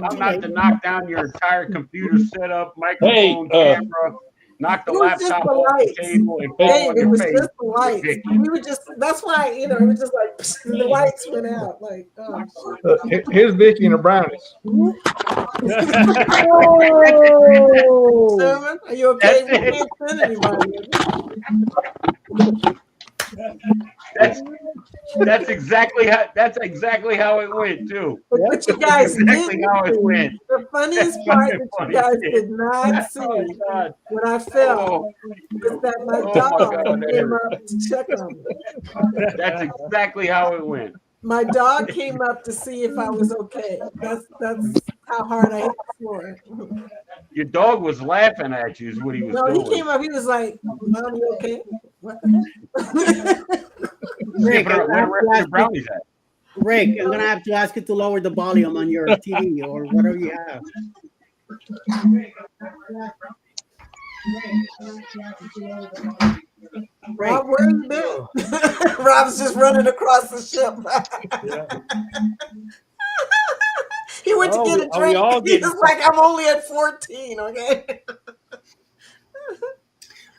How not to knock down your entire computer setup, microphone, camera, knock the It was just laptop the off the lights. table, and Hey, fall on it your was face. just the lights. We were just, that's why, it was just like, the lights went out. Like, oh. Here's Vicky and the brownies. Oh. Sherman, are you okay? We can't send anybody. That's exactly how it went too. But you guys Exactly did how it went. the funniest part that you guys did not see Oh my God. when I fell Oh, was that my Oh my dog God, came that up to check on me. that's exactly how it went. My dog came up to see if I was okay. That's how hard I hit the floor. Your dog was laughing at you, is what he was No, doing. he came up. He was like, "Mom, you okay?" What the heck? Rick, Where I'm are gonna the have to- brownies at? Rick, I'm gonna have to ask you to lower the volume on your TV or whatever you have. Rob, where you been? Rob's just running across the ship. He went to get a Are we all drink. He's getting- like, I'm only at 14, okay?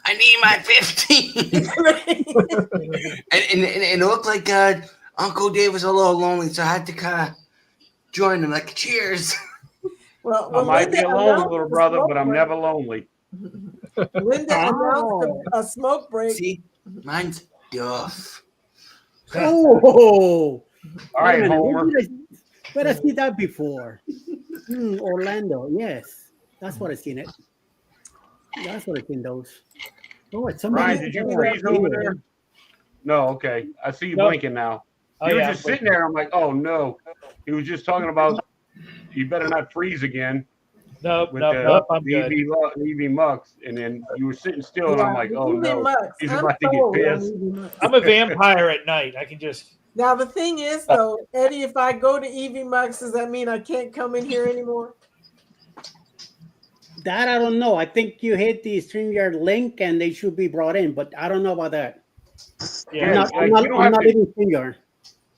I need my 15. and it looked like Uncle Dave was a little lonely, so I had to kind of join him, like, cheers. Well, I might be Linda alone, announced little the brother, smoke but I'm break. never lonely. Linda announced a smoke break. See, mine's Duff. Oh, All right, wait a minute. Homer. Where have I seen that before? Orlando, yes. That's what I've seen it. That's what I've seen those. Oh, it's somebody. Ryan, did you freeze over there? No, okay. I see you Nope. blinking now. Oh, You were yeah, just sitting there. I'm like, oh no. He was just talking about you better not freeze again Nope, with nope, I'm the good. EV Mux, and then you were sitting still, and I'm like, oh no, he's I'm about to sold get on pissed. EV Mux. I'm a vampire at night. I can just. Now the thing is, though, Eddie, if I go to EV Mux, does that mean I can't come in here anymore? That I don't know. I think you hit the StreamYard link and they should be brought in, but I don't know about that. Yeah, I'm not you don't have even to. StreamYard.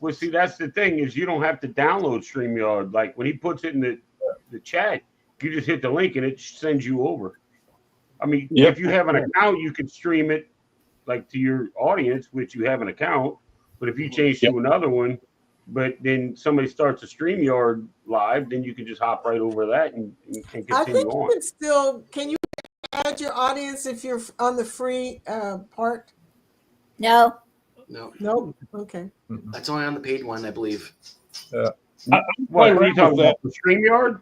Well, see, that's the thing is you don't have to download StreamYard. Like when he puts it in the chat, you just hit the link and it sends you over. I mean, Yep. if you have an account, you can stream it like to your audience, which you have an account. But if you change to another one, but then somebody starts a StreamYard live, then you can just hop right over that and continue I think on. you can still. Can you add your audience if you're on the free part? No. No, Nope. Okay. that's only on the paid one, I believe. What are you talking about? The StreamYard?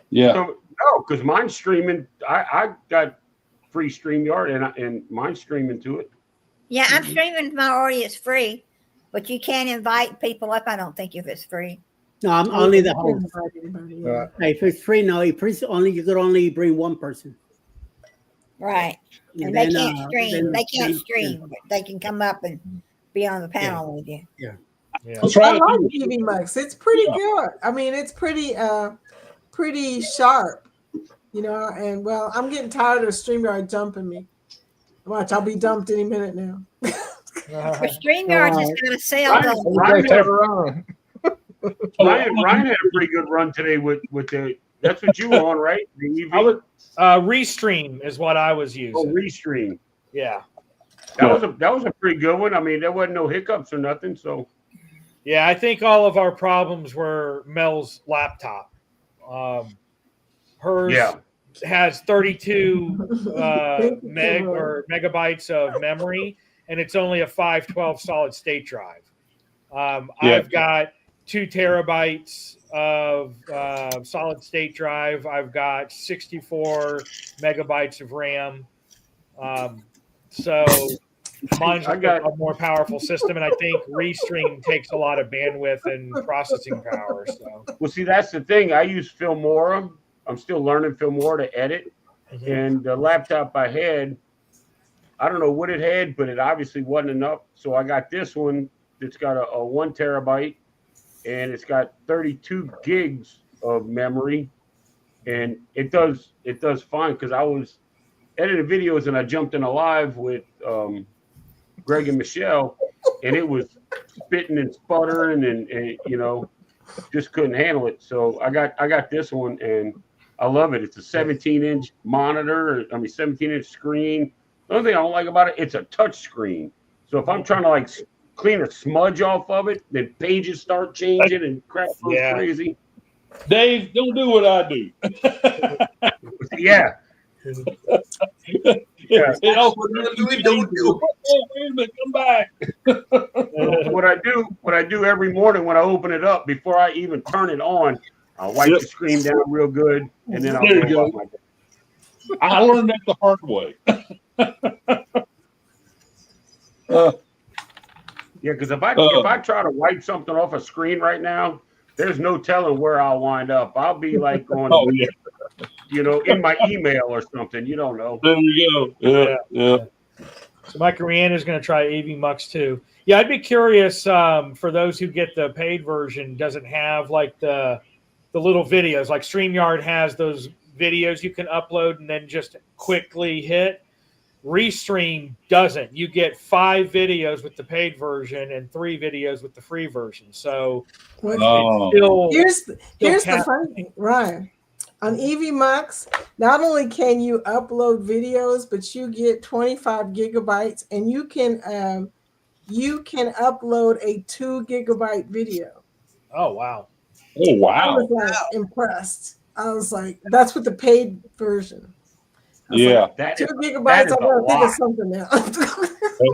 Yeah. So, no, because mine's streaming. I got free StreamYard and mine's streaming to it. Yeah, I'm streaming my audience free, but you can't invite people up. I don't think if it's free. No, I'm only the host. Yeah. If it's free, no, you could only bring one person. Right. And then, they can't stream. then- They can't then- stream, but they can come up and be on the panel with you. Yeah. I'm trying I to like do EV Mux. It's pretty good. I mean, it's pretty sharp, you know. And well, I'm getting tired of StreamYard dumping me. Watch, I'll be dumped any minute now. For StreamYard is going to sell Ryan had a pretty good run today with the. That's what you were on, right? The EV. Restream is what I was using. Oh, Restream. Yeah. That was a pretty good one. I mean, there wasn't no hiccups or nothing. So. Yeah, I think all of our problems were Mel's laptop. Hers has 32 megabytes of memory, and it's only a 512 solid state drive. I've got 2 terabytes of solid state drive. I've got 64 megabytes of RAM. So mine's a more powerful system, and I think Restream takes a lot of bandwidth and processing power. So, well, see, that's the thing. I use Filmora. I'm still learning Filmora to edit, and the laptop I had, I don't know what it had, but it obviously wasn't enough. So I got this one that's got a 1 terabyte, and it's got 32 gigs of memory, and it does fine because I was editing videos and I jumped in a live with Greg and Michelle, and it was spitting and sputtering and you know, just couldn't handle it. So I got this one and I love it. It's a 17-inch monitor. 17-inch screen. The only thing I don't like about it, it's a touch screen. So if I'm trying to like clean a smudge off of it, then pages start changing and crap goes crazy. Dave, don't do what I do. Yeah. Come back. What I do every morning when I open it up, before I even turn it on, I'll wipe the screen down real good, and then I'll go about my day. I learned that the hard way. Yeah, because if I try to wipe something off a screen right now, there's no telling where I'll wind up. I'll be like on, you know, in my email or something. You don't know. There you go. Yeah. So Mike Rihanna is going to try AV Mux too. Yeah, I'd be curious for those who get the paid version. Does it have like the little videos? Like StreamYard has those videos you can upload and then just quickly hit. Restream doesn't. You get 5 videos with the paid version and 3 videos with the free version. So here's the funny thing, Ryan. On EV Mux, not only can you upload videos, but you get 25 gigabytes, and you can upload a 2 gigabyte video. Oh wow! Oh wow! I was like impressed. I was like, that's with the paid version. Yeah, like, 2 gigabytes. I gotta think of something now.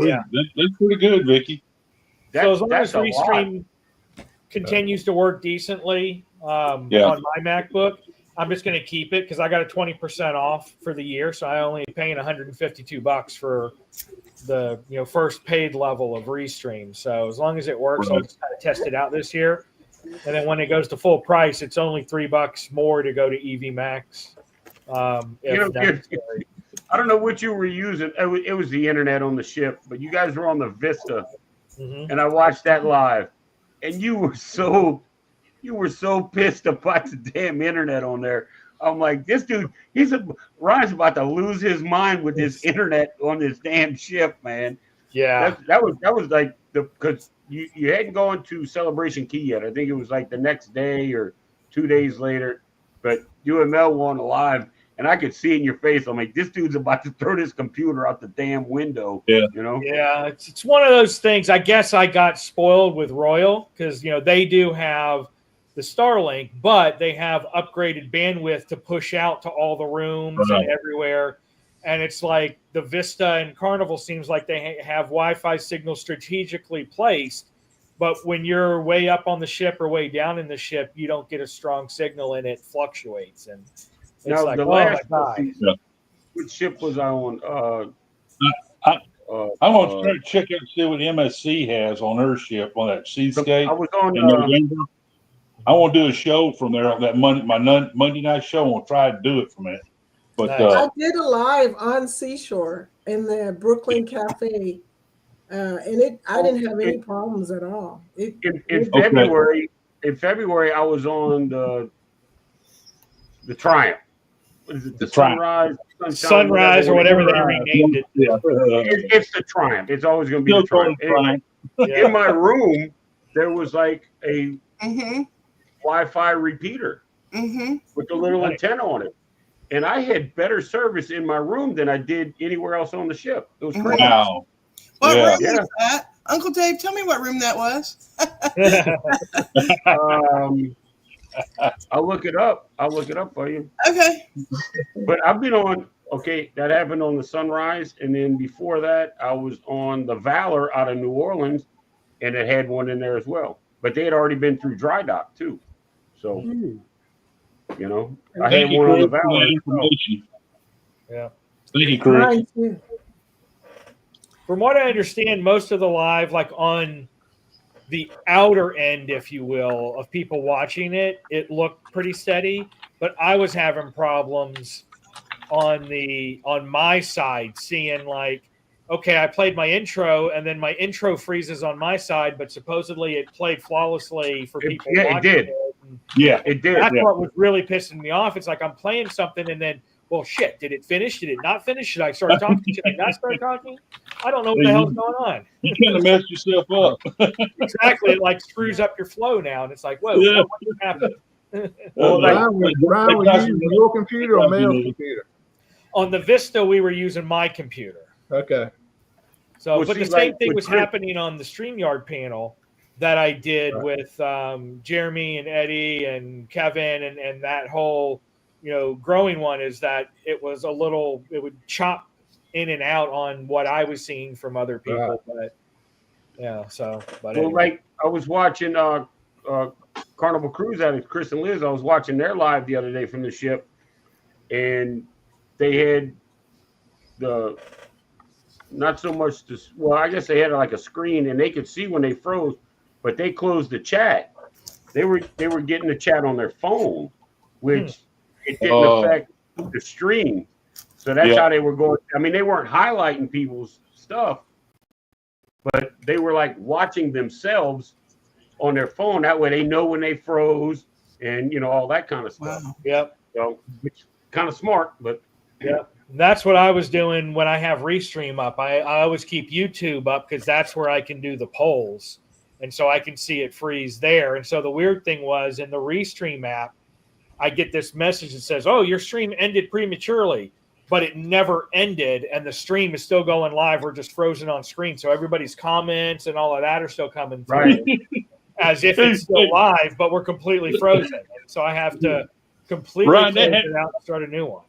Yeah, that's pretty good, Vicky. So as long as Restream continues to work decently on my MacBook, I'm just going to keep it because I got a 20% off for the year, so I only paying $152 for the first paid level of Restream. So as long as it works, I'll just kind of test it out this year, and then when it goes to full price, it's only $3 more to go to EV Max. I don't know what you were using. It was the internet on the ship, but you guys were on the Vista, and I watched that live, and you were so pissed about the damn internet on there. I'm like, this dude, Ryan's about to lose his mind with this internet on this damn ship, man. Yeah, that was like because you hadn't gone to Celebration Key yet. I think it was like the next day or 2 days later. But you and Mel were on the live, and I could see it in your face. I'm like, this dude's about to throw this computer out the damn window. Yeah. You know? Yeah, it's one of those things. I guess I got spoiled with Royal because they do have the Starlink, but they have upgraded bandwidth to push out to all the rooms and everywhere. And it's like the Vista and Carnival seems like they have Wi-Fi signals strategically placed, but when you're way up on the ship or way down in the ship, you don't get a strong signal and it fluctuates. And it's Now, like, the oh my last God. season, which ship was I on? I want to check out and see what MSC has on her ship on that Seascape. I was on. in November. I want to do a show from there on that Monday night show. I want to try to do it from it. But Nice. I did a live on Seashore in the Brooklyn Cafe, and I didn't have any problems at all. In February, I was on the Triumph. What is it? The Triumph. Sunrise or whatever they renamed it. Yeah. It's the Triumph. It's always going to be the Triumph. In my room, there was like a Wi-Fi repeater with a little antenna on it. And I had better service in my room than I did anywhere else on the ship. It was crazy. Wow. What room was that? Uncle Dave, tell me what room that was. I'll look it up. I'll look it up for you. Okay. But I've been on, that happened on the Sunrise. And then before that, I was on the Valor out of New Orleans, and it had one in there as well. But they had already been through dry dock, too. So, I had one on the Valor. Yeah. Thank you, Chris. From what I understand, most of the live, like on the outer end, if you will, of people watching it, it looked pretty steady. But I was having problems on my side, seeing like, okay, I played my intro, and then my intro freezes on my side, but supposedly it played flawlessly for people watching it did. It did. That's what was really pissing me off. It's like I'm playing something, and then, well, shit, did it finish? Did it not finish? Should I start talking? Should I not start talking? I don't know what the hell's going on. You kind of messed yourself up. Exactly. It like screws up your flow now, and it's like, whoa, what happened? Brian, was using your computer or Mel's computer? On the Vista, we were using my computer. Okay. So, Well, but see, the same like, thing with was Chris- happening on the StreamYard panel that I did with Jeremy and Eddie and Kevin and that whole, growing one, is that it was it would chop in and out on what I was seeing from other people. But anyway. Like I was watching Carnival Cruise out of Chris and Liz. I was watching their live the other day from the ship, and they had not so much I guess they had like a screen and they could see when they froze, but they closed the chat. They were getting the chat on their phone, which it didn't affect the stream. So that's how they were going. I mean, they weren't highlighting people's stuff, but they were like watching themselves on their phone. That way they know when they froze and all that kind of stuff. Wow. Yep. So it's kind of smart, but That's what I was doing when I have Restream up. I always keep YouTube up because that's where I can do the polls. And so I can see it freeze there. And so the weird thing was in the Restream app, I get this message that says, oh, your stream ended prematurely, but it never ended. And the stream is still going live. We're just frozen on screen. So everybody's comments and all of that are still coming through as if it's still live, but we're completely frozen. And so I have to completely close it out and start a new one.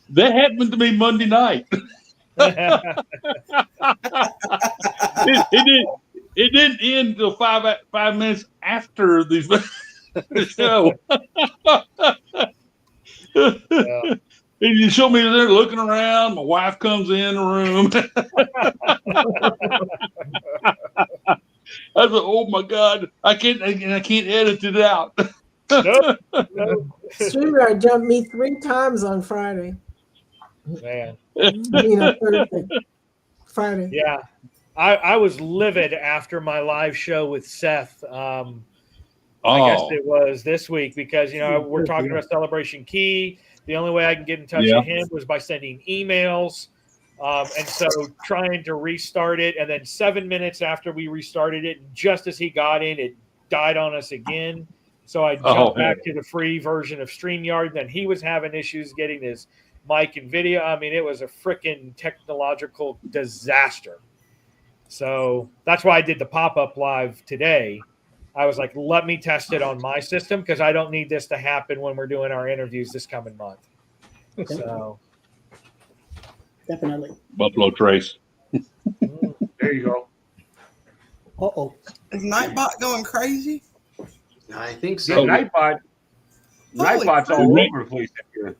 That happened to me Monday night. It didn't end until 5 minutes after the show. And you show me there looking around. My wife comes in the room. I said, "Oh my God, I can't edit it out." Nope. StreamYard jumped me 3 times on Friday. Man. Thursday. Friday. Yeah. I was livid after my live show with Seth. I guess it was this week because, we're talking about Celebration Key. The only way I can get in touch with him was by sending emails. And so trying to restart it, and then 7 minutes after we restarted it, just as he got in, it died on us again. So I jumped back to the free version of StreamYard. And then he was having issues getting his mic and video. I mean, it was a freaking technological disaster. So that's why I did the pop-up live today. I was like, let me test it on my system because I don't need this to happen when we're doing our interviews this coming month. So Definitely. Buffalo Trace. There you go. Uh-oh. Is Nightbot going crazy? I think Yeah, so. Nightbot's all over the place here.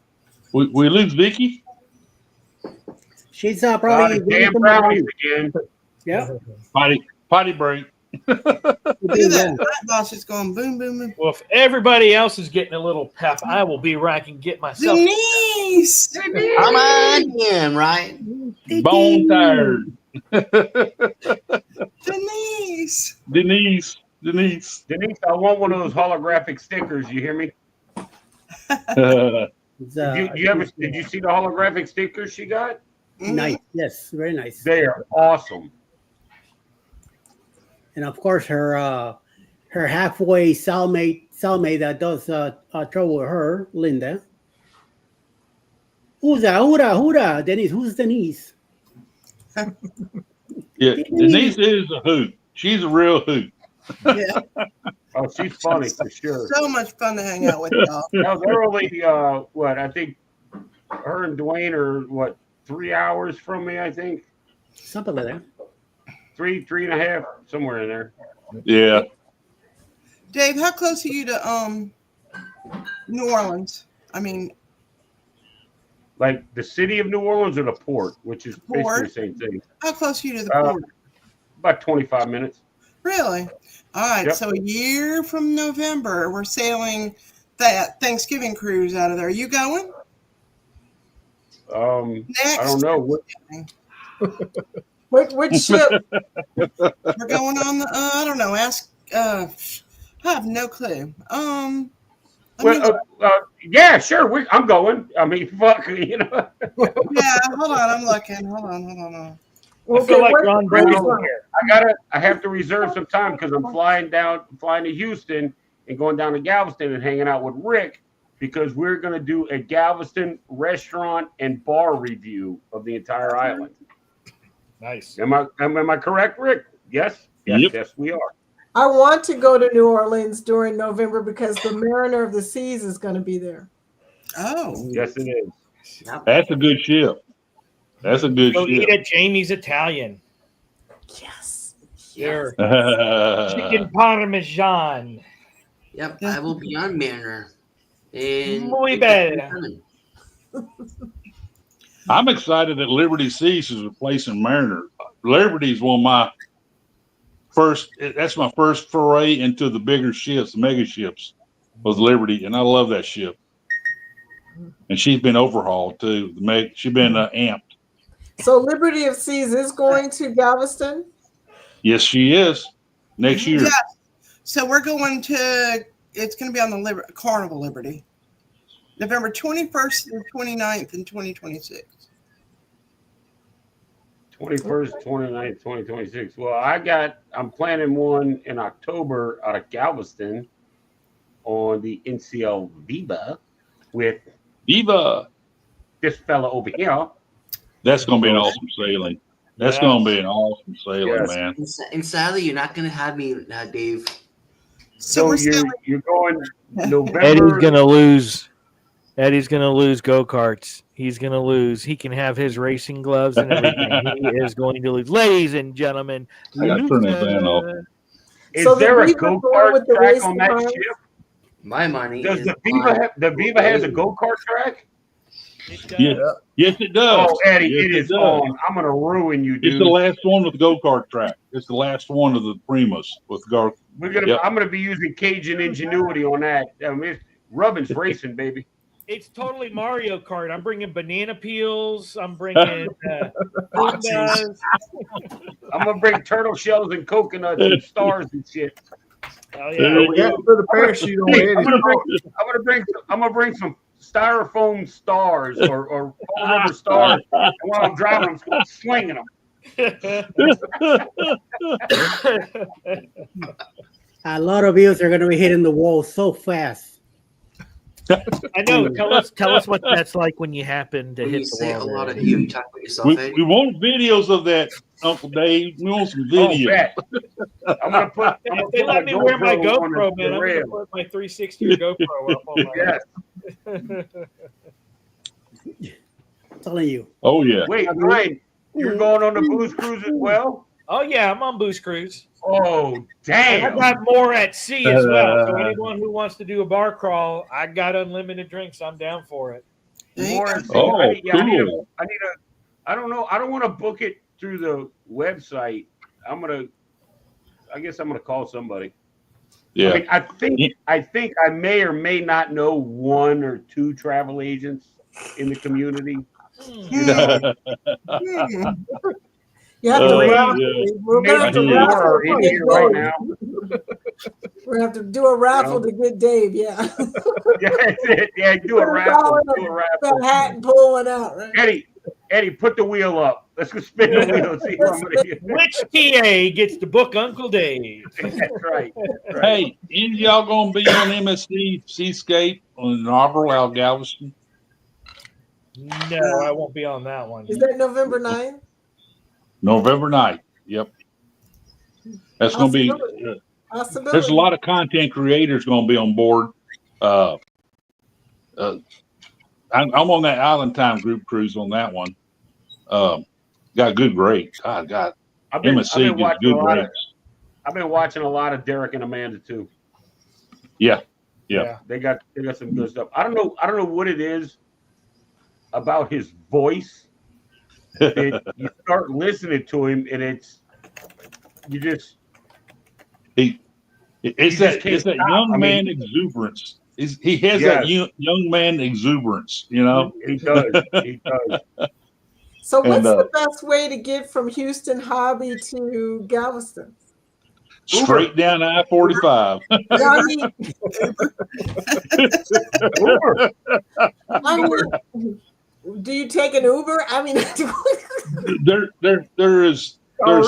We lose Vicky. She's probably Damn brownies again. Yeah. Potty break. Look at that. Nightbot's just going boom, boom, boom. Well, if everybody else is getting a little pep, I will be where I can get myself. Denise! Come on in, right? Bone tired. Denise! Denise. Denise, I want one of those holographic stickers. You hear me? Did Did you see the holographic stickers she got? Nice. Yes, very nice. They are awesome. And of course, her halfway cellmate that does trouble with her, Linda. Who's that? Who that? Denise. Who's Denise? Yeah, Denise is a hoot. She's a real hoot. Yeah. Oh, she's funny for sure. So much fun to hang out with y'all. Now they're only I think her and Dwayne are 3 hours from me, I think. Something like that. Three and a half, somewhere in there. Yeah. Dave, how close are you to New Orleans? I mean, like the city of New Orleans or the port, which is basically Port? the same thing. how close are you to the port? About 25 minutes. Really? All right. Yep. So a year from November, we're sailing that Thanksgiving cruise out of there. Are you going? Next. I don't know. Which ship? We're going on the. I don't know. Ask. I have no clue. Yeah, sure. I'm going. I mean, fuck, you know. Yeah. Hold on. I'm looking. Hold on. I feel like Ron Brown's here. I have to reserve some time because I'm flying to Houston and going down to Galveston and hanging out with Rick because we're going to do a Galveston restaurant and bar review of the entire island. Nice. Am I correct, Rick? Yes. Yep. Yes, we are. I want to go to New Orleans during November because the Mariner of the Seas is going to be there. Oh. Yes, it is. That's a good ship. That's a good Go ship. eat at Jamie's Italian. Yes. Their chicken parmesan. Yep, I will be on Mariner. And Muy bella. I'm excited that Liberty Seas is replacing Mariner. Liberty is one of my that's my first foray into the bigger ships, the mega ships, was Liberty, and I love that ship. And she's been overhauled too. She's been amped. So Liberty of Seas is going to Galveston? Yes, she is. Next year. Yeah. So we're going to. It's going to be on the Carnival Liberty, November 21st and 29th in 2026. 21st, 29th, 2026. Well, I'm planning one in October out of Galveston on the NCL Viva with this fella over here. That's going to be an awesome sailing. That's going to be an awesome sailing, man. And sadly, you're not going to have me, Dave. So you're going November. Eddie's gonna lose go-karts. He's gonna lose. He can have his racing gloves and everything. He is going to lose. Ladies and gentlemen, I got to turn that fan off. Is So there a the Viva go-kart with the track racing on that cars? ship? My money Does is the Viva has a go-kart track? Yeah. Yes, it does. Oh, Eddie, yes, it is does. on. I'm gonna ruin you, dude. It's the last one with the go-kart track. It's the last one of the Primus with go. I'm gonna be using Cajun ingenuity on that. I mean, Rubbin's racing, baby. It's totally Mario Kart. I'm bringing banana peels. I'm bringing Boxes. I'm gonna bring turtle shells and coconuts and stars and shit. Oh yeah. We got to put a parachute on Hey, Eddie. I'm gonna bring some styrofoam stars or rubber stars. And while I'm driving, I'm slinging them. A lot of views are going to be hitting the wall so fast. I know. Tell us what that's like when you happen to When hit you the say wall. a lot there. of you talk about yourself, Eddie. We want videos of that, Uncle Dave. We want some Oh, videos. bet. I'm gonna put. I'm If gonna they put let me wear my GoPro, on man, I'm the gonna put my 360 or GoPro up on my. Yes. Telling you. Oh yeah. Wait, Ryan, you're going on the booze cruise as well? Oh yeah, I'm on Booze Cruise. Oh, And damn. I got more at sea as well. So anyone who wants to do a bar crawl, I got unlimited drinks. I'm down for it. More at sea. Oh, I need cool. I don't know. I don't want to book it through the website. I guess I'm gonna call somebody. Yeah. I mean, I think I may or may not know one or two travel agents in the community. You know, You have to raffle. yeah. We're gonna have to Maybe raffle more to in get here right Dave. now. We're gonna have to do a raffle to get Dave. Yeah. Yeah, that's it. Yeah, do a raffle. Do a raffle. That hat and pull one out, right? Eddie, put the wheel up. Let's go spin the wheel. See how many. Which TA gets to book Uncle Dave? That's right. That's right. Hey, any of y'all gonna be on MSC Seascape on Narberville out of Galveston? No, I won't be on that one. Is that November 9th? November 9th. Yep. That's gonna be. Possibility. There's a lot of content creators gonna be on board. I'm on that Island Time group cruise on that one. Got good rates. God, MSC gets good rates. I've been watching a lot of Derek and Amanda too. Yeah. They got some good stuff. I don't know what it is about his voice that you start listening to him and it's that young man exuberance. He has that young man exuberance, you know. He does. He does. So what's the best way to get from Houston Hobby to Galveston? Straight down I-45. Do you take an Uber? I mean, there's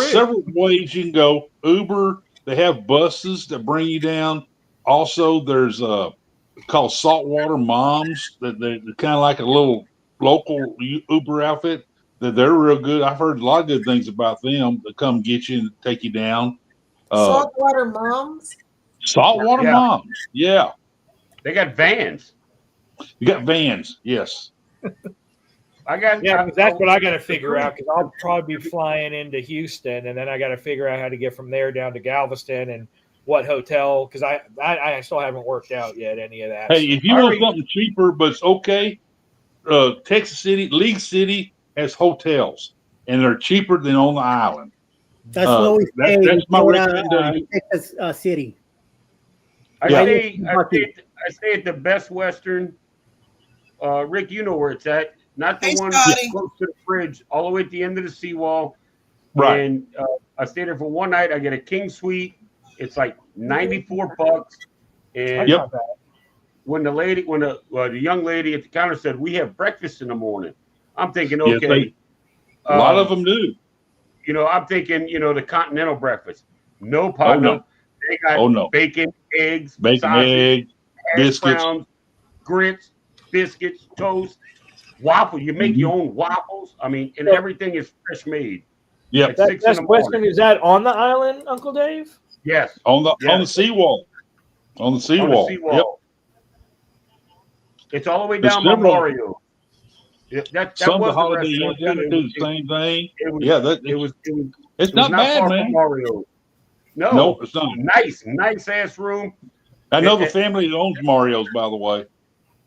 several ways you can go. Uber, they have buses that bring you down. Also, there's called Saltwater Moms that they're kind of like a little local Uber outfit. That they're real good. I've heard a lot of good things about them. That come get you and take you down. Saltwater Moms. Saltwater Moms. Yeah. They got vans. You got vans. Yes. That's what I got to figure out because I'll probably be flying into Houston and then I got to figure out how to get from there down to Galveston and what hotel because I still haven't worked out yet any of that. Hey, if you want something cheaper but it's okay, Texas City, League City has hotels and they're cheaper than on the island. That's what we say. That's my recommendation. Texas City. I stay at the Best Western. Rick, you know where it's at. Not the one close to the bridge, all the way at the end of the seawall. Right. And I stayed there for one night. I get a king suite. It's like $94. And when the young lady at the counter said, "We have breakfast in the morning," I'm thinking, okay. A lot of them do. You know, I'm thinking, the continental breakfast. No partner. Oh, no. They got bacon, eggs, sausage, biscuits, browns, grits, biscuits, toast, waffle. You make your own waffles. I mean, and everything is fresh made. Yeah. That's Western. Is that on the island, Uncle Dave? Yes. On the seawall. On the seawall. Yep. It's all the way down Memorial. That some of was the Holiday Inns do the same thing. It's not bad, man. No, it's not. Nice ass room. I know the family that owns Mario's, by the way.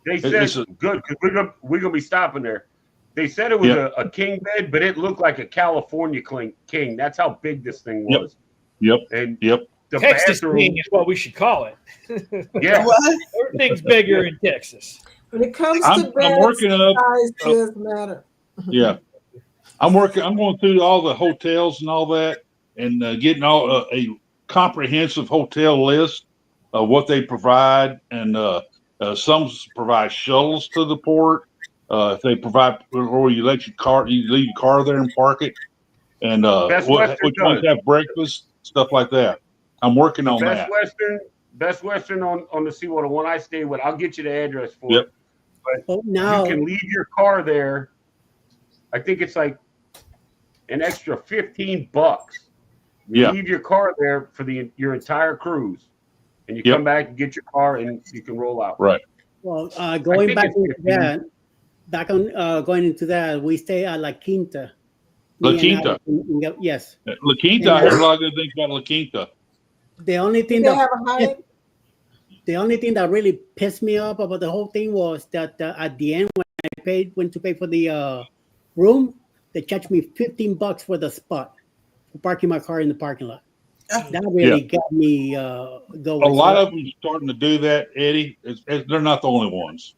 They said good because we're gonna be stopping there. They said it was a king bed, but it looked like a California king. That's how big this thing was. Yep. And the Texas bathroom king is what we should call it. Yeah. Everything's bigger in Texas. When it comes to beds, size does matter. Yeah. I'm going through all the hotels and all that and getting a comprehensive hotel list of what they provide. And Some provide shuttles to the port. If they provide, or you leave your car there and park it. And which ones have breakfast, stuff like that. I'm working on that. Best Western on the Seawater, the one I stay with. I'll get you the address for it. But you can leave your car there. I think it's like an extra $15. You leave your car there for your entire cruise, and you come back and get your car, and you can roll out. Right. Well, going back into that, going into that, we stay at La Quinta. La Quinta. Yes. La Quinta. I heard a lot of good things about La Quinta. The only thing that really pissed me off about the whole thing was that at the end when I went to pay for the room, they charged me $15 for the spot for parking my car in the parking lot. That really got me going. A lot of them starting to do that, Eddie. They're not the only ones.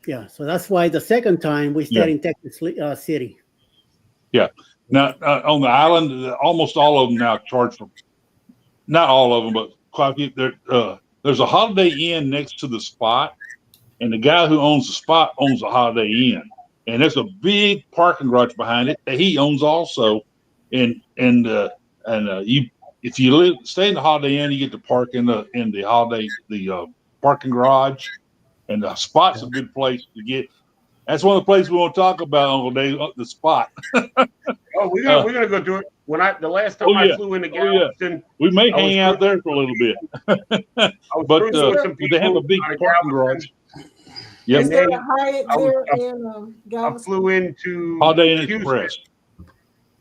Yeah, so that's why the second time we stayed in Texas City. Yeah. Now on the island, almost all of them now charge for. Not all of them, but quite a few. There's a Holiday Inn next to the spot, and the guy who owns the spot owns the Holiday Inn, and there's a big parking garage behind it that he owns also. And if you stay in the Holiday Inn, you get to park in the parking garage, and the spot's a good place to get. That's one of the places we want to talk about, Uncle Dave, the spot. We're gonna go do it. The last time I flew into Galveston, we may hang out there for a little bit. But they have a big parking garage. Yep. Is there a Hyatt there in Galveston? I flew into Holiday Inn Express.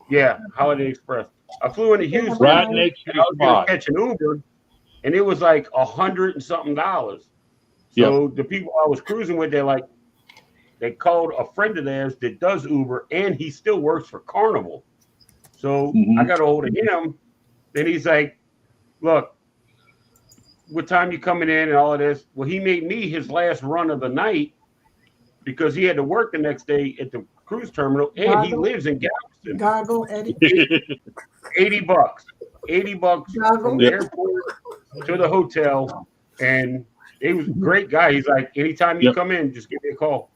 Yeah, Holiday Express. I flew into Houston. Right next to the I was spot. gonna catch an Uber, and it was like $100 and something. So the people I was cruising with, they called a friend of theirs that does Uber, and he still works for Carnival. So I got a hold of him, and he's like, "Look, what time you coming in and all of this?" Well, he made me his last run of the night because he had to work the next day at the cruise terminal, and he lives in Galveston. Goggle, Eddie. $80. $80 from the airport to the hotel, and he was a great guy. He's like, "Anytime you come in, just give me a call."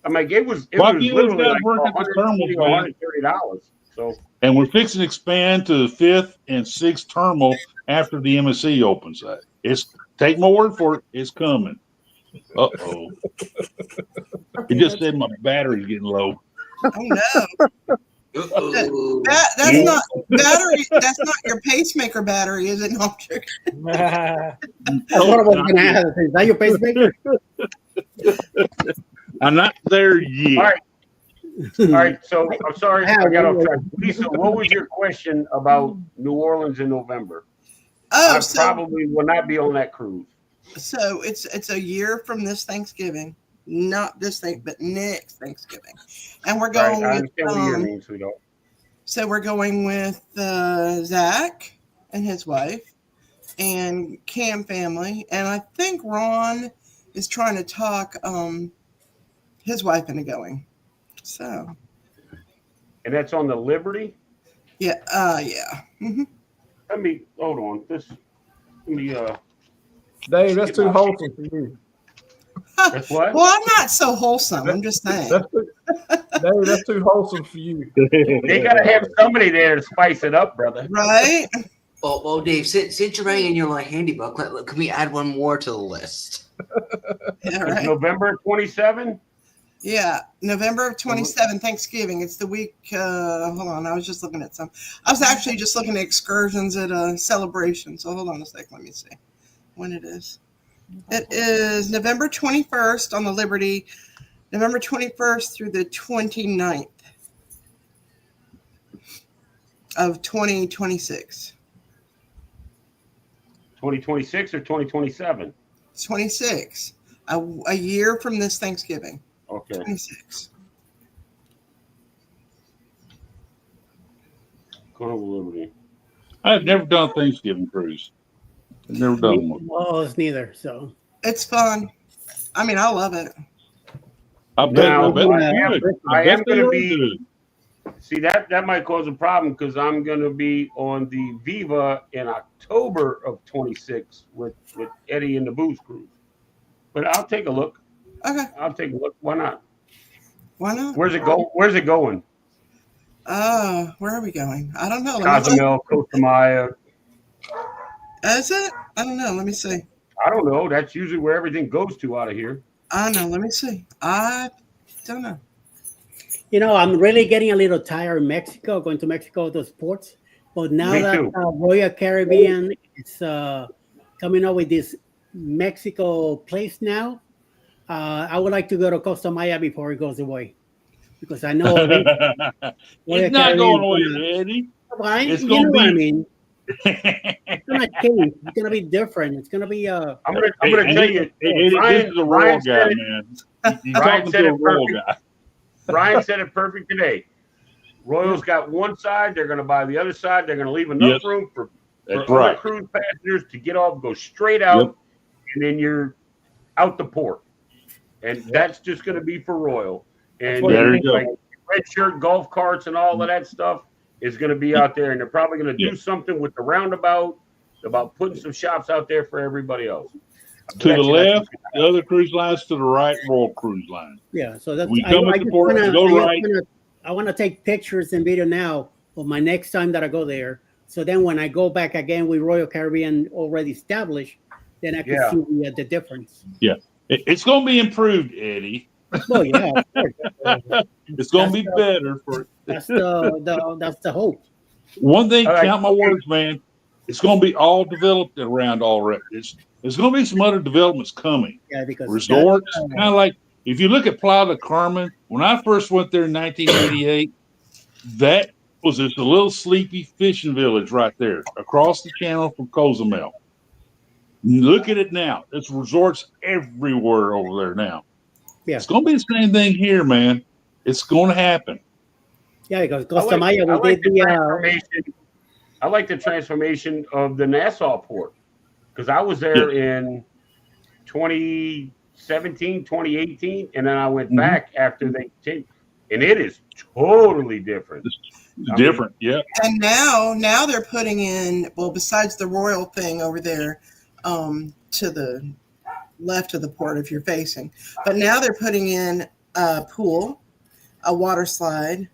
I'm like, it was literally like $130. So, and we're fixing to expand to the 5th and 6th terminal after the MSC opens. Take my word for it, it's coming. Uh-oh. It just said my battery's getting low. Oh no. That's not battery. That's not your pacemaker battery, is it? No, what I was gonna ask, is that your pacemaker? I'm not there yet. All right. So I'm sorry I got off track. Lisa, what was your question about New Orleans in November? I probably will not be on that cruise. So it's a year from this Thanksgiving, not this thing, but next Thanksgiving, and we're going. I understand what you mean, sweetheart. So we're going with Zach and his wife and Cam family, and I think Ron is trying to talk his wife into going. So. And that's on the Liberty? Yeah. Yeah. Mm-hmm. Hold on. Dave, that's too wholesome for you. That's what? Well, I'm not so wholesome. I'm just saying. Dave, that's too wholesome for you. They got to have somebody there to spice it up, brother. Right? Well, Dave, since you're writing in your handy book, can we add one more to the list? Yeah, right. November 27? Yeah, November of 27, Thanksgiving. It's the week. Hold on, I was just looking at some. I was actually just looking at excursions at a celebration. So hold on a second. Let me see when it is. It is November 21st on the Liberty, November 21st through the 29th of 2026. 2026 or 2027? 26. A year from this Thanksgiving. Okay. 26. Carnival Liberty. I've never done a Thanksgiving cruise. I've never done one. Oh, it's neither. So it's fun. I mean, I love it. I am going to be. See, that might cause a problem because I'm going to be on the Viva in October of 26 with Eddie and the Booze Cruise. but I'll take a look. Okay. I'll take a look. Why not? Why not? Where's it go? Where's it going? Where are we going? I don't know. Cozumel, Costa Maya. Is it? I don't know. Let me see. I don't know. That's usually where everything goes to out of here. I know. Let me see. I don't know. You know, I'm really getting a little tired of Mexico, going to Mexico, those ports. But now Me that too. Royal Caribbean is coming up with this Mexico place now, I would like to go to Costa Maya before it goes away. Because I know It's not going away, Eddie. It's you know what I mean. It's gonna change. It's gonna be different. It's gonna be I'm gonna tell you, this is a royal guy, man. Ryan said it perfect. Ryan said it perfect today. Royals got one side. They're going to buy the other side. They're going to leave enough room for other cruise passengers to get off, go straight out, and then you're out the port. And that's just going to be for Royal. And there you go. Like red shirt, golf carts, and all of that stuff is going to be out there. And they're probably going to do something with the roundabout about putting some shops out there for everybody else. To the left, the other cruise lines. To the right, Royal Cruise Line. Yeah, so that's when you come at the port, go right. I want to take pictures and video now of my next time that I go there. So then when I go back again with Royal Caribbean already established, then I can see the difference. Yeah, it's going to be improved, Eddie. Oh yeah, of course. It's going to be better for. That's the hope. One thing, count my words, man. It's going to be all developed around already. There's going to be some other developments coming. Yeah, because resorts, kind of like if you look at Playa del Carmen. When I first went there in 1988, that was just a little sleepy fishing village right there across the channel from Cozumel. Look at it now. There's resorts everywhere over there now. Yeah. It's going to be the same thing here, man. It's going to happen. Yeah, because Costa Maya, I like the transformation of the Nassau port because I was there in 2017, 2018, and then I went back after they changed, and it is totally different. It's different, yeah. And now they're putting in, well, besides the Royal thing over there, to the left of the port if you're facing, but now they're putting in a pool, a water slide.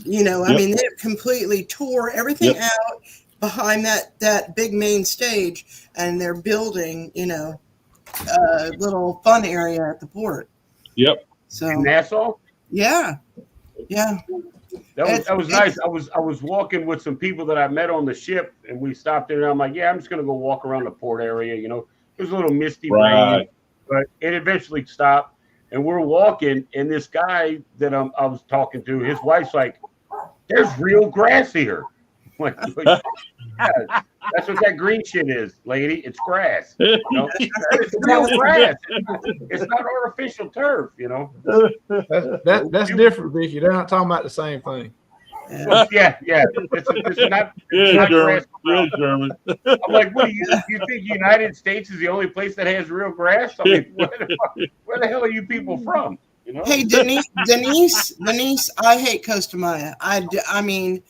You know, I mean, they completely tore everything out behind that big main stage, and they're building, you know, a little fun area at the port. Yep. So in Nassau. Yeah. That was nice. I was walking with some people that I met on the ship, and we stopped there. And I'm like, I'm just gonna go walk around the port area. You know, it was a little misty rain, but it eventually stopped. And we're walking, and this guy that I was talking to, his wife's like, "There's real grass here." I'm like, yeah, that's what that green shit is, lady. It's grass. You know? It's real grass. It's not artificial turf. You know. That's different, Vicky. They're not talking about the same thing. Yeah. It's not grass. German. I'm like, what do you think? The United States is the only place that has real grass? I mean, where the hell are you people from? You know? Hey, Denise, I hate Costa Maya. I mean,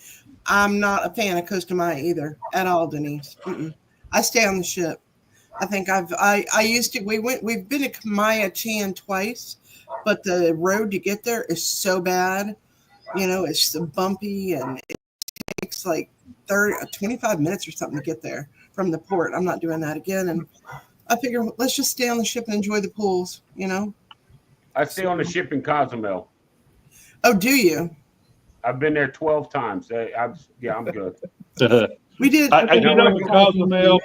I'm not a fan of Costa Maya either at all, Denise. I stay on the ship. I think I used to. We've been to Maya Chan twice, but the road to get there is so bad. You know, it's so bumpy, and it takes like 25 minutes or something to get there from the port. I'm not doing that again. And I figure let's just stay on the ship and enjoy the pools, you know? I stay on the ship in Cozumel. Oh, do you? I've been there 12 times. I'm good. We did. I get up in Cozumel,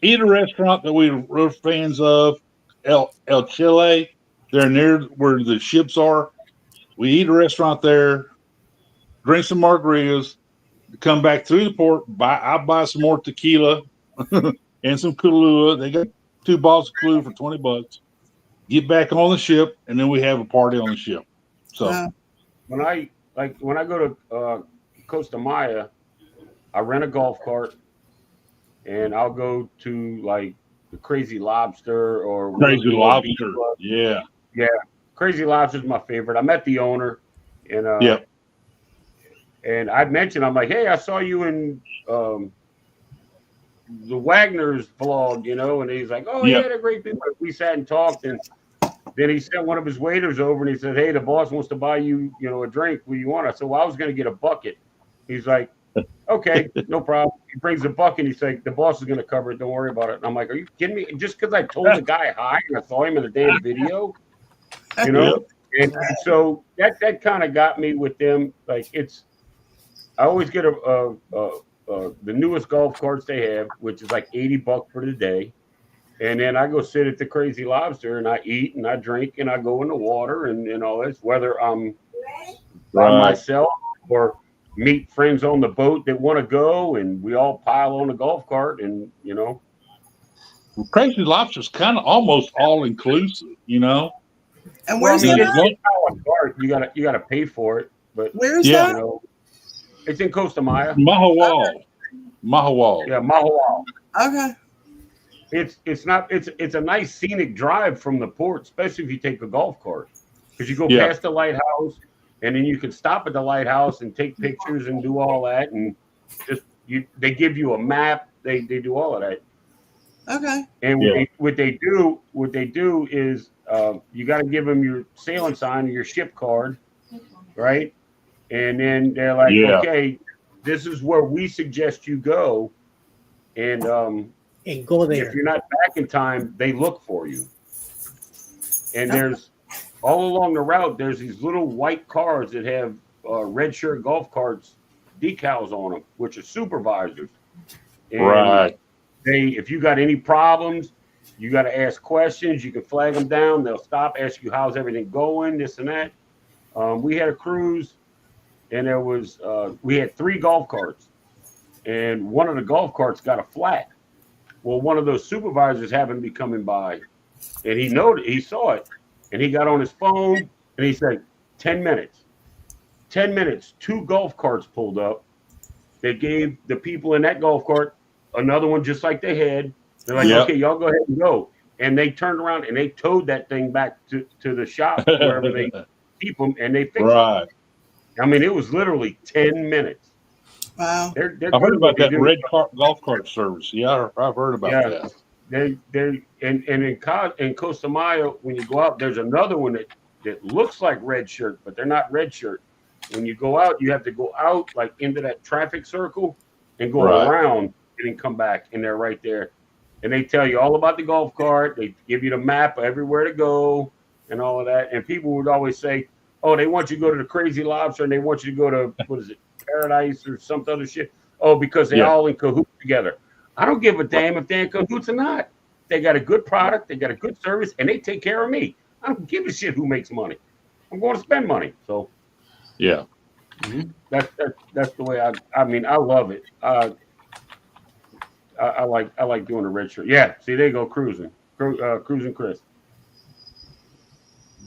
eat a restaurant that we're fans of, El Chile. They're near where the ships are. We eat a restaurant there, drink some margaritas, come back through the port. I buy some more tequila and some Kahlua. They got 2 bottles of Kahlua for $20. Get back on the ship, and then we have a party on the ship. So when I go to Costa Maya, I rent a golf cart, and I'll go to like the Crazy Lobster or Crazy Lobster. Yeah. Crazy Lobster is my favorite. I met the owner, and and I mentioned, I'm like, hey, I saw you in the Wagner's vlog, you know, and he's like, oh, he had a great thing. We sat and talked, and then he sent one of his waiters over, and he said, hey, the boss wants to buy you, you know, a drink. What do you want? I said, well, I was going to get a bucket. He's like, okay, no problem. He brings a bucket. He's like, the boss is going to cover it. Don't worry about it. And I'm like, are you kidding me? Just because I told the guy hi and I saw him in the damn video, you know? And so that kind of got me with them. Like, I always get the newest golf carts they have, which is like $80 for the day. And then I go sit at the Crazy Lobster and I eat and I drink and I go in the water and all this, whether I'm by myself or meet friends on the boat that want to go, and we all pile on the golf cart, and you know. Well, Crazy Lobster's kind of almost all inclusive, you know. And where's that? You gotta pay for it, but where's that? You know, it's in Costa Maya. Mahawal. Yeah, Mahawal. Okay. It's a nice scenic drive from the port, especially if you take a golf cart, because you go past the lighthouse, and then you can stop at the lighthouse and take pictures and do all that, and they give you a map. They do all of that. Okay. And what they do is you got to give them your sailing sign or your ship card, right? And then they're like, okay, this is where we suggest you go, and go there. If you're not back in time, they look for you. And there's all along the route, there's these little white cars that have red shirt golf carts decals on them, which are supervisors. And if you got any problems, you got to ask questions. You can flag them down. They'll stop, ask you how's everything going, this and that. We had a cruise, and we had 3 golf carts, and one of the golf carts got a flat. Well, one of those supervisors happened to be coming by, and he saw it, and he got on his phone, and he said, 10 minutes. 10 minutes, 2 golf carts pulled up. They gave the people in that golf cart another one just like they had. They're like, okay, y'all go ahead and go. And they turned around, and they towed that thing back to the shop, wherever they keep them, and they fixed it. I mean, it was literally 10 minutes. Wow. I heard about that red golf cart service. Yeah, I've heard about that. In Costa Maya, when you go out, there's another one that looks like red shirt, but they're not red shirt. When you go out, you have to go out like into that traffic circle and go around and then come back, and they're right there. And they tell you all about the golf cart. They give you the map of everywhere to go and all of that. And people would always say, oh, they want you to go to the Crazy Lobster, and they want you to go to, what is it, Paradise or some other shit. Oh, because they're all in cahoots together. I don't give a damn if they're in cahoots or not. They got a good product, they got a good service, and they take care of me. I don't give a shit who makes money. I'm going to spend money. So that's the way I mean, I love it. I like doing the red shirt. Yeah, see, they go cruising Chris.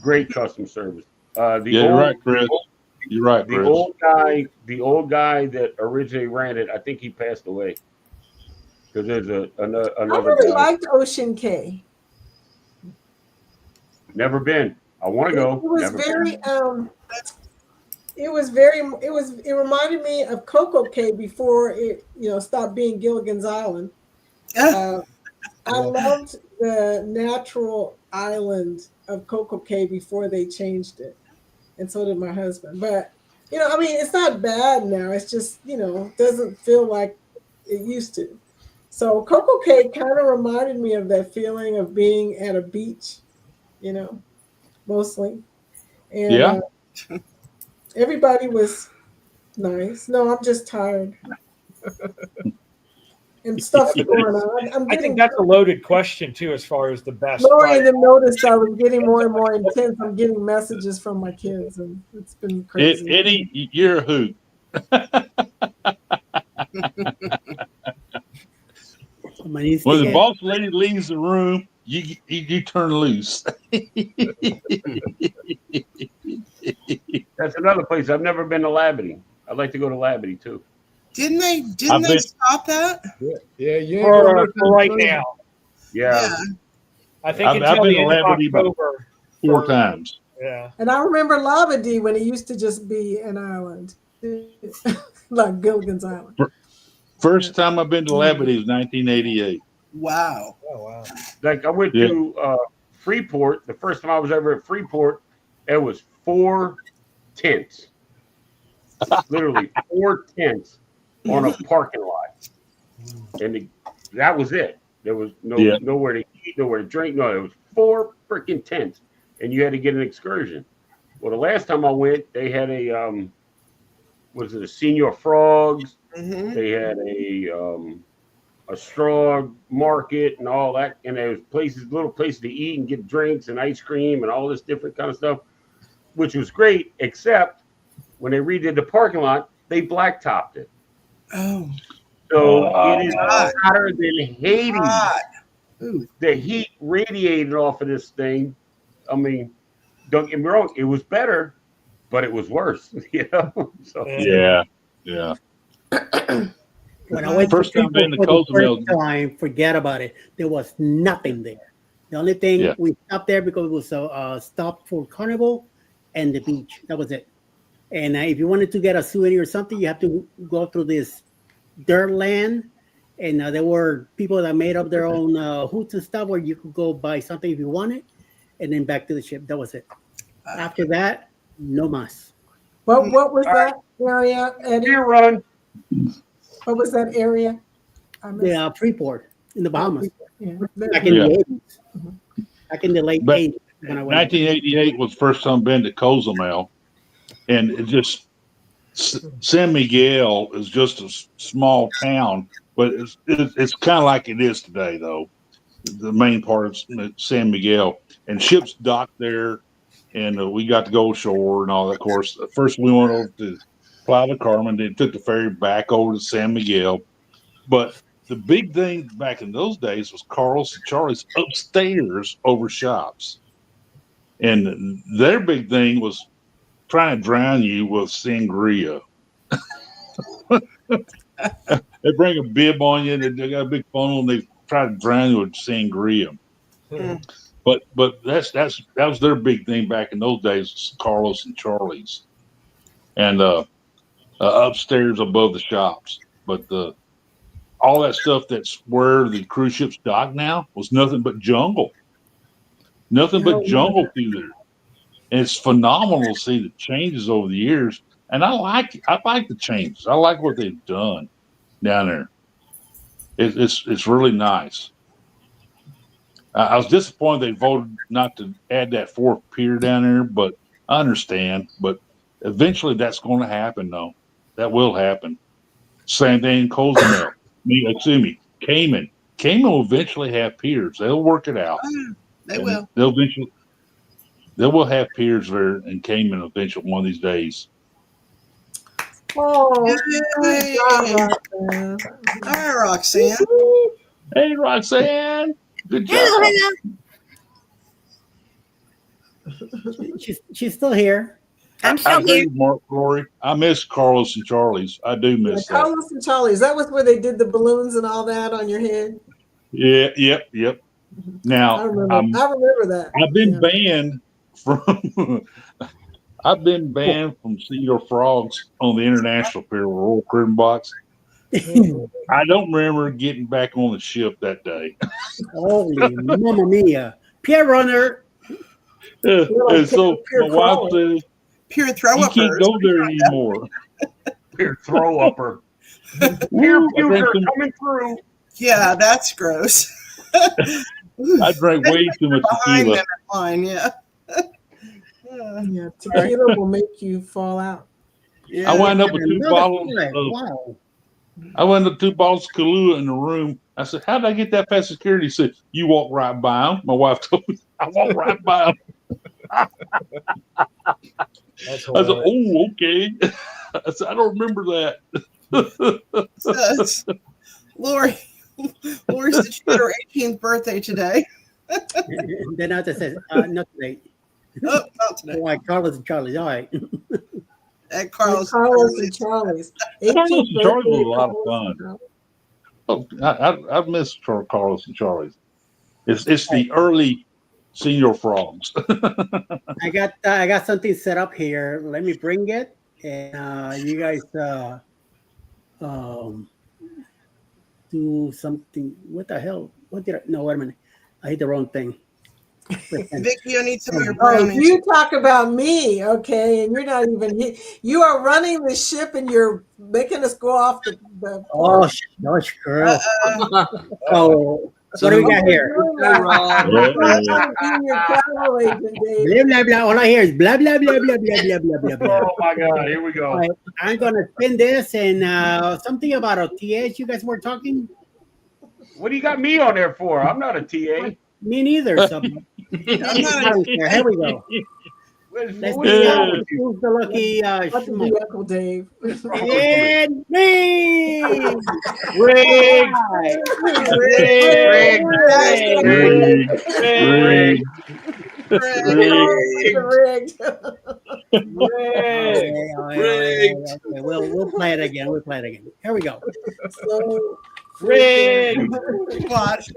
Great customer service. You're right, Chris. You're right, Chris. The old guy that originally ran it, I think he passed away. Because there's another I really guy. liked Ocean K. Never been. I want to go. It reminded me of Coco Cay before it, stopped being Gilligan's Island. I loved the natural island of Coco Cay before they changed it. And so did my husband. But, I mean, it's not bad now. It's just, doesn't feel like it used to. So Coco Cay kind of reminded me of that feeling of being at a beach, mostly. And everybody was nice. No, I'm just tired. And stuff's going on. I think that's a loaded question too, as far as the best. Lori even noticed I was getting more and more intense. I'm getting messages from my kids, and it's been crazy. Eddie, you're a hoot. When the boss lady leaves the room, you turn loose. That's another place. I've never been to Labadee. I'd like to go to Labadee too. Didn't they stop that? Yeah. For right now. Yeah. I think I've until been the to end of Labadee October. 4 times. Yeah. And I remember Labadee when it used to just be an island, like Gilligan's Island. First time I've been to Labadee was 1988. Wow. Oh wow. Like I went to Freeport. The first time I was ever at Freeport, it was 4 tents. Literally 4 tents on a parking lot, and that was it. There was nowhere to eat, nowhere to drink. No, it was 4 freaking tents, and you had to get an excursion. Well, the last time I went, they had a was it a Senior Frogs? They had a straw market and all that, and there was little places to eat and get drinks and ice cream and all this different kind of stuff, which was great, except when they redid the parking lot, they blacktopped it. Oh. So it is hotter than Hades. Ooh. The heat radiated off of this thing. I mean, don't get me wrong, it was better, but it was worse. You know? So, Yeah. When I went first to time being Freeport the for the Cozumel. first time, forget about it. There was nothing there. The only thing we stopped there because it was a stop for Carnival and the beach. That was it. And if you wanted to get a souvenir or something, you have to go through this dirt land. And there were people that made up their own hoots and stuff where you could go buy something if you wanted, and then back to the ship. That was it. After that, no mas. What was that area, Eddie? Beer run. What was that area? The Freeport in the Bahamas. Yeah. Back in the 80s. Back in the late 80s. When I went 1988 was the first time I've been to Cozumel, and it just San Miguel is just a small town, but it's kind of like it is today, though. The main part of San Miguel, and ships docked there, and we got to go ashore and all that. Of course, first we went over to Playa del Carmen, then took the ferry back over to San Miguel. But the big thing back in those days was Carlos and Charlie's upstairs over shops. And their big thing was trying to drown you with sangria. They bring a bib on you, and they got a big funnel, and they try to drown you with sangria. But that was their big thing back in those days, was Carlos and Charlie's, and upstairs above the shops. But all that stuff that's where the cruise ships dock now was nothing but jungle. Nothing but jungle through there. And it's phenomenal to see the changes over the years. And I like the changes. I like what they've done down there. It's really nice. I was disappointed they voted not to add that 4th pier down there, but I understand. But eventually that's going to happen, though. That will happen. Same thing in Cozumel. Cayman. Cayman will eventually have piers. They'll work it out. They will. They will have piers there in Cayman eventually one of these days. Oh, Yay. All right, Roxanne. Hey, Roxanne. Good job. She's still here. I'm I still agree here. with Mark Glory. I miss Carlos and Charlie's. I do miss that. Carlos and Charlie's. That was where they did the balloons and all that on your head. Yeah, yep. Now I remember that. I've been banned from. I've been banned from Senior Frogs on the international pier, Royal Caribbean box. I don't remember getting back on the ship that day. Holy mamma mia. Pier runner. And so my wife said, Pure throw "You up. can't go there anymore." Pure throw upper. Pure puker coming through. Yeah, that's gross. I drank way too much tequila. Yeah. Yeah, tequila will make you fall out. Yeah. I wound up with 2 bottles. Wow. I wound up 2 bottles of Kahlua in the room. I said, "How did I get that past security?" He said, "You walked right by him." My wife told me, "I walked right by him." I said, "Oh, okay." I said, "I don't remember that." Lori's did her 18th birthday today. Then I just said, not today. Oh, not today. Why, Carlos and Charlie's. All right. At Carlos and Charlie's. Carlos and Charlie's was a lot of fun. Oh, I miss Carlos and Charlie's. It's the early Senior Frogs. I got something set up here. Let me bring it, and you guys do something. What the hell? What did I? No, wait a minute. I hit the wrong thing. Vicky, I need some of your Oh, brownies. you talk about me, okay? And you're not even here. You are running the ship, and you're making us go off the. Oh, gosh, girl. Oh, what do we got here? Being your travel agent, Dave. Blah, blah, blah. All I hear is blah, blah, blah, blah, blah, blah, blah, blah, blah. Oh my God! Here we go. All right, I'm going to spin this and something about a TA. You guys were talking? What do you got me on there for? I'm not a TA. Me neither. So. I'm not a- Here we go. Let's see who's the lucky What's the Uncle Dave? And me! Rigged. Okay, we'll play it again. We'll play it again. Here we go. So, Rigged. Watch.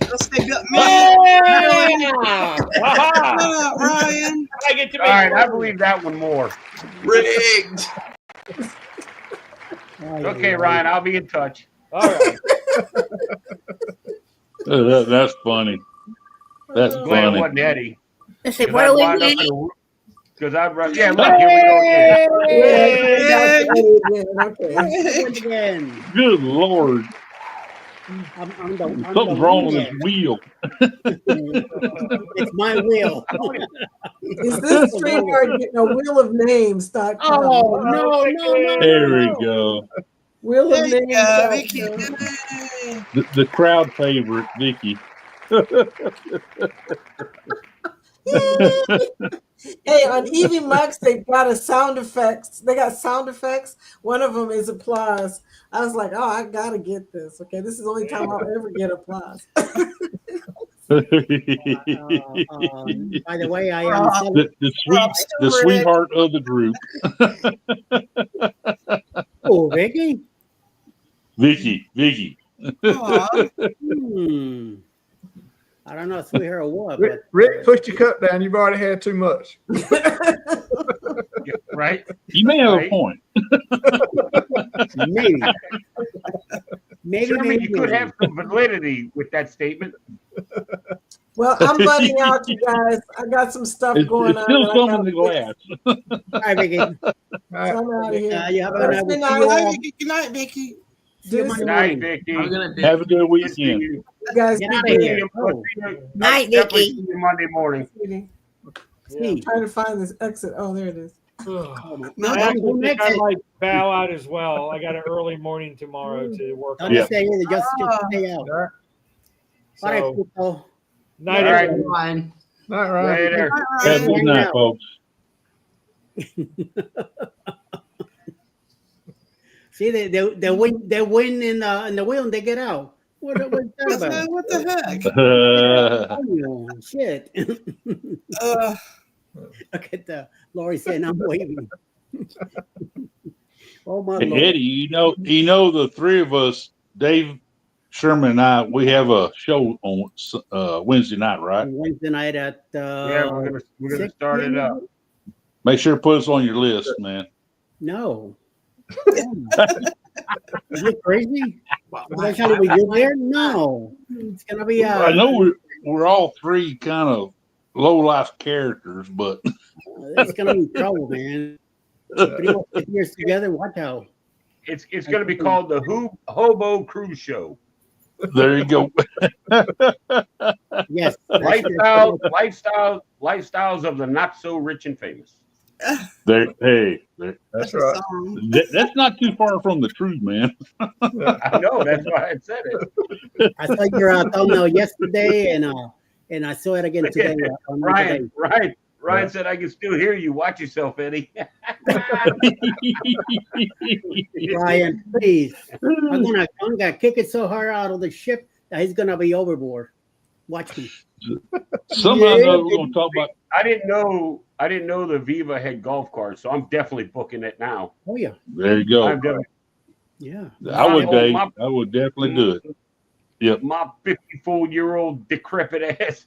Let's take up Ryan. I get to All right, I believe that one more. Rigged. Okay, Ryan, I'll be in touch. All right. That's funny. That's Glad it funny. wasn't Eddie. Let's see, what are we doing? Because I'd run. Yeah, look, here we go again. Good Lord. I'm Something's wrong with this wheel. It's my wheel. Is this StreamYard getting a wheel of names? Oh, no. There we go. Wheel of There you go, names. Vicky. The crowd favorite, Vicky. Hey, on Evie Mux, they got a sound effects. They got sound effects. One of them is applause. I was like, oh, I gotta get this. Okay, this is the only time I'll ever get applause. By the way, I am the sweetheart of the group. Oh, Vicky. Vicky. I don't know if we hear or what. Rick, put your cup down. You've already had too much. Right? You may have a point. Maybe you could have some validity with that statement. Well, I'm budding out, you guys. I got some stuff going It's on. still that I some gotta in the fix. glass. Hi, Vicky. So I'm out of here. You have a nice Good night. night. Good night, Vicky. Good night, Vicky. Have a good weekend. You guys Get be out of good. here. Night, Definitely Vicky. see you Monday morning. I'm trying to find this exit. Oh, there it is. I actually think I might bow out as well. I got an early morning tomorrow to work. Don't stay in. Just stay out. All right, So, people. night, All right. everyone. Not right. Later. Have a good night, folks. See, they win in the wheel and they get out. What's that about? What the heck? Oh, shit. Look at the Lori saying I'm waving. Oh my Lord. Eddie, you know the three of us, Dave, Sherman, and I, we have a show on Wednesday night, right? Wednesday night at Yeah, we're gonna 6 start it up. Make sure to put us on your list, man. No. Is it crazy? That's how we get there? No. It's gonna be I know we're all three kind of low life characters, but it's gonna be trouble, man. 3 years together, watch out. It's gonna be called the Hobo Cruise Show. there you go. Yes. Lifestyles of the not so rich and famous. That's right. That's not too far from the truth, man. I know, that's why I said it. I saw your thumbnail yesterday, and I saw it again today. Ryan said I can still hear you. Watch yourself, Eddie. Ryan, please. I'm gonna kick it so hard out of the ship that he's gonna be overboard. Watch me. Somehow or another, we're gonna talk about. I didn't know the Viva had golf carts, so I'm definitely booking it now. Oh yeah. There you go. Yeah. I would, Dave. I would definitely do it. Yep. My 54-year-old decrepit ass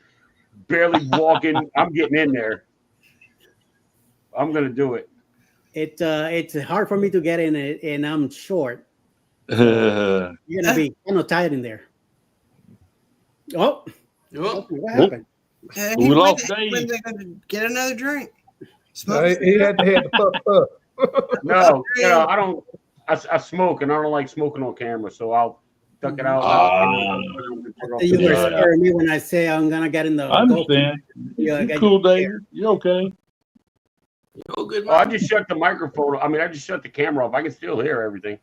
barely walking. I'm getting in there. I'm gonna do it. It's hard for me to get in it, and I'm short. You're gonna be kind of tired in there. Oh, what happened? We lost Dave. When they gonna get another drink? He had the puff. No, I don't. I smoke, and I don't like smoking on camera, so I'll duck it out. You were scaring me when I say I'm gonna get in the. I understand. You're cool, Dave. You're okay. Oh, good. I just shut the microphone. I mean, I just shut the camera off. I can still hear everything.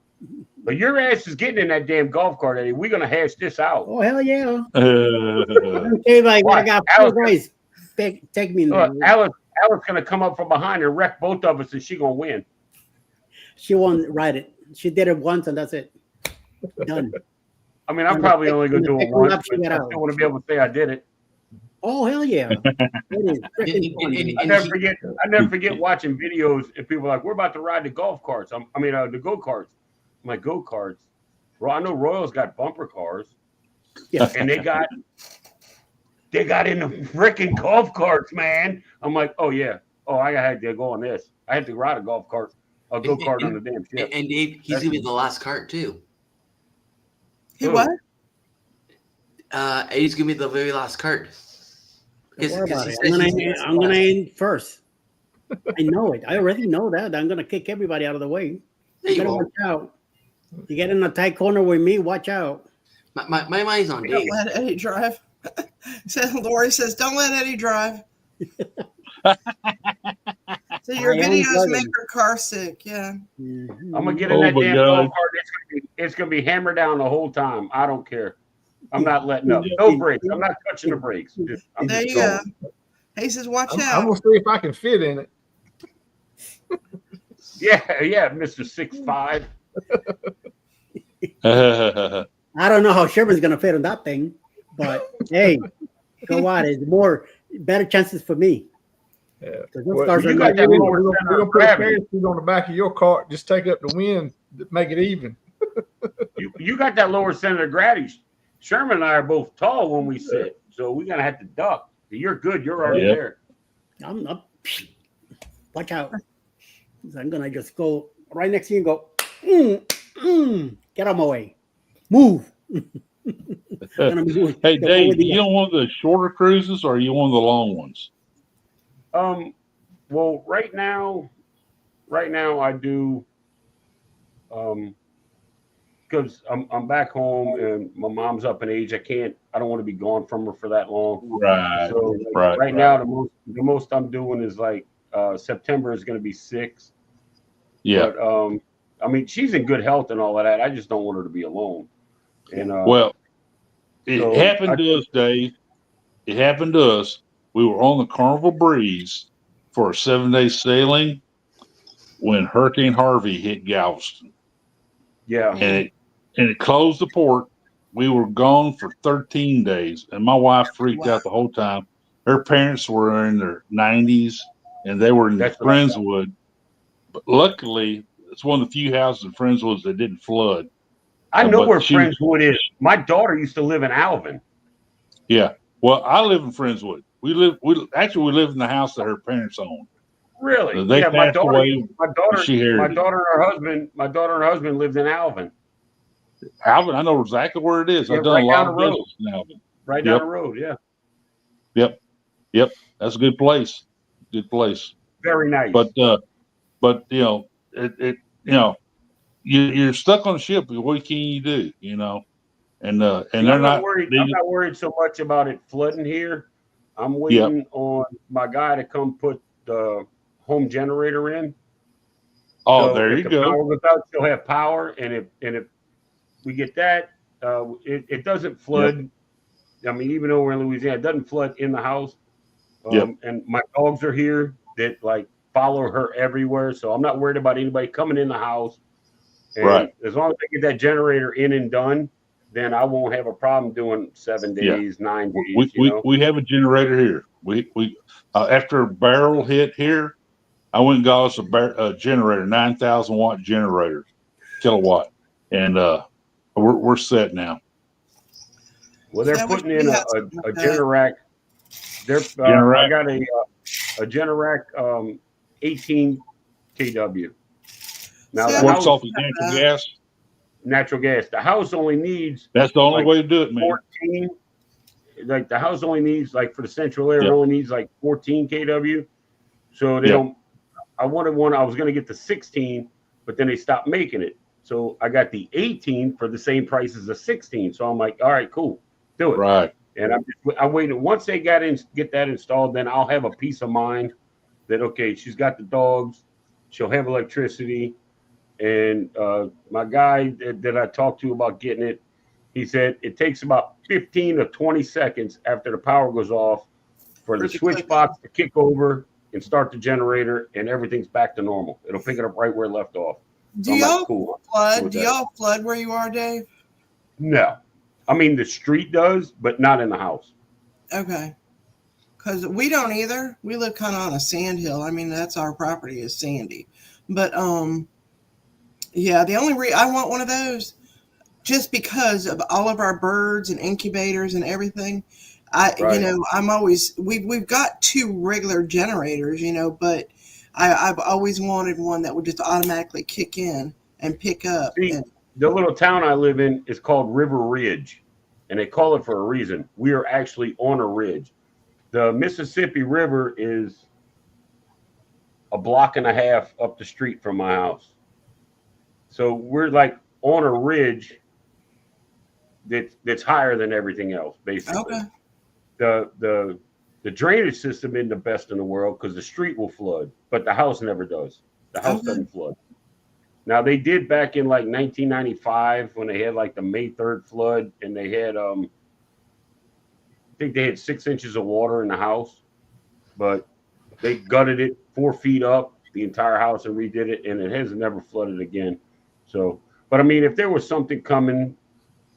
But your ass is getting in that damn golf cart, Eddie. We're gonna hash this out. Oh hell yeah! Okay, like I got four guys. Take me in there. Alice gonna come up from behind and wreck both of us, and she gonna win. She won't ride it. She did it once, and that's it. Done. I mean, I'm probably only gonna do it once, but I still want to be able to say I did it. Oh hell yeah! I never forget watching videos and people are like, "We're about to ride the golf carts." The go karts. I'm like, go karts. Well, I know Royals got bumper cars, and they got in the freaking golf carts, man. I'm like, oh yeah, I had to go on this. I had to ride a golf cart, a go kart on the damn ship. And Dave, he's gonna be the last cart too. He what? He's gonna be the very last cart. I'm gonna end first. I know it. I already know that. I'm gonna kick everybody out of the way. You gotta watch out. You get in a tight corner with me. Watch out. My mind's on Dave. Don't let Eddie drive. Lori says, "Don't let Eddie drive." So your videos make her car sick. Yeah. I'm gonna get in that damn golf cart. It's gonna be hammered down the whole time. I don't care. I'm not letting up. No brakes. I'm not touching the brakes. There you go. He says, "Watch out." I'm gonna see if I can fit in it. Yeah, Mr. 6'5". I don't know how Sherman's gonna fit on that thing, but hey, go on. It's better chances for me. Yeah. You got that lower we're center gonna of put a gravity. parachute on the back of your cart. Just take up the wind, make it even. You got that lower center of gravity. Sherman and I are both tall when we sit, so we're gonna have to duck. You're good. You're already there. I'm up. Watch out. I'm gonna just go right next to you and go. Get out of my way. Move. Hey Dave, you don't want the shorter cruises, or you want the long ones? Well, right now I do. Because I'm back home and my mom's up in age. I don't want to be gone from her for that long. Right. So right now the most I'm doing is like September is going to be 6. Yeah. But I mean, she's in good health and all of that. I just don't want her to be alone. And it happened to us, Dave. It happened to us. We were on the Carnival Breeze for a 7-day sailing when Hurricane Harvey hit Galveston. Yeah. And it closed the port. We were gone for 13 days, and my wife freaked out the whole time. Her parents were in their 90s, and they were in Friendswood. But luckily, it's one of the few houses in Friendswood that didn't flood. I know where Friendswood is. My daughter used to live in Alvin. Yeah. Well, I live in Friendswood. We live in the house that her parents owned. Really? They my passed away. daughter and her husband lived in Alvin. Alvin, I know exactly where it is. Yeah, I've done right a lot down of the road. business in Alvin. Right down the road, yeah. Yep. That's a good place. Good place. Very nice. But you're stuck on the ship. What can you do? And they're not worried. I'm not worried so much about it flooding here. I'm waiting on my guy to come put the home generator in. Oh, so there you go. Power goes out, she'll have power, and if we get that, it doesn't flood. Yep. I mean, even though we're in Louisiana, it doesn't flood in the house. And my dogs are here that like follow her everywhere, so I'm not worried about anybody coming in the house. And as long as I get that generator in and done, then I won't have a problem doing 7 days, 9 days. We have a generator here. We after a barrel hit here, I went and got us a generator, 9,000 watt generator, kilowatt, and we're set now. Well, they're putting in a Generac. I got a Generac 18 kW. Now works off of natural gas. natural gas. The house only needs. That's the only like way to do it, man. 14. Like the house only needs, like for the central area, it only needs like 14 kW. So they don't. I wanted one. I was going to get the 16, but then they stopped making it. So I got the 18 for the same price as the 16. So I'm like, all right, cool, do it. Right. And I'm waiting. Once they get that installed, then I'll have a peace of mind that, okay, she's got the dogs, she'll have electricity. And my guy that I talked to about getting it, he said it takes about 15 to 20 seconds after the power goes off for the switch box to kick over and start the generator, and everything's back to normal. It'll pick it up right where it left off. Do y'all flood? Do y'all flood where you are, Dave? No. I mean, the street does, but not in the house. Okay. Because we don't either. We live kind of on a sand hill. I mean, that's our property is sandy. But, yeah, the only I want one of those just because of all of our birds and incubators and everything. You know, I'm always, we've got 2 regular generators, you know, but I've always wanted one that would just automatically kick in and pick up. See, the little town I live in is called River Ridge, and they call it for a reason. We are actually on a ridge. The Mississippi River is a block and a half up the street from my house. So we're like on a ridge that's higher than everything else, basically. Okay. The drainage system isn't the best in the world because the street will flood, but the house never does. The house doesn't flood. Now they did back in like 1995 when they had like the May 3rd flood, and they had I think they had 6 inches of water in the house, but they gutted it 4 feet up the entire house and redid it, and it has never flooded again. So, but I mean, if there was something coming,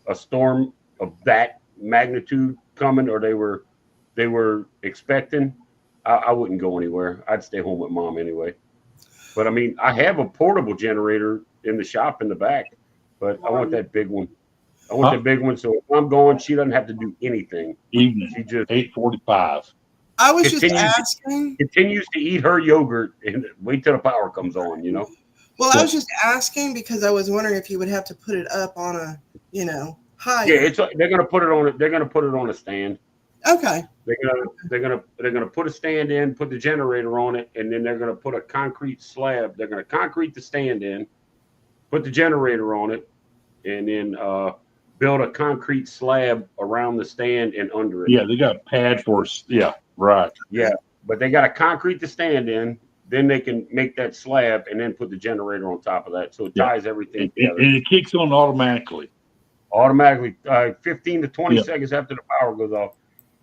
a storm of that magnitude coming, or they were expecting, I wouldn't go anywhere. I'd stay home with mom anyway. But I mean, I have a portable generator in the shop in the back, but I want that big one. I want that big one, so if I'm going, she doesn't have to do anything. Evening, she just 8:45. I was just asking. Continues to eat her yogurt and wait till the power comes on. You know. Well, I was just asking because I was wondering if you would have to put it up on a, you know, high. Yeah, they're gonna put it on it. They're gonna put it on a stand. Okay. They're gonna put a stand in, put the generator on it, and then they're gonna put a concrete slab. They're gonna concrete the stand in, put the generator on it, and then build a concrete slab around the stand and under it. Yeah, they got a pad for us. Yeah, right. Yeah, but they got to concrete the stand in. Then they can make that slab and then put the generator on top of that, so it ties everything together. And it kicks on automatically. 15 to 20 seconds after the power goes off.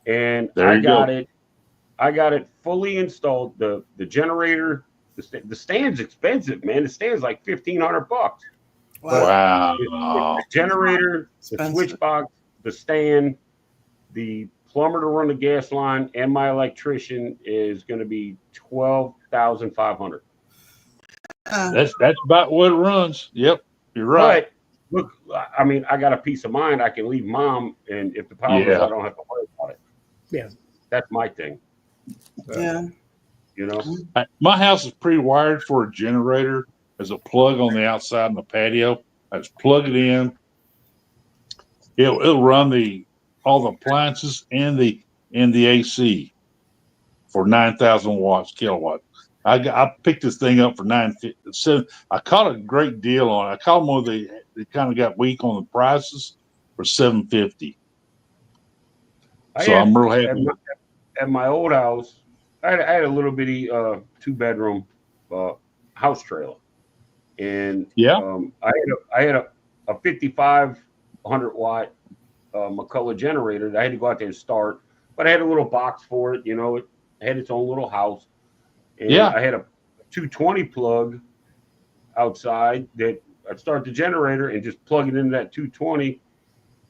And I got it fully installed. The generator, the stand's expensive, man. The stand's like $1,500. Wow. The generator, the switch box, the stand, the plumber to run the gas line, and my electrician is going to be $12,500. That's about what it runs. Yep, you're right. But look, I mean, I got a peace of mind. I can leave mom, and if the power goes, I don't have to worry about it. Yeah, that's my thing. Yeah, you know, my house is pre-wired for a generator. There's a plug on the outside in the patio. I just plug it in. It'll run all the appliances and the AC for 9,000 kilowatts. I picked this thing up for $950. I caught a great deal on it. I caught them when they kind of got weak on the prices for $750. So I'm real happy. At my old house, I had a little bitty 2-bedroom house trailer, and I had a 5,500 watt McCullough generator that I had to go out there and start, but I had a little box for it. You know, it had its own little house. And I had a 220 plug outside that I'd start the generator and just plug it into that 220.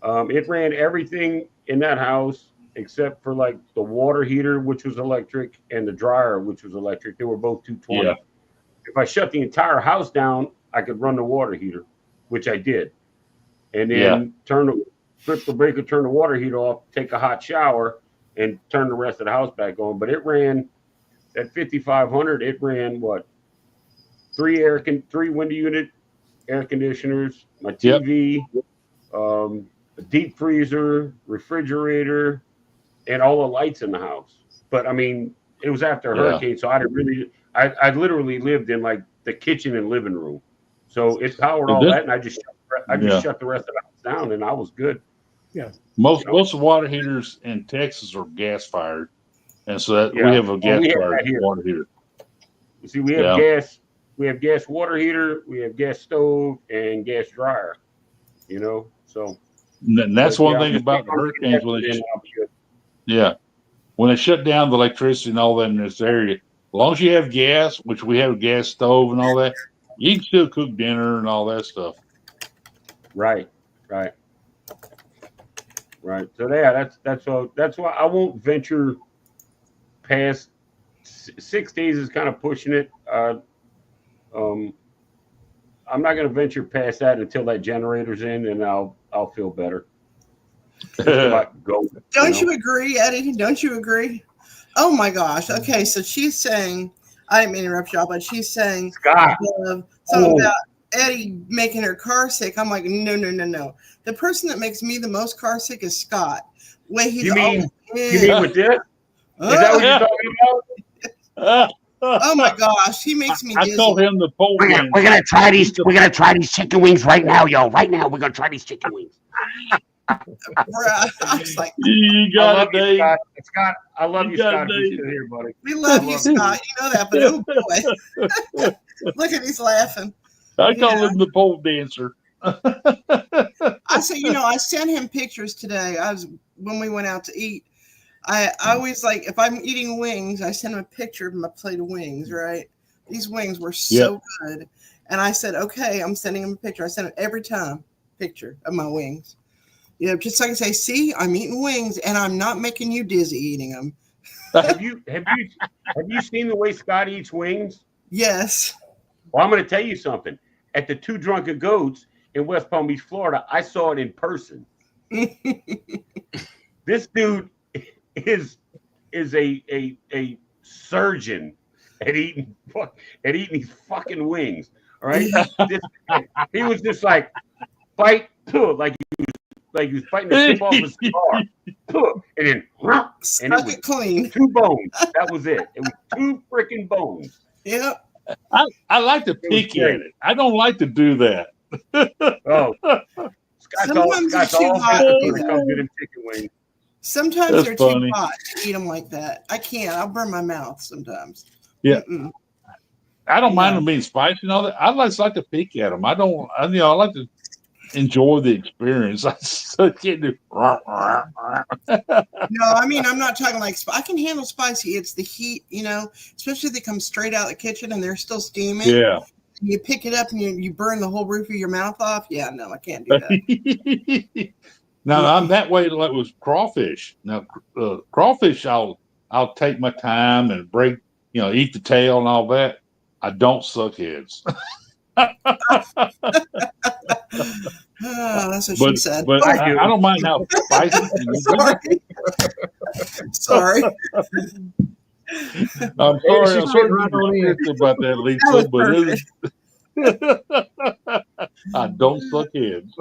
It ran everything in that house except for like the water heater, which was electric, and the dryer, which was electric. They were both 220. Yeah. If I shut the entire house down, I could run the water heater, which I did. And then flip the breaker, turn the water heater off, take a hot shower, and turn the rest of the house back on. But it ran at 5,500. It ran what? 3 window unit air conditioners, my TV, a deep freezer, refrigerator, and all the lights in the house. But I mean, it was after a hurricane, so I literally lived in like the kitchen and living room. So it powered all that, and I just shut the rest of the house down, and I was good. Yeah. Most of the water heaters in Texas are gas fired, and so that we have a gas fired water heater. You see, we have gas. We have gas water heater. We have gas stove and gas dryer. You know, so. And that's one thing about the hurricanes when they shut down the electricity and all that in this area. As long as you have gas, which we have a gas stove and all that, you can still cook dinner and all that stuff. Right. So that's why I won't venture past 6 days. Is kind of pushing it. I'm not going to venture past that until that generator's in, and I'll feel better. Don't you agree, Eddie? Don't you agree? Oh my gosh. Okay, so she's saying, I didn't mean to interrupt y'all, but she's saying something about Eddie making her car sick. I'm like, no. The person that makes me the most car sick is Scott. You mean with this? Is that what you're talking about? Oh my gosh, he makes me dizzy. I call him the pole dancer. We're gonna try these. We're gonna try these chicken wings right now, yo. Right now, we're gonna try these chicken wings. I was like, you got it, Dave. Scott, I love you, Scott. You're here, buddy. We love you, Scott. You know that, but oh boy, look at he's laughing. I call him the pole dancer. I say, I sent him pictures today. When we went out to eat. I always like, if I'm eating wings, I send him a picture of my plate of wings, right? These wings were so good. And I said, okay, I'm sending him a picture. I send him every time picture of my wings. Just so I can say, see, I'm eating wings and I'm not making you dizzy eating them. Have you seen the way Scott eats wings? Yes. Well, I'm going to tell you something. At the Two Drunken Goats in West Palm Beach, Florida, I saw it in person. This dude is a surgeon at eating these fucking wings. All right, he was just like bite, like he was fighting the tip off a cigar, and then and it was clean. 2 bones. That was it. It was 2 freaking bones. Yep. I like to pick at it. I don't like to do that. Oh, Scott's all happy when it comes to them chicken wings. Sometimes they're too hot to eat them like that. I can't. I'll burn my mouth sometimes. Yeah. I don't mind them being spicy and all that. I just like to pick at them. I like to enjoy the experience. I can't do. No, I mean, I'm not talking like I can handle spicy. It's the heat, especially if they come straight out of the kitchen and they're still steaming. Yeah. You pick it up and you burn the whole roof of your mouth off. Yeah, no, I can't do that. No, I'm that way like with crawfish. Now, crawfish, I'll take my time and break, eat the tail and all that. I don't suck heads. That's what she said. But I don't mind how spicy. Sorry. I'm sorry. I'm sorry about that, Lisa, but I don't suck heads.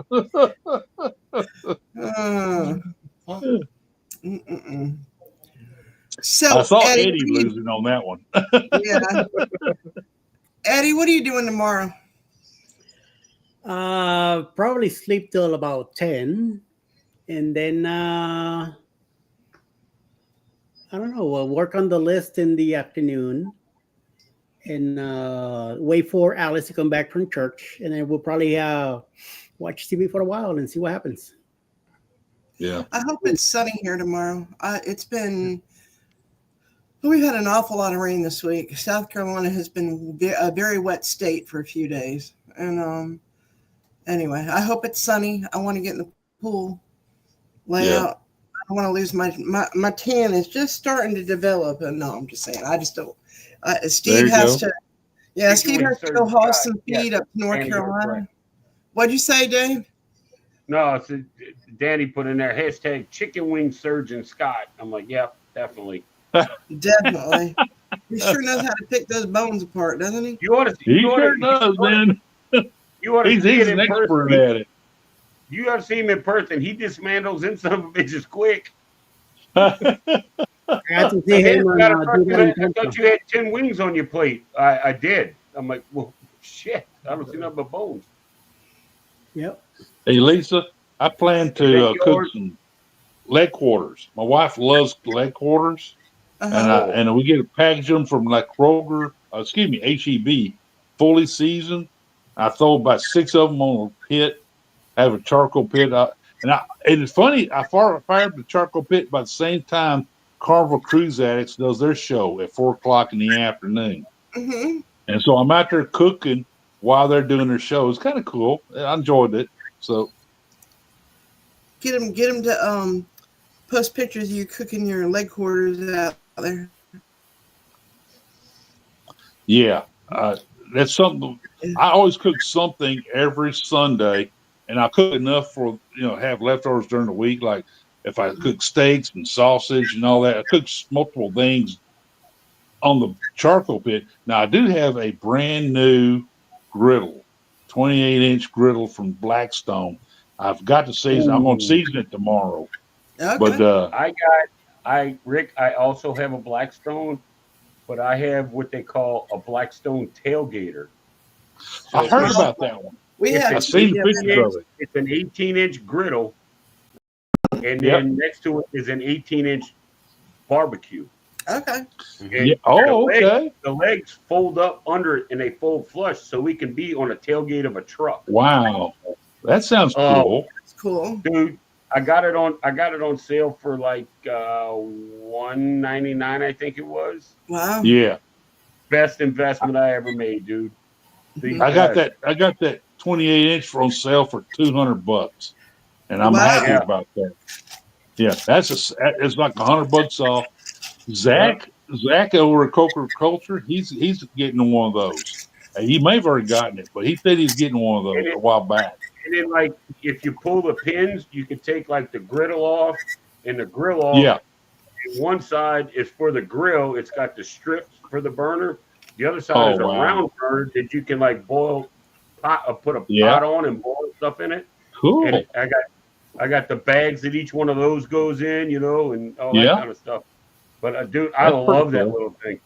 So I saw Eddie losing on that one. Yeah. Eddie, what are you doing tomorrow? Probably sleep till about 10, and then I don't know. We'll work on the list in the afternoon, and wait for Alice to come back from church, and then we'll probably watch TV for a while and see what happens. Yeah. I hope it's sunny here tomorrow. We've had an awful lot of rain this week. South Carolina has been a very wet state for a few days. And anyway, I hope it's sunny. I want to get in the pool, lay out. I don't want to lose my tan is just starting to develop. And no, I'm just saying, I just don't. Steve has to. Yeah, Steve has to go haul some feed up to North Carolina. What'd you say, Dave? No, it's Danny put in there hashtag chicken wing surgeon Scott. I'm like, yeah, definitely. Definitely. He sure knows how to pick those bones apart, doesn't he? You ought to. He sure does, man. You ought to He's see it an in expert person. at it. You ought to see him in person. He dismantles them son of a bitches quick. I had to see And then him I do that in thought Tampa. you had 10 wings on your plate. I did. I'm like, well, shit. I don't see nothing but bones. Yep. Hey, Lisa, I plan to Is that cook yours? some leg quarters. My wife loves leg quarters, Uh-huh. and we get a package of them from like Kroger, HEB, fully seasoned. I throw about 6 of them on a pit, have a charcoal pit, and it's funny. I fired the charcoal pit by the same time Carnival Cruise Addicts does their show at 4 o'clock in the afternoon, Mm-hmm. and so I'm out there cooking while they're doing their show. It's kind of cool. I enjoyed it. So Get him to post pictures of you cooking your leg quarters out there. yeah, that's something. I always cook something every Sunday, and I cook enough for have leftovers during the week. Like if I cook steaks and sausage and all that, I cook multiple things on the charcoal pit. Now I do have a brand new griddle, 28-inch griddle from Blackstone. I've got to season. I'm going to Ooh. season it tomorrow. Okay. But Rick, I also have a Blackstone, but I have what they call a Blackstone tailgater. So I heard about that one. I've seen pictures of it. It's an 18-inch griddle, and then next to it is an 18-inch barbecue. Okay. Yeah. Oh, okay. The legs fold up under it and they fold flush, so we can be on a tailgate of a truck. Wow, that sounds cool. That's cool, dude. I got it on sale for like $199, I think it was. Wow. Yeah. Best investment I ever made, dude. I got that 28-inch on sale for $200, and I'm happy about that. Yeah, it's like $100 off. Zach over at Coker Culture, he's getting one of those. He may have already gotten it, but he said he's getting one of those a while back. And then, like, if you pull the pins, you can take like the griddle off and the grill off. Yeah. And one side is for the grill; it's got the strips for the burner. The other side is a round burner that you can like boil put a pot on and boil stuff in it. Cool. And I got the bags that each one of those goes in, and all that kind of stuff. But dude, I love that little thing.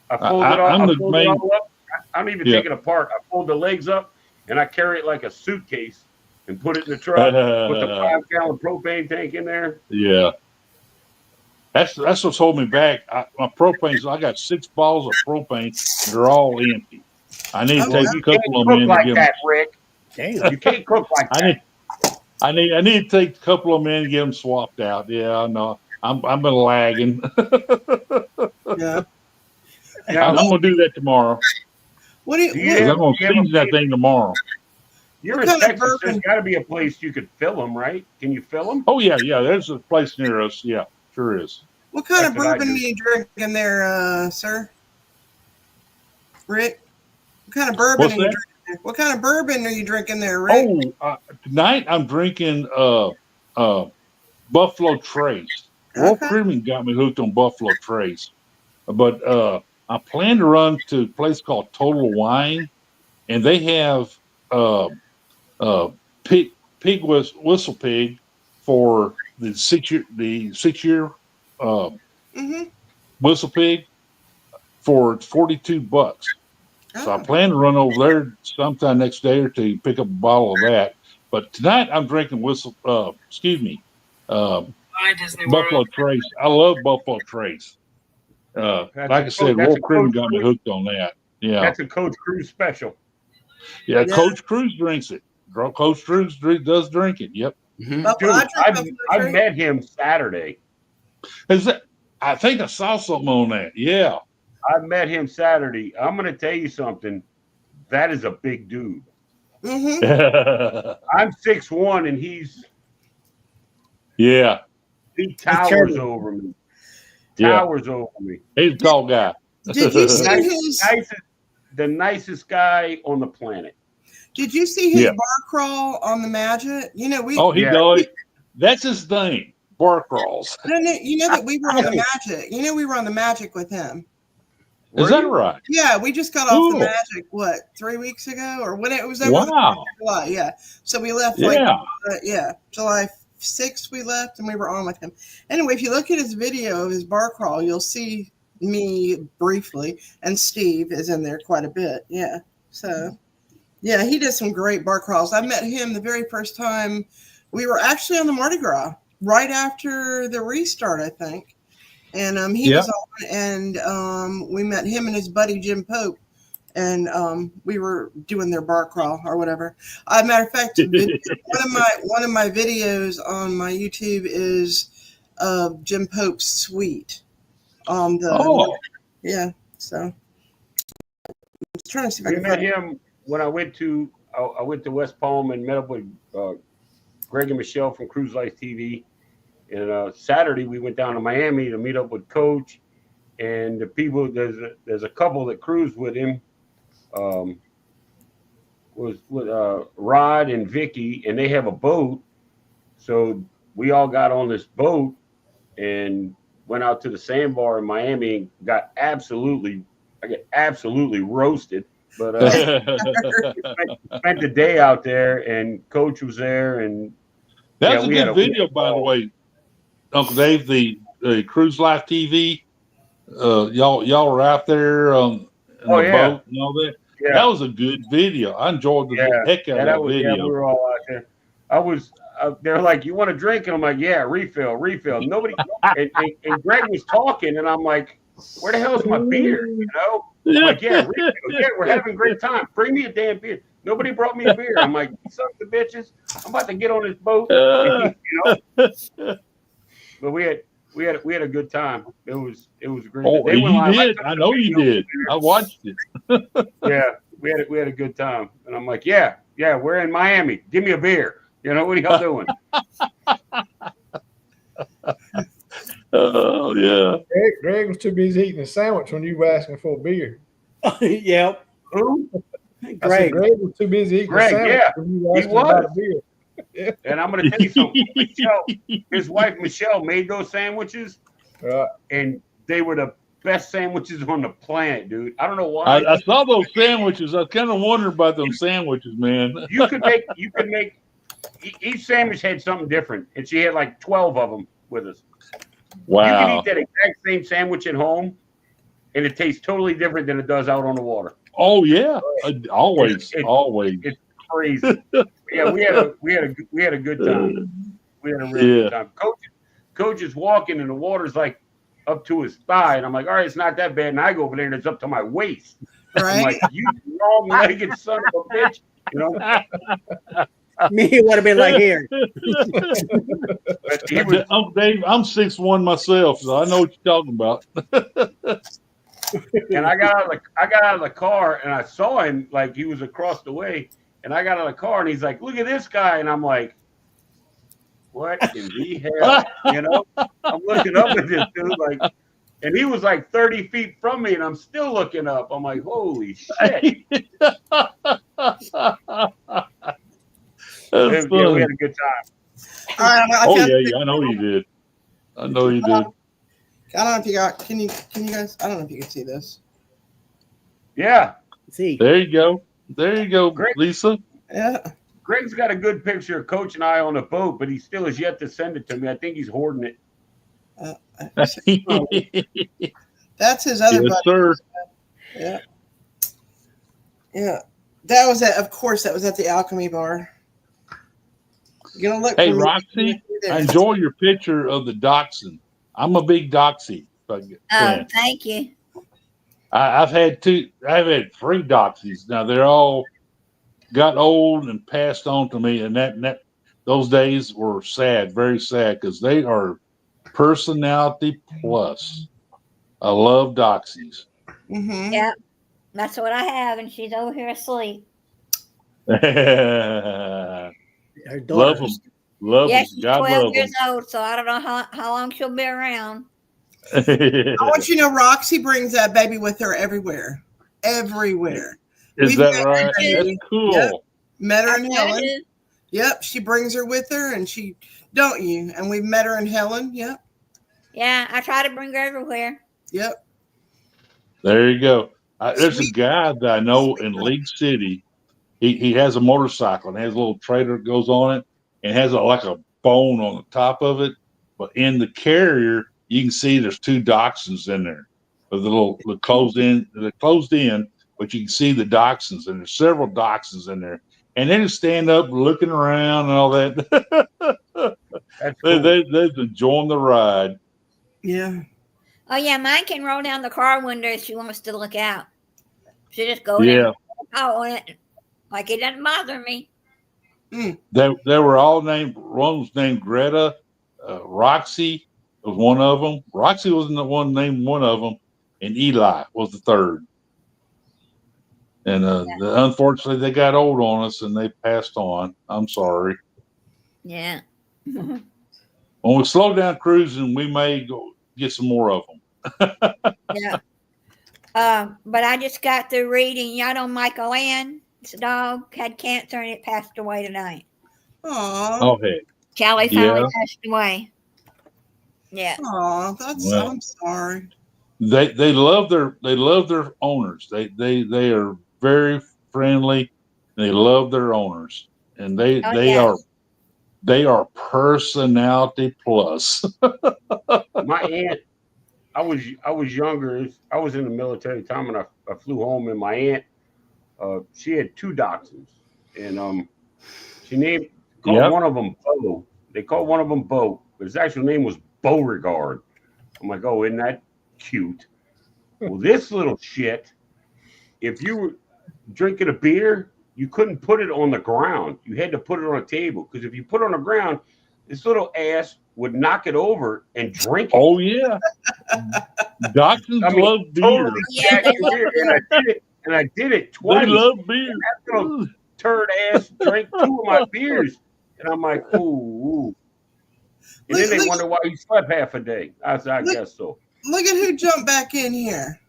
I fold it all. I fold it all up. I don't even take it apart. I fold the legs up and I carry it like a suitcase and put it in the truck. Put the 5-gallon propane tank in there. Yeah. That's what's holding me back. My propane. I got 6 bottles of propane. They're all empty. I need to take a couple of them in to give them. Rick. Damn. You can't cook like that. I need to take a couple of them in and get them swapped out. Yeah, I know. I've been lagging. Yeah. I'm going to do that tomorrow. What do you? I'm going to season that thing tomorrow. You're in Texas. There's got to be a place you could fill them, right? Can you fill them? Oh yeah. There's a place near us. Yeah, sure is. What kind of bourbon are you drinking there, sir? Rick? What kind of bourbon are you drinking there? What kind of bourbon are you drinking there, Rick? Tonight I'm drinking Buffalo Trace. Royal Caribbean got me hooked on Buffalo Trace. But I plan to run to a place called Total Wine, and they have pig whistle pig for the 6-year whistle pig for $42. So I plan to run over there sometime next day or two, pick up a bottle of that. But tonight I'm drinking Buffalo Trace. I love Buffalo Trace. Like I said, Royal Caribbean got me hooked on that. Yeah, that's a Coach Cruz special. Yeah, Coach Cruz drinks it. Coach Cruz does drink it. Yep. Mm-hmm. Dude, I met him Saturday. I think I saw something on that. Yeah. I met him Saturday. I'm going to tell you something. That is a big dude. Mm-hmm. I'm 6'1", and he's he towers over me. Towers over me. He's a tall guy. Did you see the nicest guy on the planet? Did you see his bar crawl on the Magic? He does. That's his thing. Bar crawls. You know that we were on the Magic. We were on the Magic with him. Is that right? Yeah, we just got off the Cool. Magic, what, 3 weeks ago? Or when it was over Wow. July, yeah. So we left July 6th we left and we were on with him. Anyway, if you look at his video of his bar crawl, you'll see me briefly, and Steve is in there quite a bit. Yeah. So, yeah, he did some great bar crawls. I met him the very first time we were actually on the Mardi Gras, right after the restart, I think. And he was on, and we met him and his buddy Jim Pope, and we were doing their bar crawl or whatever. Matter of fact, one of my videos on my YouTube is Jim Pope's suite. Yeah. So I'm trying to see if I can met him when I went to West Palm and met up with Greg and Michelle from Cruise Life TV. And Saturday we went down to Miami to meet up with Coach and the people. There's a couple that cruised with him. Was with Rod and Vicky, and they have a boat. So we all got on this boat and went out to the sandbar in Miami and got absolutely roasted. But spent the day out there, and Coach was there, and that was a good video, by the way. Uncle Dave, the Cruise Life TV, y'all were out there in the boat and all that. Yeah. That was a good video. I enjoyed the heck out of that video. Yeah, we were all out there. They're like, "You want a drink?" And I'm like, "Yeah, refill." Nobody. and Greg was talking, and I'm like, "Where the hell is my beer?" You know? I'm like, "Yeah, refill. Yeah, we're having a great time. Bring me a damn beer." Nobody brought me a beer. I'm like, "Son of the bitches! I'm about to get on this boat." You know. But we had a good time. It was great. Oh, you did. I know you did. I watched it. Yeah, we had a good time. And I'm like, yeah, we're in Miami. Give me a beer. You know, what are y'all doing? Oh yeah. Greg was too busy eating a sandwich when you were asking for a beer. Yep. Who? Greg was too busy eating a sandwich when you were asking about a beer. Yeah. And I'm going to tell you something. His wife, Michelle, made those sandwiches, and they were the best sandwiches on the planet, dude. I don't know why. I saw those sandwiches. I kind of wondered about them sandwiches, man. You could make, each sandwich had something different, and she had like 12 of them with us. Wow. You can eat that exact same sandwich at home, and it tastes totally different than it does out on the water. Oh, yeah. Always. It's crazy. Yeah, we had a good time. We had a really good time. Coach is walking and the water's like up to his thigh, and I'm like, all right, it's not that bad. And I go over there and it's up to my waist. Right? I'm like, you long-legged son of a bitch, you know. Me would have been like here. Dave, I'm 6'1" myself, so I know what you're talking about. And I got out of the car and I saw him like he was across the way. And I got out of the car and he's like, "Look at this guy." And I'm like, "What in the hell?" You know, I'm looking up at this dude like, and he was like 30 feet from me, and I'm still looking up. I'm like, "Holy shit!" We had a good time. I know you did. I know you did. I don't know if you got. Can you guys? I don't know if you can see this. Yeah. See. There you go, Greg, Lisa. Yeah. Greg's got a good picture of Coach and I on the boat, but he still has yet to send it to me. I think he's hoarding it. That's his other buddy. Sir. Yeah. Yeah. That was of course, that was at the Alchemy Bar. You're gonna look. Hey, Roxy, I enjoy your picture of the Dachshund. I'm a big Doxy. Thank you. I've had 3 Doxies. Now they're all got old and passed on to me, and that those days were sad, very sad, because they are personality plus. I love Doxies. Mm-hmm. Yeah, that's what I have, and she's over here asleep. Love them. Love them. She's God 12 love years them. old, so I don't know how long she'll be around. I want you to know Roxy brings that baby with her everywhere. Everywhere. Is that right? That's cool. Yep. Met her in Helen. Yep, she brings her with her, and don't you? And we met her in Helen. Yep. Yeah, I try to bring her everywhere. Yep. There you go. There's a Sweet. guy that I know in League City. He has a motorcycle and has a little trailer that goes on it and has like a bone on the top of it. But in the carrier, you can see there's 2 dachshunds in there. With the closed in, but you can see the dachshunds, and there's several dachshunds in there. And they just stand up looking around and all that. That's cool. They're enjoying the ride. Yeah. Oh yeah, mine can roll down the car window if she wants to look out. She just goes Yeah. out on it, like it doesn't bother me. They were all named. One was named Greta. Roxy was one of them. Roxy wasn't the one named one of them, and Eli was the third. And unfortunately, they got old on us and they passed on. I'm sorry. Yeah. When we slow down cruising, we may go get some more of them. Yeah. But I just got through reading. Y'all know Michael Ann. This dog had cancer and it passed away tonight. Oh, heck. Callie finally passed away. Yeah. Oh, I'm sorry. They love their owners. They are very friendly. They love their owners, and they are personality plus. My aunt, I was younger. I was in the military time, and I flew home, and my aunt, she had 2 dachshunds, and she called one of them Bo. They called one of them Bo, but his actual name was Beauregard. I'm like, oh, isn't that cute? Well, this little shit, if you were drinking a beer, you couldn't put it on the ground. You had to put it on a table, because if you put it on the ground, this little ass would knock it over and drink it. Oh yeah, dachshunds love beer. Totally beer. And I did it twice. They love beer. That little turd ass drank 2 of my beers, and I'm like, ooh. And then they wonder why you slept half a day. I guess so. Look at who jumped back in here.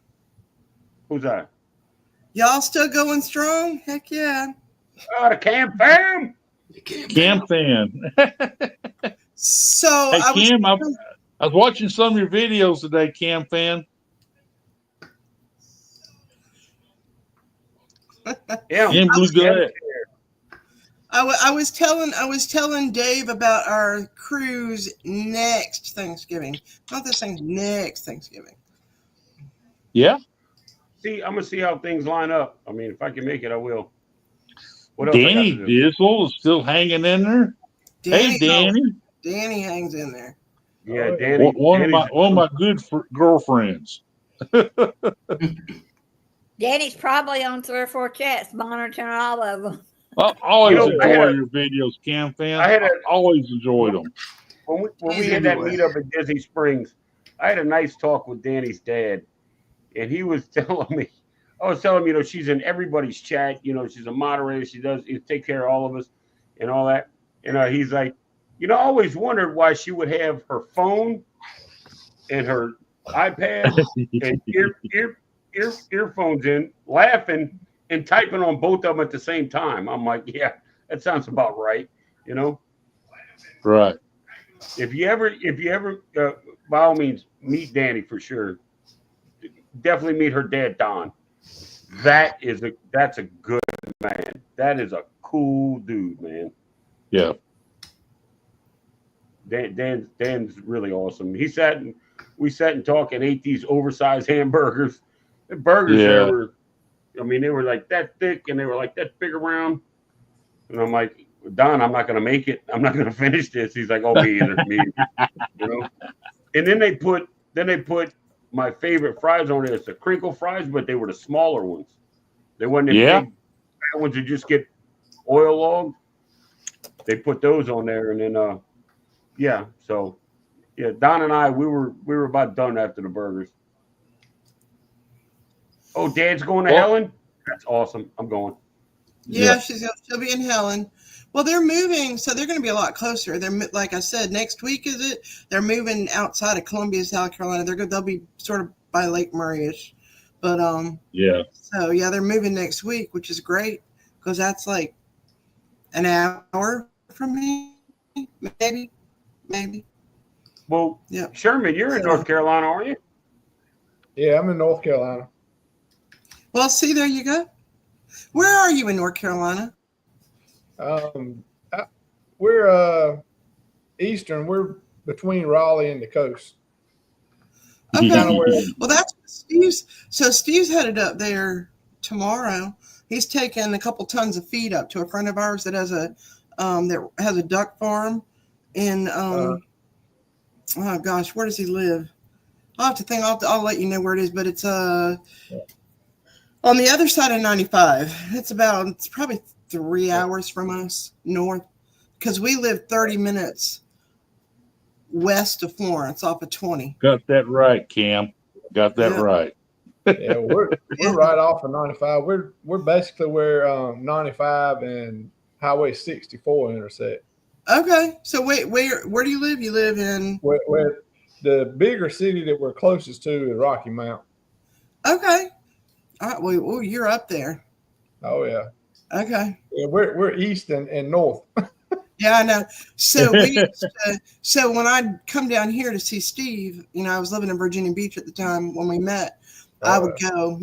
Who's that? Y'all still going strong? Heck yeah. Oh, the Cam fam. Cam fan. So hey, Cam, I was watching some of your videos today, Cam fan. Yeah, I was telling Dave about our cruise next Thanksgiving. Not this thing, next Thanksgiving. Yeah. See, I'm gonna see how things line up. I mean, if I can make it, I will. What else Danny Dizzle is still hanging in there. Hey, Danny. Danny hangs in there. Yeah, Danny. One of my good girlfriends. Danny's probably on 3 or 4 chats, monitoring all of them. I always enjoy your videos, Cam fan. I always enjoyed them. When we had that meetup at Disney Springs, I had a nice talk with Danny's dad, and he was telling me, she's in everybody's chat. She's a moderator. She take care of all of us and all that. And he's like, I always wondered why she would have her phone and her iPad and earphones in, laughing and typing on both of them at the same time. I'm like, yeah, that sounds about right. Right. If you ever, by all means, meet Danny for sure. Definitely meet her dad, Don. That's a good man. That is a cool dude, man. Yeah. Dan's really awesome. We sat and talked and ate these oversized hamburgers. The burgers there were, they were like that thick and they were like that big around. And I'm like, Don, I'm not gonna make it. I'm not gonna finish this. He's like, oh, me either. And then they put my favorite fries on there. It's the crinkle fries, but they were the smaller ones. They weren't the big ones that just get oil logged. They put those on there, and then Don and I we were about done after the burgers. Oh, Dad's going to Helen? That's awesome. I'm going. Yeah, she'll be in Helen. Well, they're moving, so they're going to be a lot closer. They're, like I said, next week is it? They're moving outside of Columbia, South Carolina. They'll be sort of by Lake Murray-ish. But so they're moving next week, which is great because that's like an hour from me, maybe. Well, Sherman, you're in North Carolina, aren't you? Yeah, I'm in North Carolina. Well, see, there you go. Where are you in North Carolina? We're eastern. We're between Raleigh and the coast. Okay. Well, that's Steve's. So Steve's headed up there tomorrow. He's taking a couple tons of feed up to a friend of ours that has a duck farm in oh gosh, where does he live? I'll have to think. I'll let you know where it is, but it's on the other side of 95. It's probably 3 hours from us north, because we live 30 minutes west of Florence off of 20. Got that right, Cam. Got that right. Yeah, we're right off of 95. We're basically where 95 and Highway 64 intersect. Okay, so wait, where do you live? You live in where the bigger city that we're closest to is Rocky Mount. Okay, all right. Well, you're up there. Oh yeah. Okay. Yeah, we're east and north. Yeah, I know. So so when I'd come down here to see Steve, I was living in Virginia Beach at the time when we met. I would go,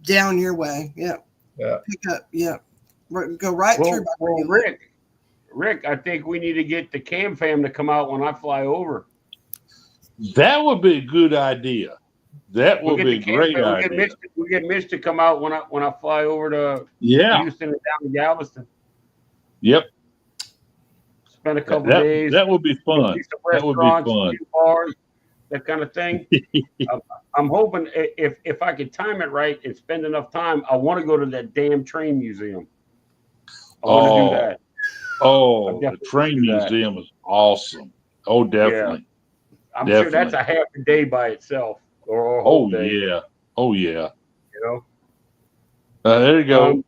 down your way. Yeah. Yeah. Pick up. Yeah. Go right through. Well, Rick, I think we need to get the Cam fam to come out when I fly over. That would be a good idea. That would be a great idea. We get Mitch to come out when I fly over to Houston and down to Galveston. Yep. Spend a couple days. That would be fun. That would be fun. Bars, that kind of thing. I'm hoping if I could time it right and spend enough time, I want to go to that damn train museum. I want to do that. Oh, the train museum is awesome. Oh, definitely. Yeah. I'm sure that's a half a day by itself, or a whole day. Yeah. Oh yeah. There you go.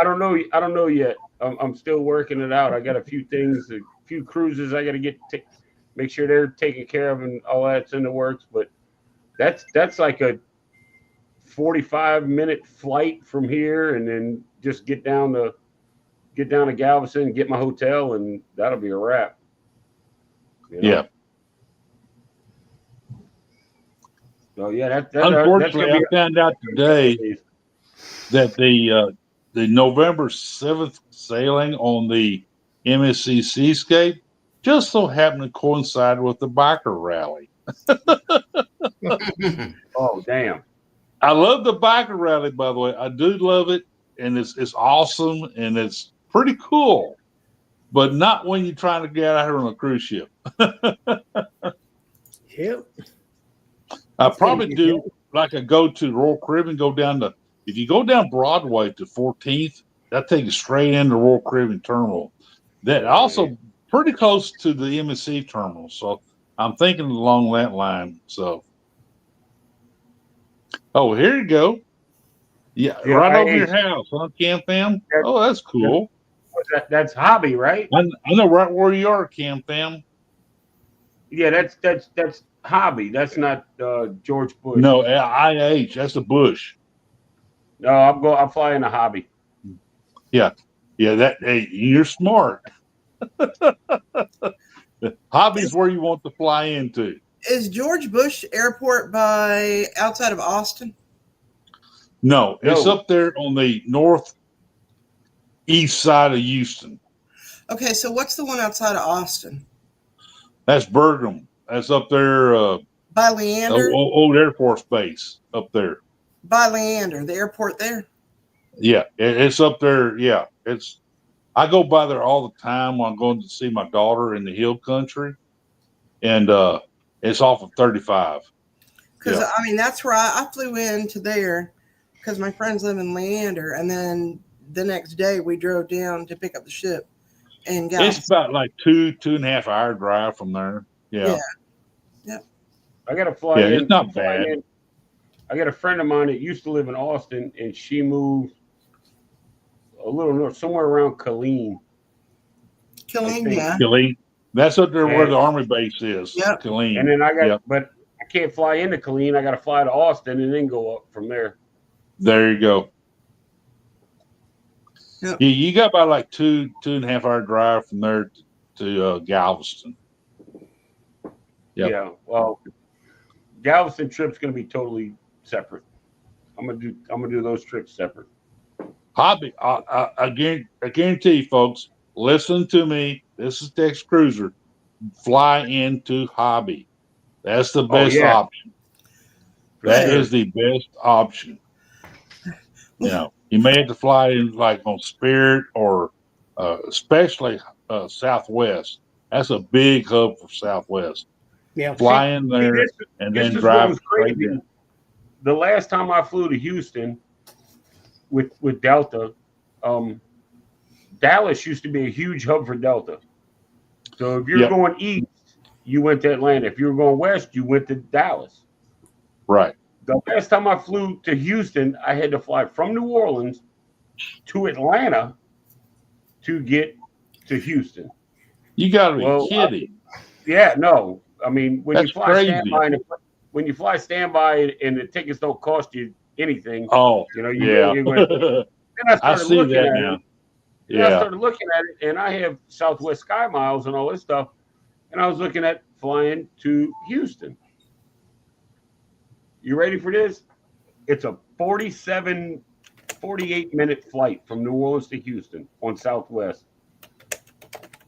I don't know yet. I'm still working it out. I got a few things, a few cruises I got to make sure they're taken care of, and all that's in the works. But that's like a 45-minute flight from here, and then just get down to Galveston, get my hotel, and that'll be a wrap. Yeah. So yeah, unfortunately, I found out today that the November 7th sailing on the MSC Seascape just so happened to coincide with the biker rally. Oh, damn. I love the biker rally, by the way. I do love it, and it's awesome, and it's pretty cool, but not when you're trying to get out here on a cruise ship. Yep. I probably do like a go to Royal Caribbean, if you go down Broadway to 14th, that takes you straight into Royal Caribbean Terminal. That also pretty close to the MSC terminal. So I'm thinking along that line. So, here you go. Yeah, right over your house, huh, Cam Fam? Oh, that's cool. That's Hobby, right? I know right where you are, Cam Fam. Yeah, that's Hobby. That's not George Bush. No, IH. That's the Bush. No, I'm flying a Hobby. Yeah. Hey, you're smart. Hobby's where you want to fly into. Is George Bush Airport outside of Austin? No, it's up there on the northeast side of Houston. Okay, so what's the one outside of Austin? That's Bergam. That's up there. By Leander? Old Air Force Base up there. By Leander, the airport there? Yeah, it's up there. Yeah, I go by there all the time when I'm going to see my daughter in the hill country, and it's off of 35. Because that's where I flew into there because my friends live in Leander, and then the next day we drove down to pick up the ship. And it's about like 2.5 hour drive from there. Yeah. I got to fly in. It's not bad. I got a friend of mine that used to live in Austin, and she moved a little north, somewhere around Killeen. Killeen, yeah. Killeen. That's up there where the Army base is. Yeah. Killeen. And then but I can't fly into Killeen. I got to fly to Austin and then go up from there. There you go. Yep. Yeah, you got about like 2.5 hour drive from there to Galveston. Yep. Yeah. Well, Galveston trip's going to be totally separate. I'm gonna do those trips separate. Hobby. I guarantee you, folks. Listen to me. This is Tex Cruiser. Fly into Hobby. That's the Oh best yeah, option. for That sure. is the best option. You know, you may have to fly in like on Spirit or especially Southwest. That's a big hub for Southwest. Yeah. Fly in there and This then is what drive was straight crazy. down. The last time I flew to Houston with Delta, Dallas used to be a huge hub for Delta. So if you're Yep. going east, you went to Atlanta. If you were going west, you went to Dallas. Right. The last time I flew to Houston, I had to fly from New Orleans to Atlanta to get to Houston. You got to be kidding. Yeah, no. I mean, when That's you fly crazy. standby and the tickets don't cost you anything, Oh, you know, yeah. you're going. Then I I started see looking that at now. it. Then I Yeah. started looking at it, and I have Southwest Sky Miles and all this stuff, and I was looking at flying to Houston. You ready for this? It's a 48-minute flight from New Orleans to Houston on Southwest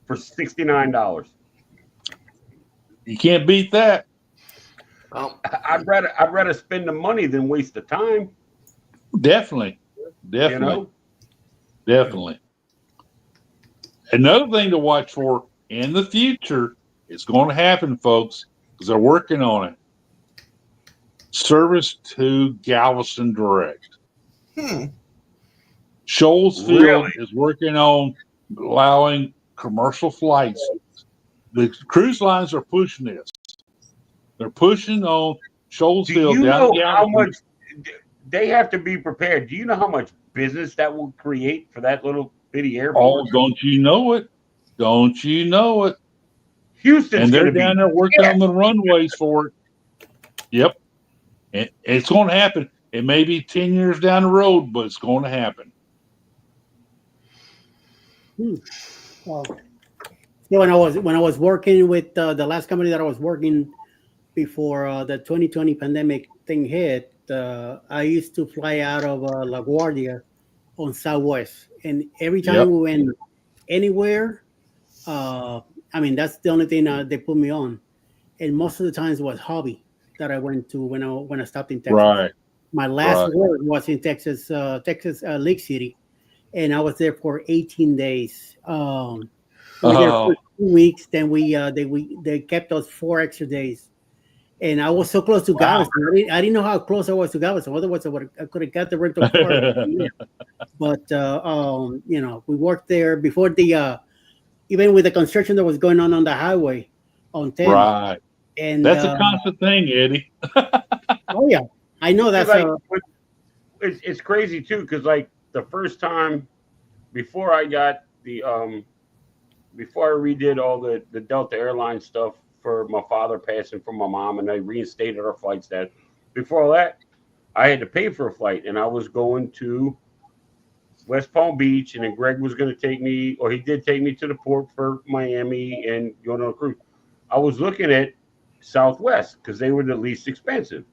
for $69. You can't beat that. Well, I'd rather spend the money than waste the time. Definitely. You know? Definitely. Another thing to watch for in the future, it's going to happen, folks, because they're working on it. Service to Galveston Direct. Shoalsfield is working on allowing commercial flights. The cruise lines are pushing this. They're pushing on Shoalsfield Do you down know to how Galveston. much they have to be prepared? Do you know how much business that will create for that little bitty airport? Oh, don't you know it? Don't you know it? Houston's And they're going to be down there working on the runways for it. Yep. And it's going to happen. It may be 10 years down the road, but it's going to happen. Well, yeah, when I was working with the last company that I was working before the 2020 pandemic thing hit, I used to fly out of LaGuardia on Southwest, and every time we went anywhere, I mean that's the only thing they put me on, and most of the times was Hobby that I went to when I stopped in Texas. Right. My last work was in Texas, Lake City, and I was there for 18 days. We were there for 2 weeks. Then they kept us 4 extra days, and I was so close to Galveston. I didn't know how close I was to Galveston. Otherwise, I could have got the rental car. But you know, we worked there before the even with the construction that was going on the highway on 10. Right. And that's a constant thing, Eddie. Oh yeah, I know that's it's crazy too, because like the first time before I got the before I redid all the Delta Airlines stuff for my father passing from my mom, and I reinstated our flights. That before all that, I had to pay for a flight, and I was going to West Palm Beach, and then Greg was going to take me, or he did take me to the port for Miami and going on a cruise. I was looking at Southwest because they were the least expensive.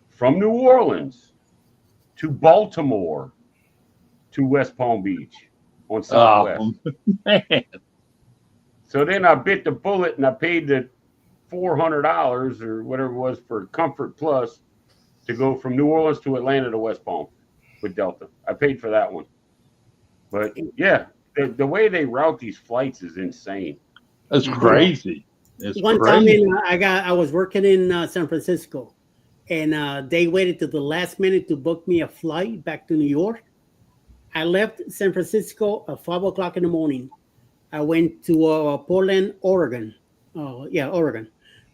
From New Orleans to Baltimore to West Palm Beach on Southwest. Man. So then I bit the bullet and I paid the $400 or whatever it was for Comfort Plus to go from New Orleans to Atlanta to West Palm with Delta. I paid for that one. But yeah, the way they route these flights is insane. It's crazy. It's one crazy. time I was working in San Francisco, and they waited to the last minute to book me a flight back to New York. I left San Francisco at 5 o'clock in the morning. I went to Portland, Oregon. Oregon.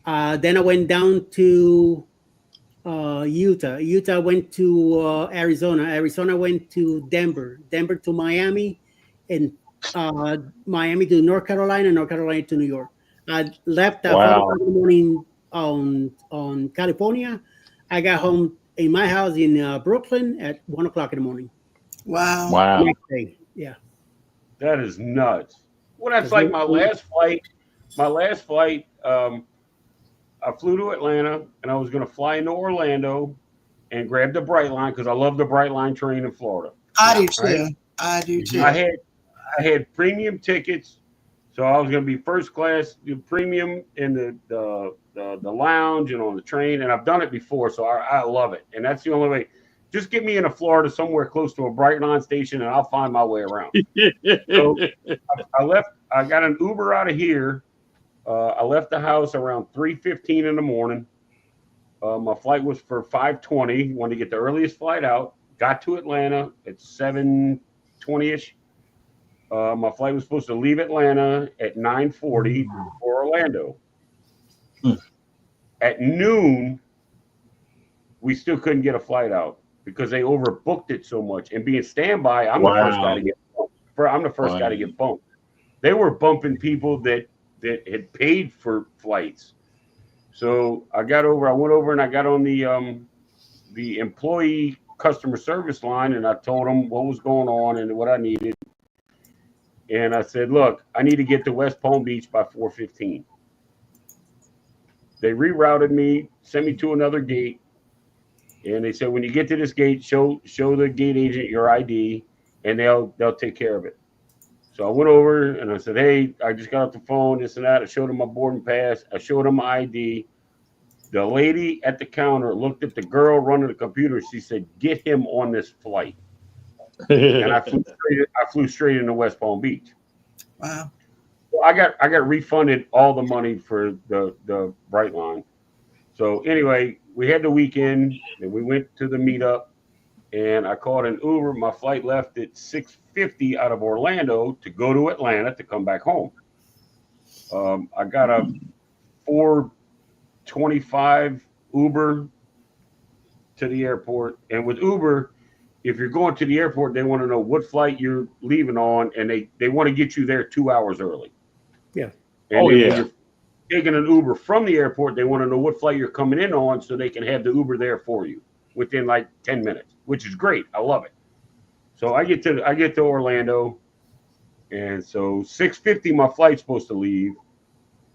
Then I went down to Utah. Utah went to Arizona. Arizona went to Denver. Denver to Miami, and Miami to North Carolina. North Carolina to New York. I left at 5 o'clock in the morning on California. I got home in my house in Brooklyn at 1 o'clock in the morning. Wow. Wow. Next day. Yeah. That is nuts. Well, that's like my last flight. My last flight, I flew to Atlanta, and I was going to fly into Orlando and grabbed the Brightline because I love the Brightline train in Florida. I do too. Right? I do too. I had premium tickets, so I was going to be first class, premium in the lounge and on the train, and I've done it before, so I love it. And that's the only way. Just get me into Florida somewhere close to a Brightline station, and I'll find my way around. So I left. I got an Uber out of here. I left the house around 3:15 in the morning. My flight was for 5:20. Wanted to get the earliest flight out. Got to Atlanta at 7:20ish. My flight was supposed to leave Atlanta at 9:40 for Orlando. At noon, we still couldn't get a flight out because they overbooked it so much. And being standby, I'm the first guy to get bumped. I'm the first guy to get bumped. They were bumping people that had paid for flights. So I went over and I got on the employee customer service line, and I told them what was going on and what I needed. And I said, look, I need to get to West Palm Beach by 4:15. They rerouted me, sent me to another gate. And they said, when you get to this gate, show the gate agent your ID, and they'll take care of it. So I went over and I said, hey, I just got off the phone, this and that. I showed them my boarding pass. I showed them my ID. The lady at the counter looked at the girl running the computer. She said, get him on this flight. And I flew straight into West Palm Beach. Wow. So I got refunded all the money for the Brightline. So anyway, we had the weekend and we went to the meetup, and I called an Uber. My flight left at 6:50 out of Orlando to go to Atlanta to come back home. I got a 4:25 Uber to the airport. And with Uber, if you're going to the airport, they want to know what flight you're leaving on, and they want to get you there 2 hours early. Yeah. And when you're taking an Uber from the airport, they want to know what flight you're coming in on so they can have the Uber there for you within like 10 minutes, which is great. I love it. So I get to Orlando, and so 6:50 my flight's supposed to leave.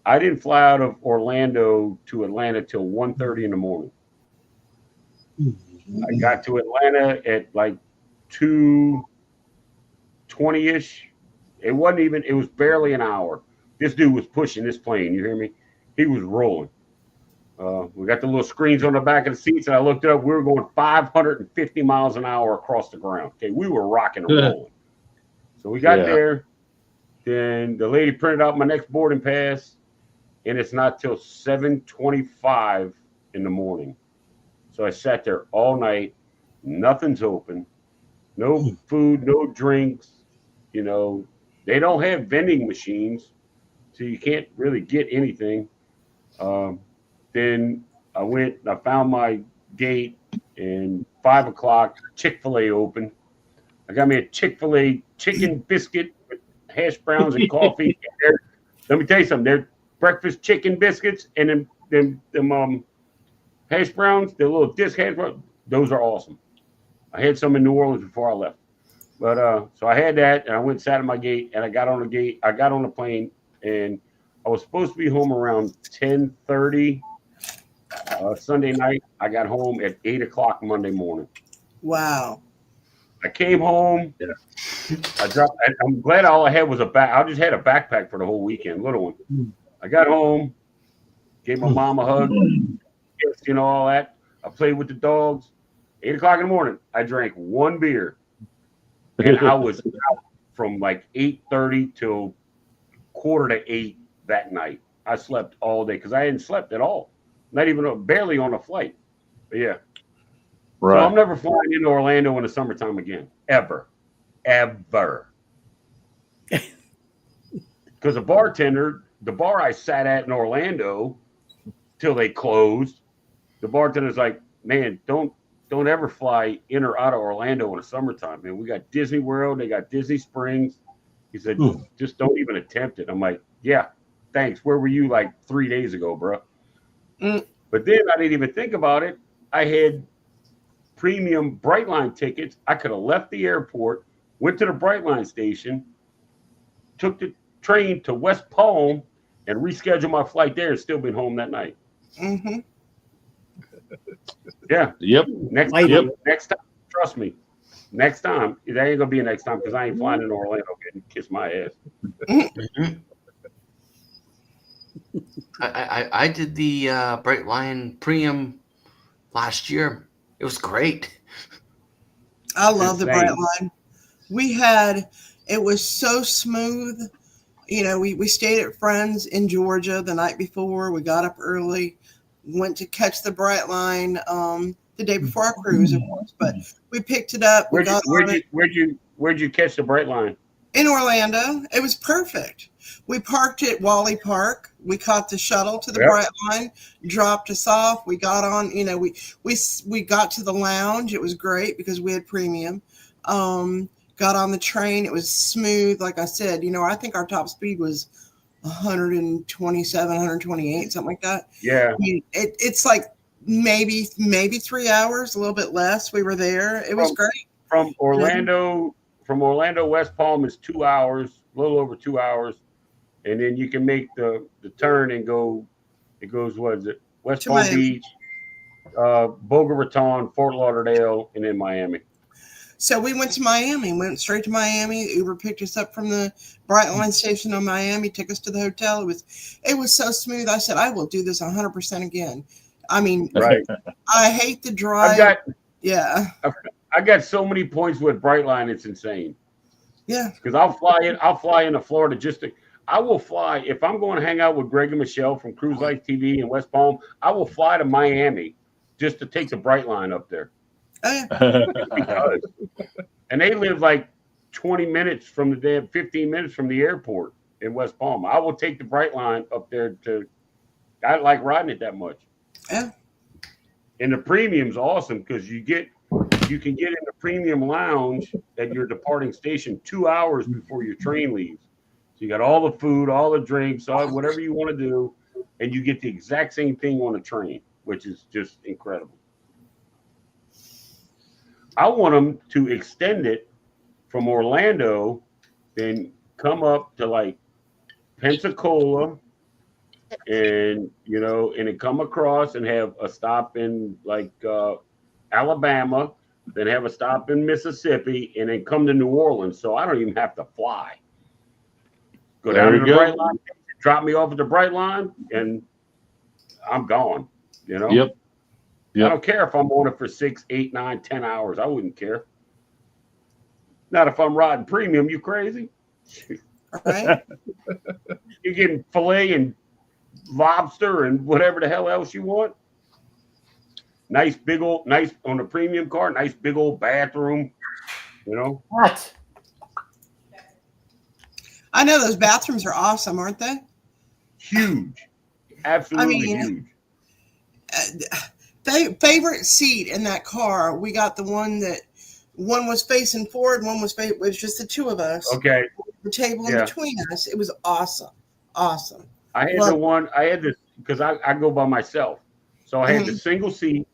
I didn't fly out of Orlando to Atlanta till 1:30 in the morning. I got to Atlanta at like 2:20ish. It was barely an hour. This dude was pushing this plane. You hear me? He was rolling. We got the little screens on the back of the seats, and I looked up. We were going 550 miles an hour across the ground. Okay, we were rocking and rolling. So we got there. Then the lady printed out my next boarding pass, and it's not till 7:25 in the morning. So I sat there all night. Nothing's open. No food, no drinks. You know, they don't have vending machines, so you can't really get anything. Then I went and I found my gate, and 5 o'clock, Chick-fil-A opened. I got me a Chick-fil-A chicken biscuit with hash browns and coffee. Let me tell you something. They're breakfast chicken biscuits, and them hash browns, the little disc hash browns, those are awesome. I had some in New Orleans before I left. But so I had that, and I went and sat at my gate, and I got on the plane, and I was supposed to be home around 10:30 Sunday night. I got home at 8 o'clock Monday morning. Wow. I came home. Yeah. I'm glad all I had was I just had a backpack for the whole weekend, little one. I got home, gave my mom a hug, you know, all that. I played with the dogs. 8 o'clock in the morning, I drank one beer, and I was out from like 8:30 till 7:45 that night. I slept all day because I hadn't slept at all, not even barely on a flight. But yeah, right. So I'm never flying into Orlando in the summertime again, ever. Because the bar I sat at in Orlando till they closed, the bartender's like, man, don't ever fly in or out of Orlando in the summertime, man. We got Disney World, they got Disney Springs. He said, just don't even attempt it. I'm like, yeah, thanks. Where were you like 3 days ago, bro? But then I didn't even think about it. I had premium Brightline tickets. I could have left the airport, went to the Brightline station, took the train to West Palm, and rescheduled my flight there and still been home that night. Yeah. Yep. Next time, trust me. Next time, there ain't gonna be a next time because I ain't flying in Orlando getting kiss my ass. I did the Bright Line Premium last year. It was great. I love the Bright Line. It was so smooth. You know, we stayed at friends in Georgia the night before. We got up early, went to catch the Bright Line the day before our cruise, of course. But we picked it up. Where'd you catch the Bright Line? In Orlando. It was perfect. We parked at Wally Park. We caught the shuttle to the Bright Line, dropped us off. We got on, you know, we got to the lounge. It was great because we had premium. Got on the train. It was smooth. Like I said, you know, I think our top speed was 127, 128, something like that. Yeah. I mean, it's like maybe 3 hours, a little bit less. We were there. It was great. From Orlando, West Palm is 2 hours, a little over 2 hours. And then you can make the turn and go, it goes, what is it? West Palm Beach, Boca Raton, Fort Lauderdale, and then Miami. So we went to Miami, went straight to Miami. Uber picked us up from the Bright Line station in Miami, took us to the hotel. It was so smooth. I said, I will do this 100% again. I mean, right. I hate the drive. I got so many points with Brightline, it's insane. Yeah. Because I'll fly into Florida I will fly if I'm going to hang out with Greg and Michelle from Cruise Life TV in West Palm. I will fly to Miami just to take the Brightline up there. And they live like 20 minutes from 15 minutes from the airport in West Palm. I will take the Brightline up there I like riding it that much. Yeah. And the premium's awesome because you can get in the premium lounge at your departing station 2 hours before your train leaves. So you got all the food, all the drinks, whatever you want to do, and you get the exact same thing on a train, which is just incredible. I want them to extend it from Orlando, then come up to like Pensacola, and then come across and have a stop in like Alabama, then have a stop in Mississippi, and then come to New Orleans. So I don't even have to fly. Go down to the Bright Line, drop me off at the Bright Line, and I'm gone. Yep. I don't care if I'm on it for 6, 8, 9, 10 hours. I wouldn't care. Not if I'm riding premium. You crazy? Right. You're getting filet and lobster and whatever the hell else you want. Nice on the premium car. Nice big old bathroom. What? I know those bathrooms are awesome, aren't they? Huge. Absolutely huge. Favorite seat in that car, we got the one was facing forward, one was just the two of us. Okay. The table in between us. It was awesome. I had this because I go by myself. So I had the single seat.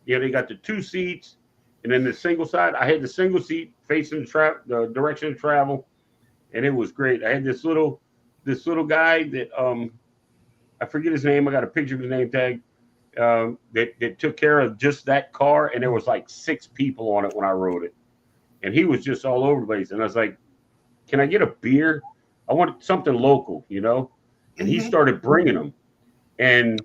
They got the two seats and then the single side. I had the single seat facing the direction of travel, and it was great. I had this little guy that I forget his name. I got a picture of his name tag. That took care of just that car, and there was like 6 people on it when I rode it, and he was just all over the place. And I was like, "Can I get a beer? I want something local, And he started bringing them, and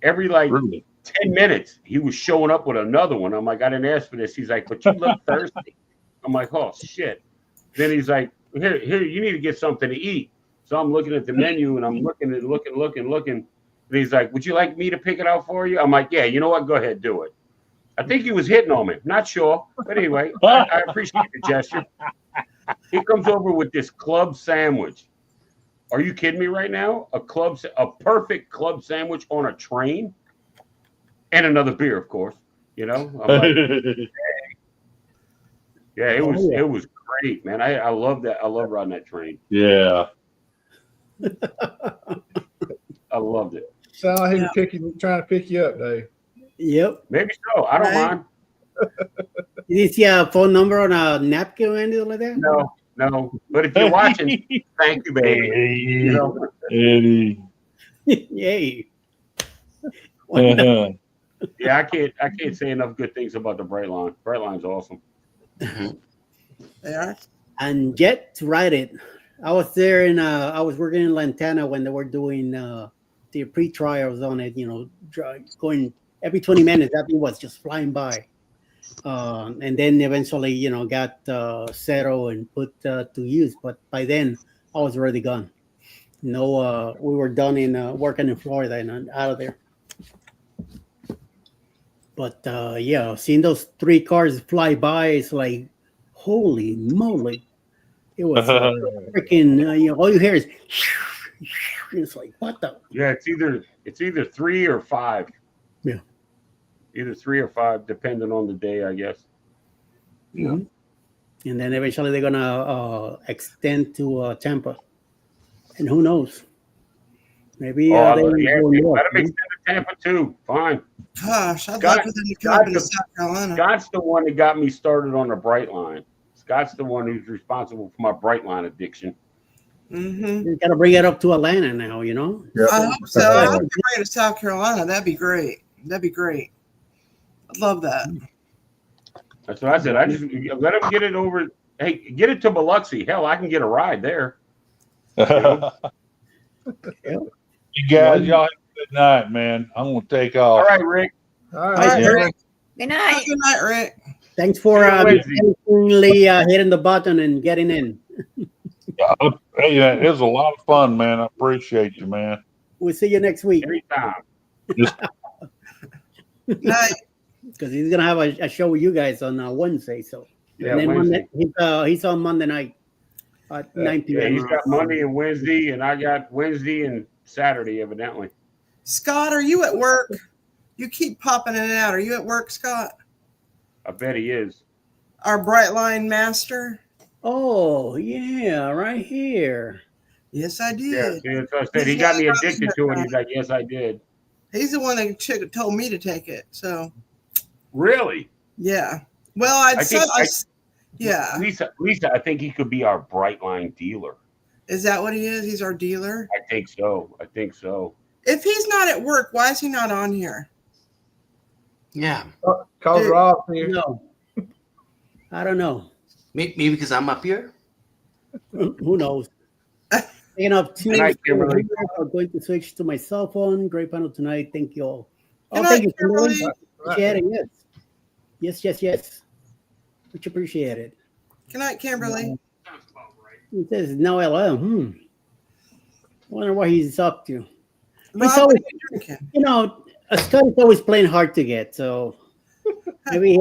every 10 minutes he was showing up with another one. I'm like, "I didn't ask for this." He's like, "But you look thirsty." I'm like, "Oh shit!" Then he's like, "Here, you need to get something to eat." So I'm looking at the menu, and I'm looking. And he's like, "Would you like me to pick it out for you?" I'm like, "Yeah, you know what? Go ahead, do it." I think he was hitting on me. Not sure. But anyway, I appreciate the gesture. He comes over with this club sandwich. Are you kidding me right now? A perfect club sandwich on a train? And another beer, of course. I'm like, hey. Yeah, it was great, man. I love that. I love riding that train. Yeah. I loved it. Sound like he was trying to pick you up, Dave. Yep. Maybe so. I don't mind. Did you see a phone number on a napkin or anything like that? No. But if you're watching, thank you, baby. Eddie. Yay. Yeah, I can't say enough good things about the Brightline. Brightline's awesome. They are. And yet to ride it. I was there I was working in Lantana when they were doing the pre-trials on it, going every 20 minutes. That thing was just flying by. And then eventually, got settled and put to use. But by then, I was already gone. No, we were done in working in Florida and out of there. But yeah, seeing those 3 cars fly by, it's like, holy moly! It was freaking. All you hear is. It's like, what the? Yeah, it's either 3 or 5. Yeah. Either 3 or 5, depending on the day, I guess. Yeah. And then eventually they're gonna extend to Tampa, and who knows? Maybe Let they them will extend to Tampa too. Fine. Gosh, I'd love for them to come up into South Carolina. Scott's the one that got me started on the Brightline. Scott's the one who's responsible for my Brightline addiction. You got to bring it up to Atlanta now, I hope so. I hope they bring it to South Carolina. That'd be great. That'd be great. I'd love that. That's what I said. I just let him get it over. Hey, get it to Biloxi. Hell, I can get a ride there. You guys, y'all have a good night, man. I'm gonna take off. All right, Rick. All right, Rick. Good night. Good night, Rick. Thanks for patiently hitting the button and getting in. Hey, it was a lot of fun, man. I appreciate you, man. We'll see you next week. Anytime. Night. Because he's gonna have a show with you guys on Wednesday. So Yeah, and then Wednesday. he's on Monday night at 9 p.m. Yeah, he's got Monday and Wednesday, and I got Wednesday and Saturday, evidently. Scott, are you at work? You keep popping in and out. Are you at work, Scott? I bet he is. Our Brightline master? Oh yeah, right here. Yes, I Yeah, did. see, that's what I said. He got me addicted to it. He's like, yes, I did. He's the one that told me to take it. So Really? yeah. Well, yeah. Lisa, I think he could be our Brightline dealer. Is that what he is? He's our dealer? I think so. If he's not at work, why is he not on here? Yeah. Cause Rob here. No, I don't know. Maybe because I'm up here. Who knows? Taking up two. Good night, Kimberly. I'm going to switch to my cell phone. Great panel tonight. Thank you all. Good Thank night, you, Kimberly. Kimberly. Appreciate it. Yes. Much appreciated. Good night, Kimberly. He says no LL. Wonder what he's up to. Rob, He's always, what are you drinking? Scott's always playing hard to get. So maybe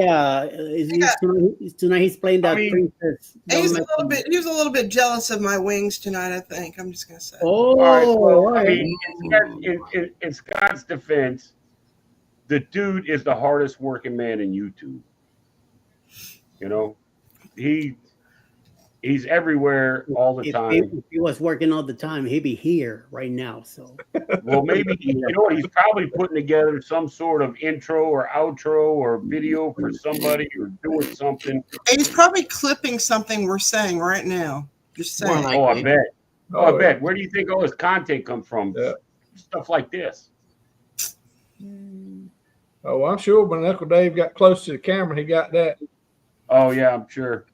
tonight he's playing that princess. He was a little bit jealous of my wings tonight, I think. I'm just gonna say. Oh, all right. Well, I mean, in Scott's defense, the dude is the hardest working man in YouTube. He's everywhere all the time. If he was working all the time, he'd be here right now. So, well, maybe he's probably putting together some sort of intro or outro or video for somebody or doing something. And he's probably clipping something we're saying right now. Just saying. I bet. I bet. Where do you think all his content comes from? Yeah. Stuff like this. Oh, I'm sure when Uncle Dave got close to the camera, he got that. Oh yeah, I'm sure.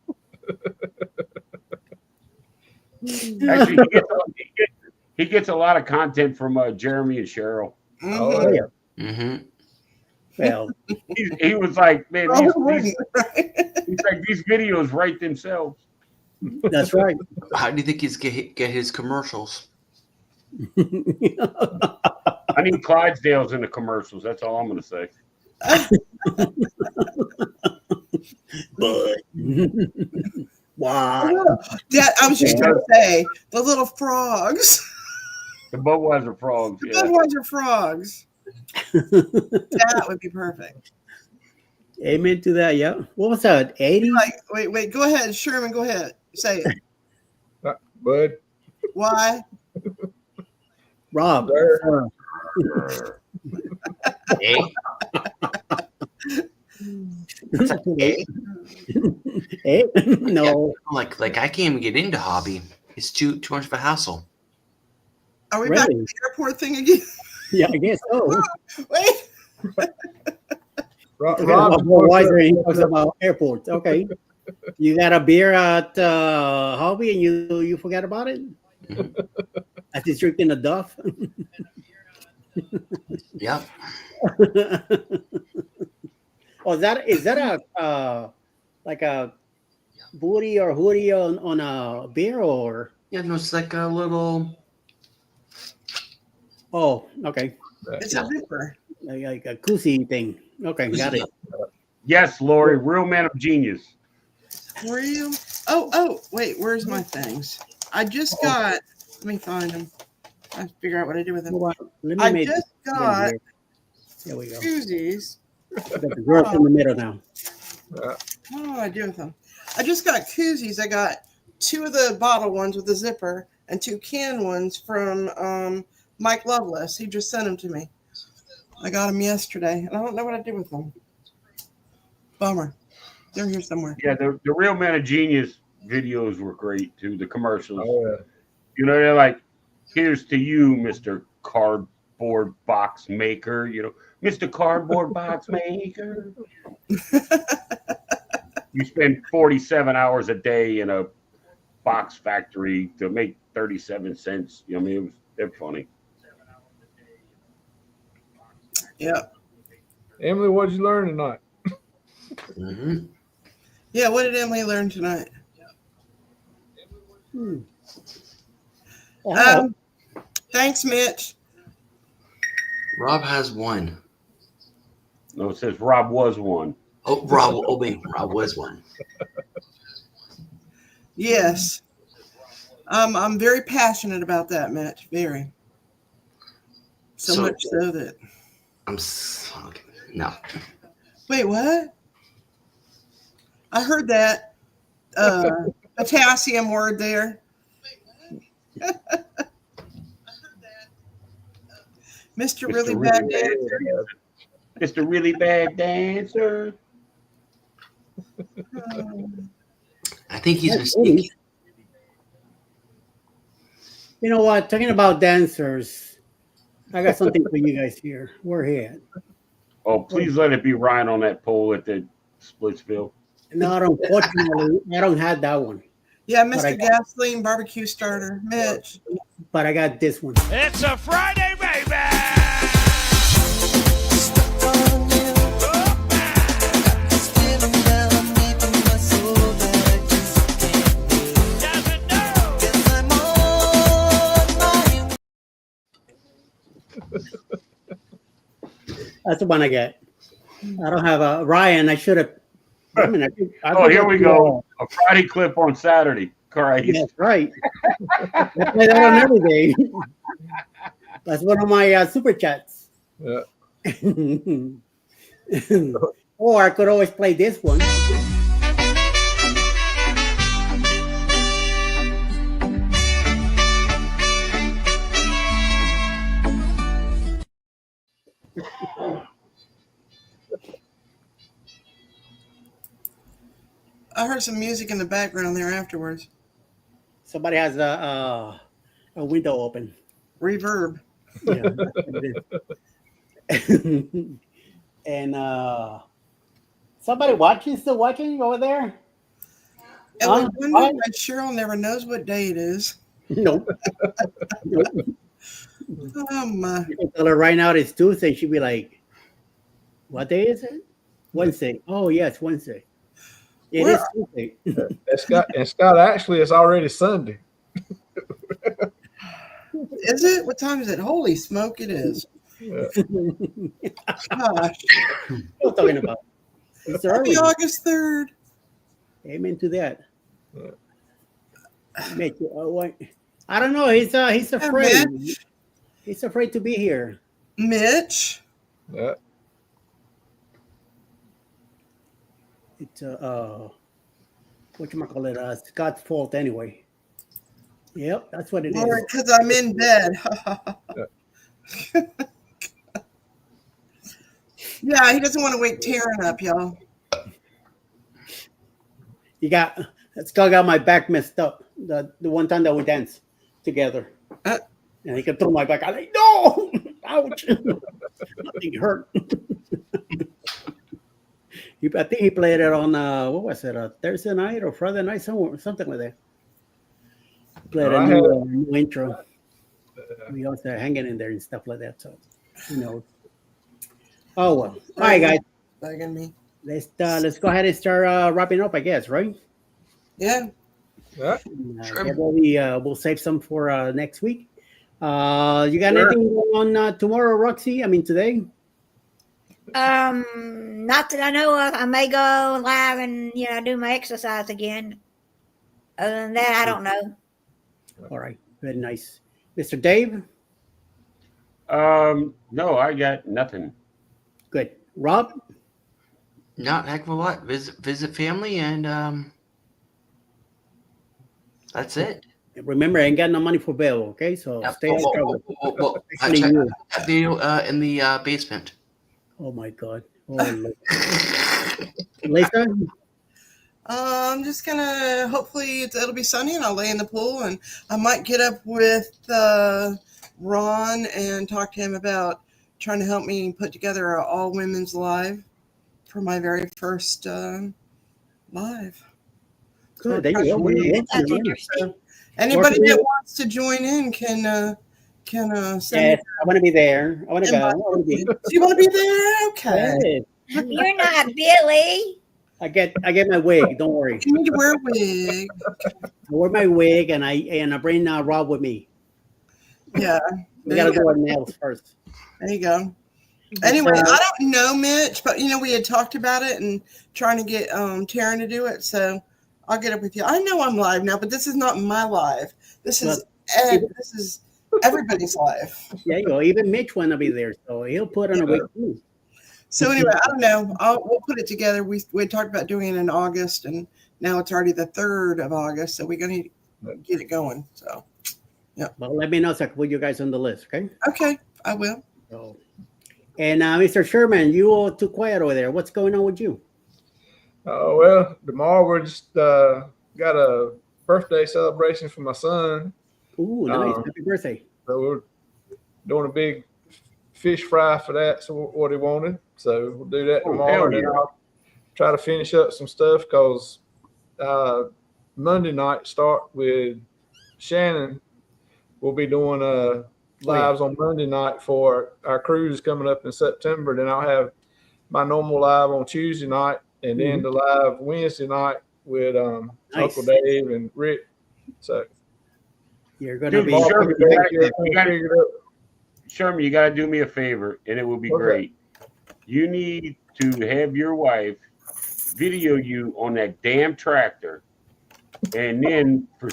Actually, he gets a lot of content from Jeremy and Cheryl. Oh yeah. Mm-hmm. well, he was like, man, these videos write themselves. that's right. How do you think he's get his commercials? I need Clydesdales in the commercials. That's all I'm going to say. But wow, Dad, I was just going to say the little frogs. The Budweiser frogs. The Yeah. Budweiser frogs. That would be perfect. amen to that. Yeah. What was that? 80? Wait. Go ahead, Sherman. Go ahead. Say it. Bud. Why? Rob. Eh? No. Like I can't even get into hobby. It's too much of a hassle. Are we back to Really? the airport thing again? Yeah, I guess so. Wait. Rob, wiser, he talks about airports. Okay. You got a beer at Hobby and you forgot about it? As he's drinking a Duff? Yeah. Oh, is that a like a booty or hoodie on a beer or? Yeah, no, it's like a little. Oh, okay. It's a zipper. Like a koozie thing. Okay, got it. Yes, Lori, real man of genius. Real. Oh, wait, where's my things? I just got. Let me find them. I have to figure out what I did with them. Hold on, let me I make just it got here. There we go. koozies. Got the girls in the middle now. What do I do with them? I just got koozies. I got 2 of the bottle ones with the zipper and 2 can ones from Mike Lovelace. He just sent them to me. I got them yesterday, and I don't know what I did with them. Bummer. They're here somewhere. Yeah, the real man of genius videos were great too. The commercials. Oh, yeah. You know, they're like, here's to you, Mr. Cardboard Box Maker. You know, Mr. Cardboard Box Maker. You spend 47 hours a day in a box factory to make 37 cents. You know, I mean, they're funny. Yeah. Emily, what did you learn tonight? Mm-hmm. Yeah, what did Emily learn tonight? Thanks, Mitch. Rob has 1. No, it says Rob was one. Oh, Rob. Oh, wait, Rob was 1. Yes. I'm very passionate about that, Mitch. Very. So much so that. Okay. No. Wait, what? I heard that potassium word there. Mr. Really Bad Dancer. Mr. Really Bad Dancer. I think he's mistaken. You know what? Talking about dancers, I got something for you guys here. We're here. Oh, please let it be Ryan on that pole at the Splitsville. No, unfortunately, I don't have that one. Yeah, Mr. Gasoline Barbecue Starter, Mitch. But I got this one. It's a Friday, baby. That's the one I get. I don't have a Ryan. I should have. Oh, here we go. A Friday clip on Saturday. Christ. That's right. I play that on every day. That's one of my super chats. Yeah. Or I could always play this one. I heard some music in the background there afterwards. Somebody has a window open. Reverb. Yeah. And somebody still watching over there? And we wonder why Cheryl never knows what day it is. Nope. Nope. You can tell her right now it's Tuesday. She'd be like, what day is it? Wednesday. Oh, yes, Wednesday. It is Tuesday. And Scott, actually, it's already Sunday. Is it? What time is it? Holy smoke, it is. Yeah. Gosh. What are you talking about? It's early. Happy August 3rd. Amen to that. I don't know. He's afraid. He's afraid to be here. Mitch. Yeah. It's whatchamacallit, Scott's fault anyway. Yep, that's what it is. Because I'm in bed. Yeah, he doesn't want to wake Taryn up, y'all. Scott got my back messed up. The one time that we danced together. And he could throw my back. I'm like, no! Ouch! Nothing hurt. I think he played it on what was it? Thursday night or Friday night, something like that. Played a new intro. We also hanging in there and stuff like that. So, Oh well. All right, guys. Bugging me. Let's go ahead and start wrapping up, I guess, right? Yeah. Yeah. We'll save some for next week. You got anything going on tomorrow, Roxy? I mean today? Not that I know of. I may go live and do my exercise again. Other than that, I don't know. All right, very nice, Mr. Dave. No, I got nothing. Good, Rob. Not heck of a lot. Visit family and that's it. Remember, I ain't got no money for bail. Okay, so stay out of trouble. I checked in the basement. Oh my God. Oh, Lisa. I'm just gonna. Hopefully, it'll be sunny, and I'll lay in the pool, and I might get up with Ron and talk to him about trying to help me put together an all women's live for my very first live. Good. There you go. That's interesting. Anybody that wants to join in can send. Yes, I want to be there. I want to go. You want to be there? Okay. Yes. You're not Billy. I get my wig. Don't worry. You need to wear a wig. I wear my wig and I bring Rob with me. Yeah. We gotta do our nails first. There you go. Anyway, I don't know Mitch, but we had talked about it and trying to get Taryn to do it. So I'll get up with you. I know I'm live now, but this is not my live. This is everybody's live. Yeah, you go. Even Mitch wanna be there, so he'll put on a wig too. So anyway, I don't know. We'll put it together. We talked about doing it in August, and now it's already the 3rd of August, so we're gonna need to get it going. So yeah. Well, let me know so I can put you guys on the list, okay? Okay, I will. So, and Mr. Sherman, you all too quiet over there. What's going on with you? Oh well, tomorrow we're just got a birthday celebration for my son. Ooh, nice! Happy birthday! So we're doing a big fish fry for that. So what he wanted. So we'll do that tomorrow. And then I'll try to finish up some stuff because Monday night start with Shannon. We'll be doing lives on Monday night for our cruise coming up in September. Then I'll have my normal live on Tuesday night, and then the live Wednesday night with Uncle Dave and Rick. So you're going to be Sherman, you got to do me a favor, and it will be great. You need to have your wife video you on that damn tractor, and then for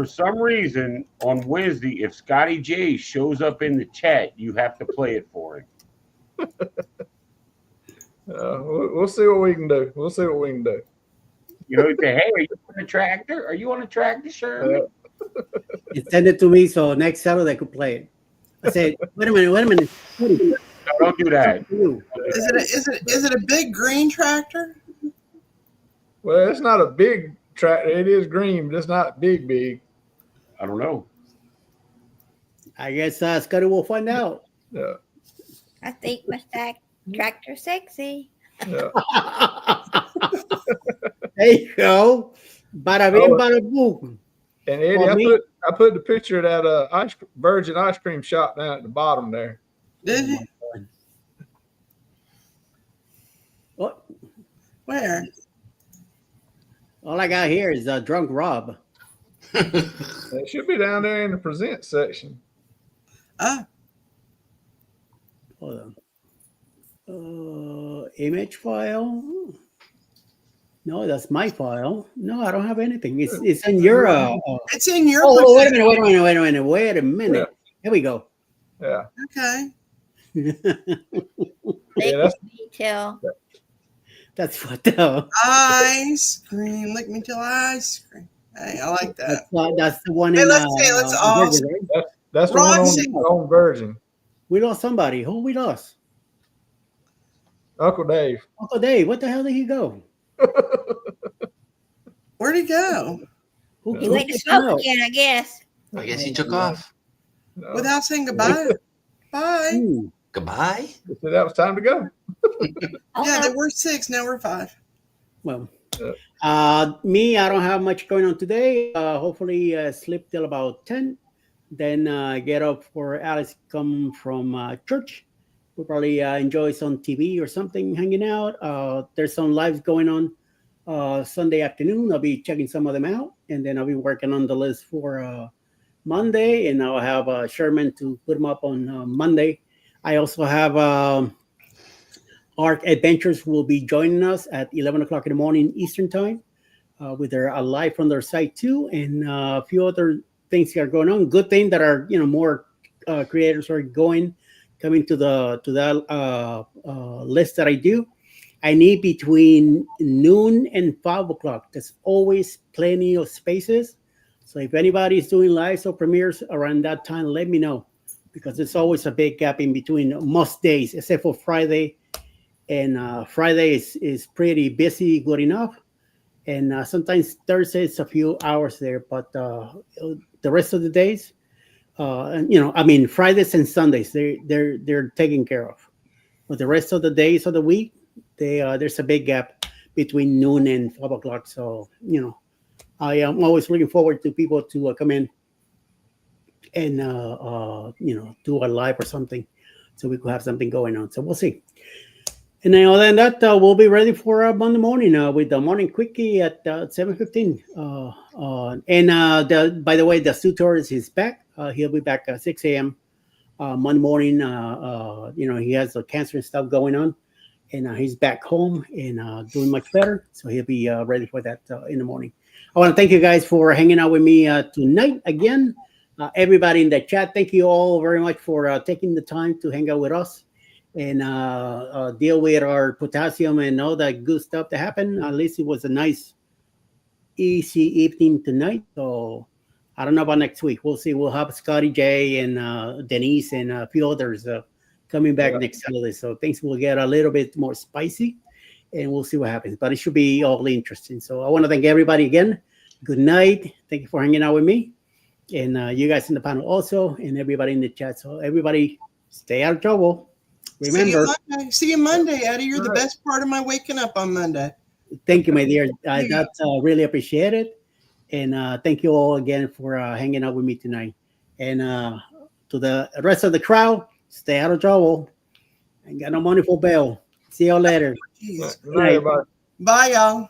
some reason on Wednesday, if Scotty J shows up in the chat, you have to play it for him. We'll see what we can do. We'll see what we can do. Say, hey, are you on a tractor? Are you on a tractor, Sherman? You send it to me so next Saturday I could play it. I said, wait a minute. No, don't do that. Is it a big green tractor? Well, it's not a big tractor. It is green, but it's not big. I don't know. I guess Scotty will find out. Yeah. I think my tractor sexy. Yeah. There you go. Bada bing, bada boom. And Eddie, I put the picture of that Virgin ice cream shop down at the bottom there. Did you? What? Where? All I got here is drunk Rob. It should be down there in the present section. Hold on. Image file. No, that's my file. No, I don't have anything. It's in your. It's in your. Oh, wait a minute. Yeah. Here we go. Yeah. Okay. Yeah, that's fucked up. Ice cream, lick me till ice cream. Hey, I like that. That's the one. Hey, let's awesome. That's the one on Virgin. We lost somebody. Who we lost? Uncle Dave. Uncle Dave. What the hell did he go? Where'd he go? He went to smoke again, I guess. I guess he took off. Without saying goodbye. Bye. Goodbye. They said that was time to go. Yeah, they were 6. Now we're 5. Well, me, I don't have much going on today. Hopefully, sleep till about 10. Then get up for Alice come from church. We'll probably enjoy some TV or something, hanging out. There's some lives going on Sunday afternoon. I'll be checking some of them out, and then I'll be working on the list for Monday, and I'll have Sherman to put them up on Monday. I also have Arc Adventures will be joining us at 11 o'clock in the morning Eastern time with their live from their site too, and a few other things that are going on. Good thing that are more creators are coming to that list that I do. I need between noon and 5 o'clock. There's always plenty of spaces. So if anybody's doing lives or premieres around that time, let me know, because there's always a big gap in between most days, except for Friday. And Friday is pretty busy, good enough. And sometimes Thursday is a few hours there, but the rest of the days, Fridays and Sundays, they're taken care of. But the rest of the days of the week, there's a big gap between noon and 5 o'clock. So I am always looking forward to people to come in and do a live or something, so we could have something going on. So we'll see. And then other than that, we'll be ready for Monday morning with the morning quickie at 7:15. By the way, the Stu Torres is back. He'll be back at 6 a.m. Monday morning. He has the cancer and stuff going on, and he's back home and doing much better. So he'll be ready for that in the morning. I want to thank you guys for hanging out with me tonight again. Everybody in the chat, thank you all very much for taking the time to hang out with us and deal with our potassium and all that good stuff that happened. At least it was a nice, easy evening tonight. So I don't know about next week. We'll see. We'll have Scotty J and Denise and a few others coming back next Saturday. So things will get a little bit more spicy, and we'll see what happens. But it should be all interesting. So I want to thank everybody again. Good night. Thank you for hanging out with me. And you guys in the panel also, and everybody in the chat. So everybody stay out of trouble. Remember. See you Monday, Eddie. You're the best part of my waking up on Monday. Thank you, my dear. That's really appreciated. And thank you all again for hanging out with me tonight. And to the rest of the crowd, stay out of trouble. Ain't got no money for bail. See y'all later. Bye, y'all.